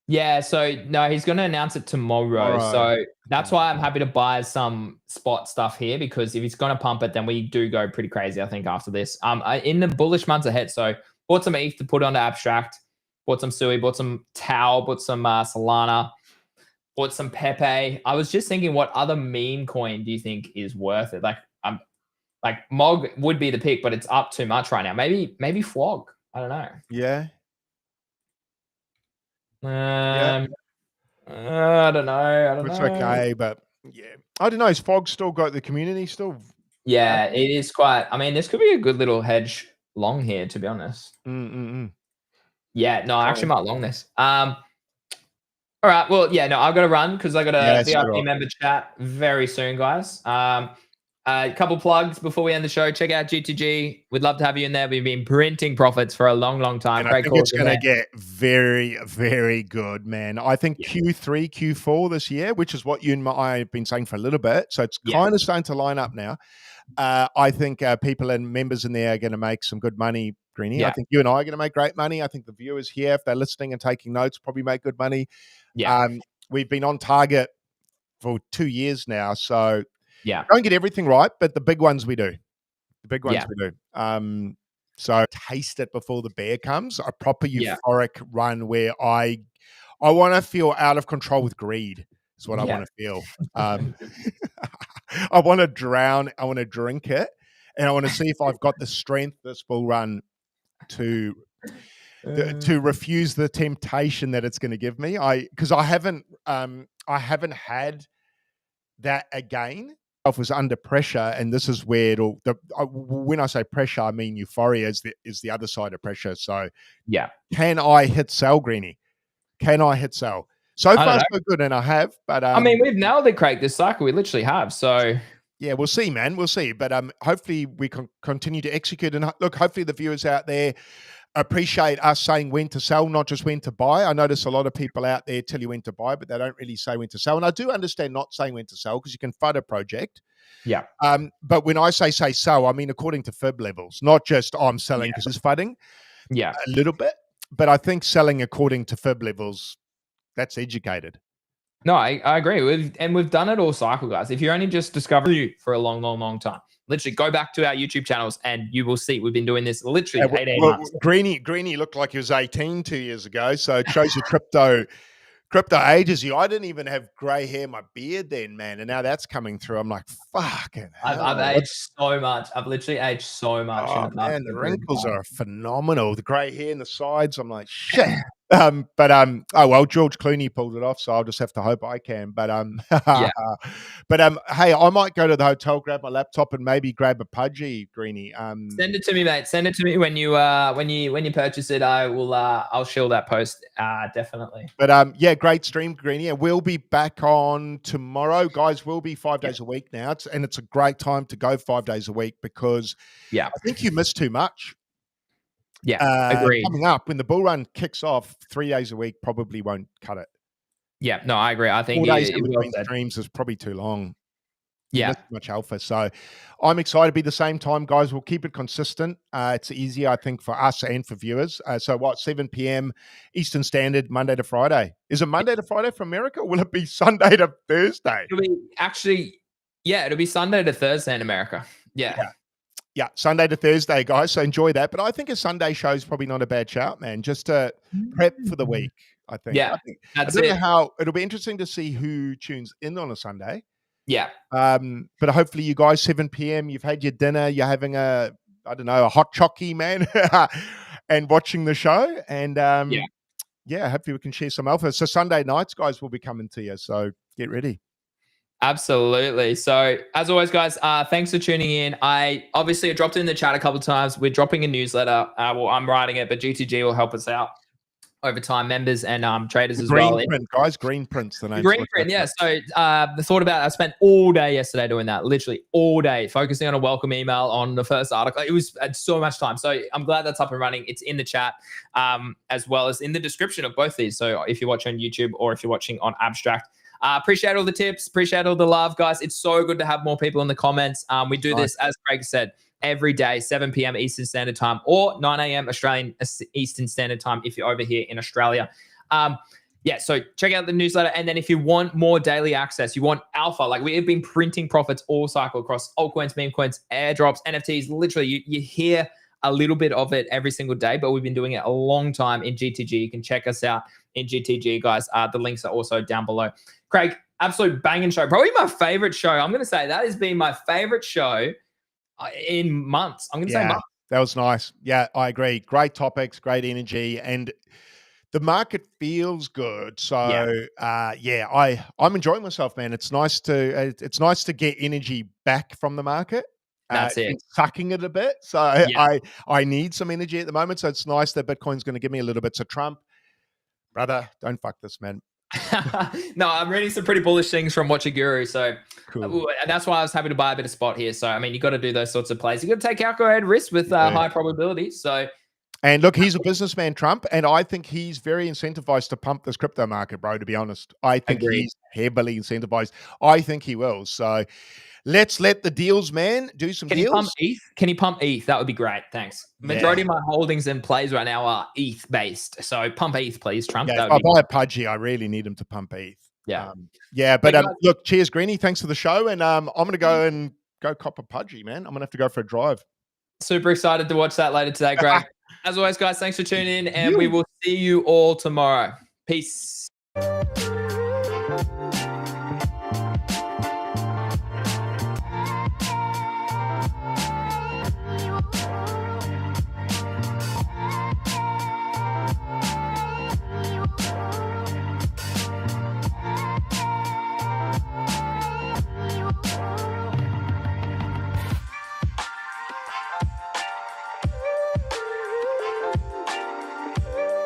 Yeah. So no, he's going to announce it tomorrow. So that's why I'm happy to buy some spot stuff here, because if he's going to pump it, then we do go pretty crazy, I think, after this. In the bullish months ahead. So bought some ETH to put onto Abstract, bought some Sui, bought some Tau, bought some Solana, bought some Pepe. I was just thinking, what other meme coin do you think is worth it? Like Mog would be the pick, but it's up too much right now. Maybe Flog. I don't know. Yeah. I don't know. It's okay, but yeah, I don't know. Is Fog still got the community still? Yeah, it is quite. I mean, this could be a good little hedge long here, to be honest. Yeah, no, I actually might long this. All right. Well, yeah, no, I've got to run because I got a VIP member chat very soon, guys. A couple plugs before we end the show. Check out G2G. We'd love to have you in there. We've been printing profits for a long, long time. And I think it's going to get very, very good, man. I think Q3, Q4 this year, which is what you and I have been saying for a little bit. So it's kind of starting to line up now. I think people and members in there are going to make some good money, Greeny. I think you and I are going to make great money. I think the viewers here, if they're listening and taking notes, probably make good money. Yeah. We've been on target for 2 years now. So don't get everything right, but the big ones we do. The big ones we do. So taste it before the bear comes. A proper euphoric run where I want to feel out of control with greed is what I want to feel. I want to drown. I want to drink it, and I want to see if I've got the strength this bull run to refuse the temptation that it's going to give me. Because I haven't had that again. I was under pressure, and this is where when I say pressure, I mean euphoria is the other side of pressure. So can I hit sell, Greeny? Can I hit sell? So far, so good, and I have. But I mean, we've nailed it, Craig. This cycle, we literally have. So Yeah, we'll see, man. We'll see. But hopefully we can continue to execute. And look, hopefully the viewers out there appreciate us saying when to sell, not just when to buy. I notice a lot of people out there tell you when to buy, but they don't really say when to sell. And I do understand not saying when to sell because you can FUD a project. Yeah. But when I say sell, I mean according to fib levels, not just I'm selling because it's FUDding. Yeah. A little bit. But I think selling according to fib levels, that's educated. No, I agree. We've done it all cycle, guys. If you're only just discovering for a long time, literally go back to our YouTube channels and you will see we've been doing this literally 18 months. Greeny looked like he was 18 2 years ago. So it shows you crypto ages you. I didn't even have grey hair, my beard then, man. And now that's coming through. I'm like, fucking hell. I've aged so much. I've literally aged so much. Oh, man, the wrinkles are phenomenal. The grey hair in the sides. I'm like, shit. Oh well, George Clooney pulled it off, so I'll just have to hope I can. But yeah. But hey, I might go to the hotel, grab my laptop, and maybe grab a pudgy, Greeny. Send it to me, mate. Send it to me when you purchase it. I'll shield that post definitely. But yeah, great stream, Greeny. And we'll be back on tomorrow, guys. We'll be 5 days a week now, and it's a great time to go 5 days a week because I think you miss too much. Yeah, agreed. Coming up when the bull run kicks off, 3 days a week probably won't cut it. Yeah, no, I agree. I think 4 days in between streams is probably too long. Yeah, too much alpha. So I'm excited to be the same time, guys. We'll keep it consistent. It's easier, I think, for us and for viewers. So what? 7 p.m. Eastern Standard, Monday to Friday. Is it Monday to Friday for America? Or will it be Sunday to Thursday? It'll be it'll be Sunday to Thursday in America. Yeah, Sunday to Thursday, guys. So enjoy that. But I think a Sunday show is probably not a bad shout, man. Just to prep for the week, I think. Yeah, I don't know how it'll be interesting to see who tunes in on a Sunday. Yeah. But hopefully you guys, 7 p.m., you've had your dinner, you're having a hot chockey, man, and watching the show. And hopefully we can share some alpha. So Sunday nights, guys, will be coming to you. So get ready. Absolutely. So as always, guys, thanks for tuning in. I obviously dropped it in the chat a couple of times. We're dropping a newsletter. Well, I'm writing it, but GTG will help us out over time, members and traders as well. Print, guys, Green Print's the name. Green Print, yeah. So the thought about it, I spent all day yesterday doing that, literally all day, focusing on a welcome email on the first article. It was so much time. So I'm glad that's up and running. It's in the chat as well as in the description of both these. So if you're watching on YouTube or if you're watching on Abstract, appreciate all the tips, appreciate all the love, guys. It's so good to have more people in the comments. We do this, as Craig said, every day, 7 p.m. Eastern Standard Time or 9 a.m. Australian Eastern Standard Time if you're over here in Australia. So check out the newsletter. And then if you want more daily access, you want alpha, like we have been printing profits all cycle across altcoins, Memecoins, airdrops, NFTs. Literally, you hear a little bit of it every single day, but we've been doing it a long time in GTG. You can check us out in GTG, guys. The links are also down below. Craig, absolute banging show. Probably my favorite show. I'm going to say that has been my favorite show in months. I'm going to say months. That was nice. Yeah, I agree. Great topics, great energy, and the market feels good. So I'm enjoying myself, man. It's nice to get energy back from the market. That's it. Sucking it a bit. So I need some energy at the moment. So it's nice that Bitcoin's going to give me a little bit. So Trump, brother, don't fuck this, man. No, I'm reading some pretty bullish things from Watcher Guru. So cool. And that's why I was happy to buy a bit of spot here. So, I mean, you got to do those sorts of plays. You got to take calculated risk with high probability. So, and look, he's a businessman, Trump, and I think he's very incentivized to pump this crypto market, bro, to be honest. I think he's heavily incentivized. I think he will. So let's let the deals, man, do some deals. Pump ETH? Can he pump ETH? That would be great. Thanks. Majority of my holdings and plays right now are ETH based. So pump ETH, please, Trump. Yeah, if I buy a pudgy, I really need him to pump ETH. Yeah. But look, cheers, Greeny. Thanks for the show. And I'm going to go cop a pudgy, man. I'm going to have to go for a drive. Super excited to watch that later today, Greg. As always, guys, thanks for tuning in, and we will see you all tomorrow. Peace.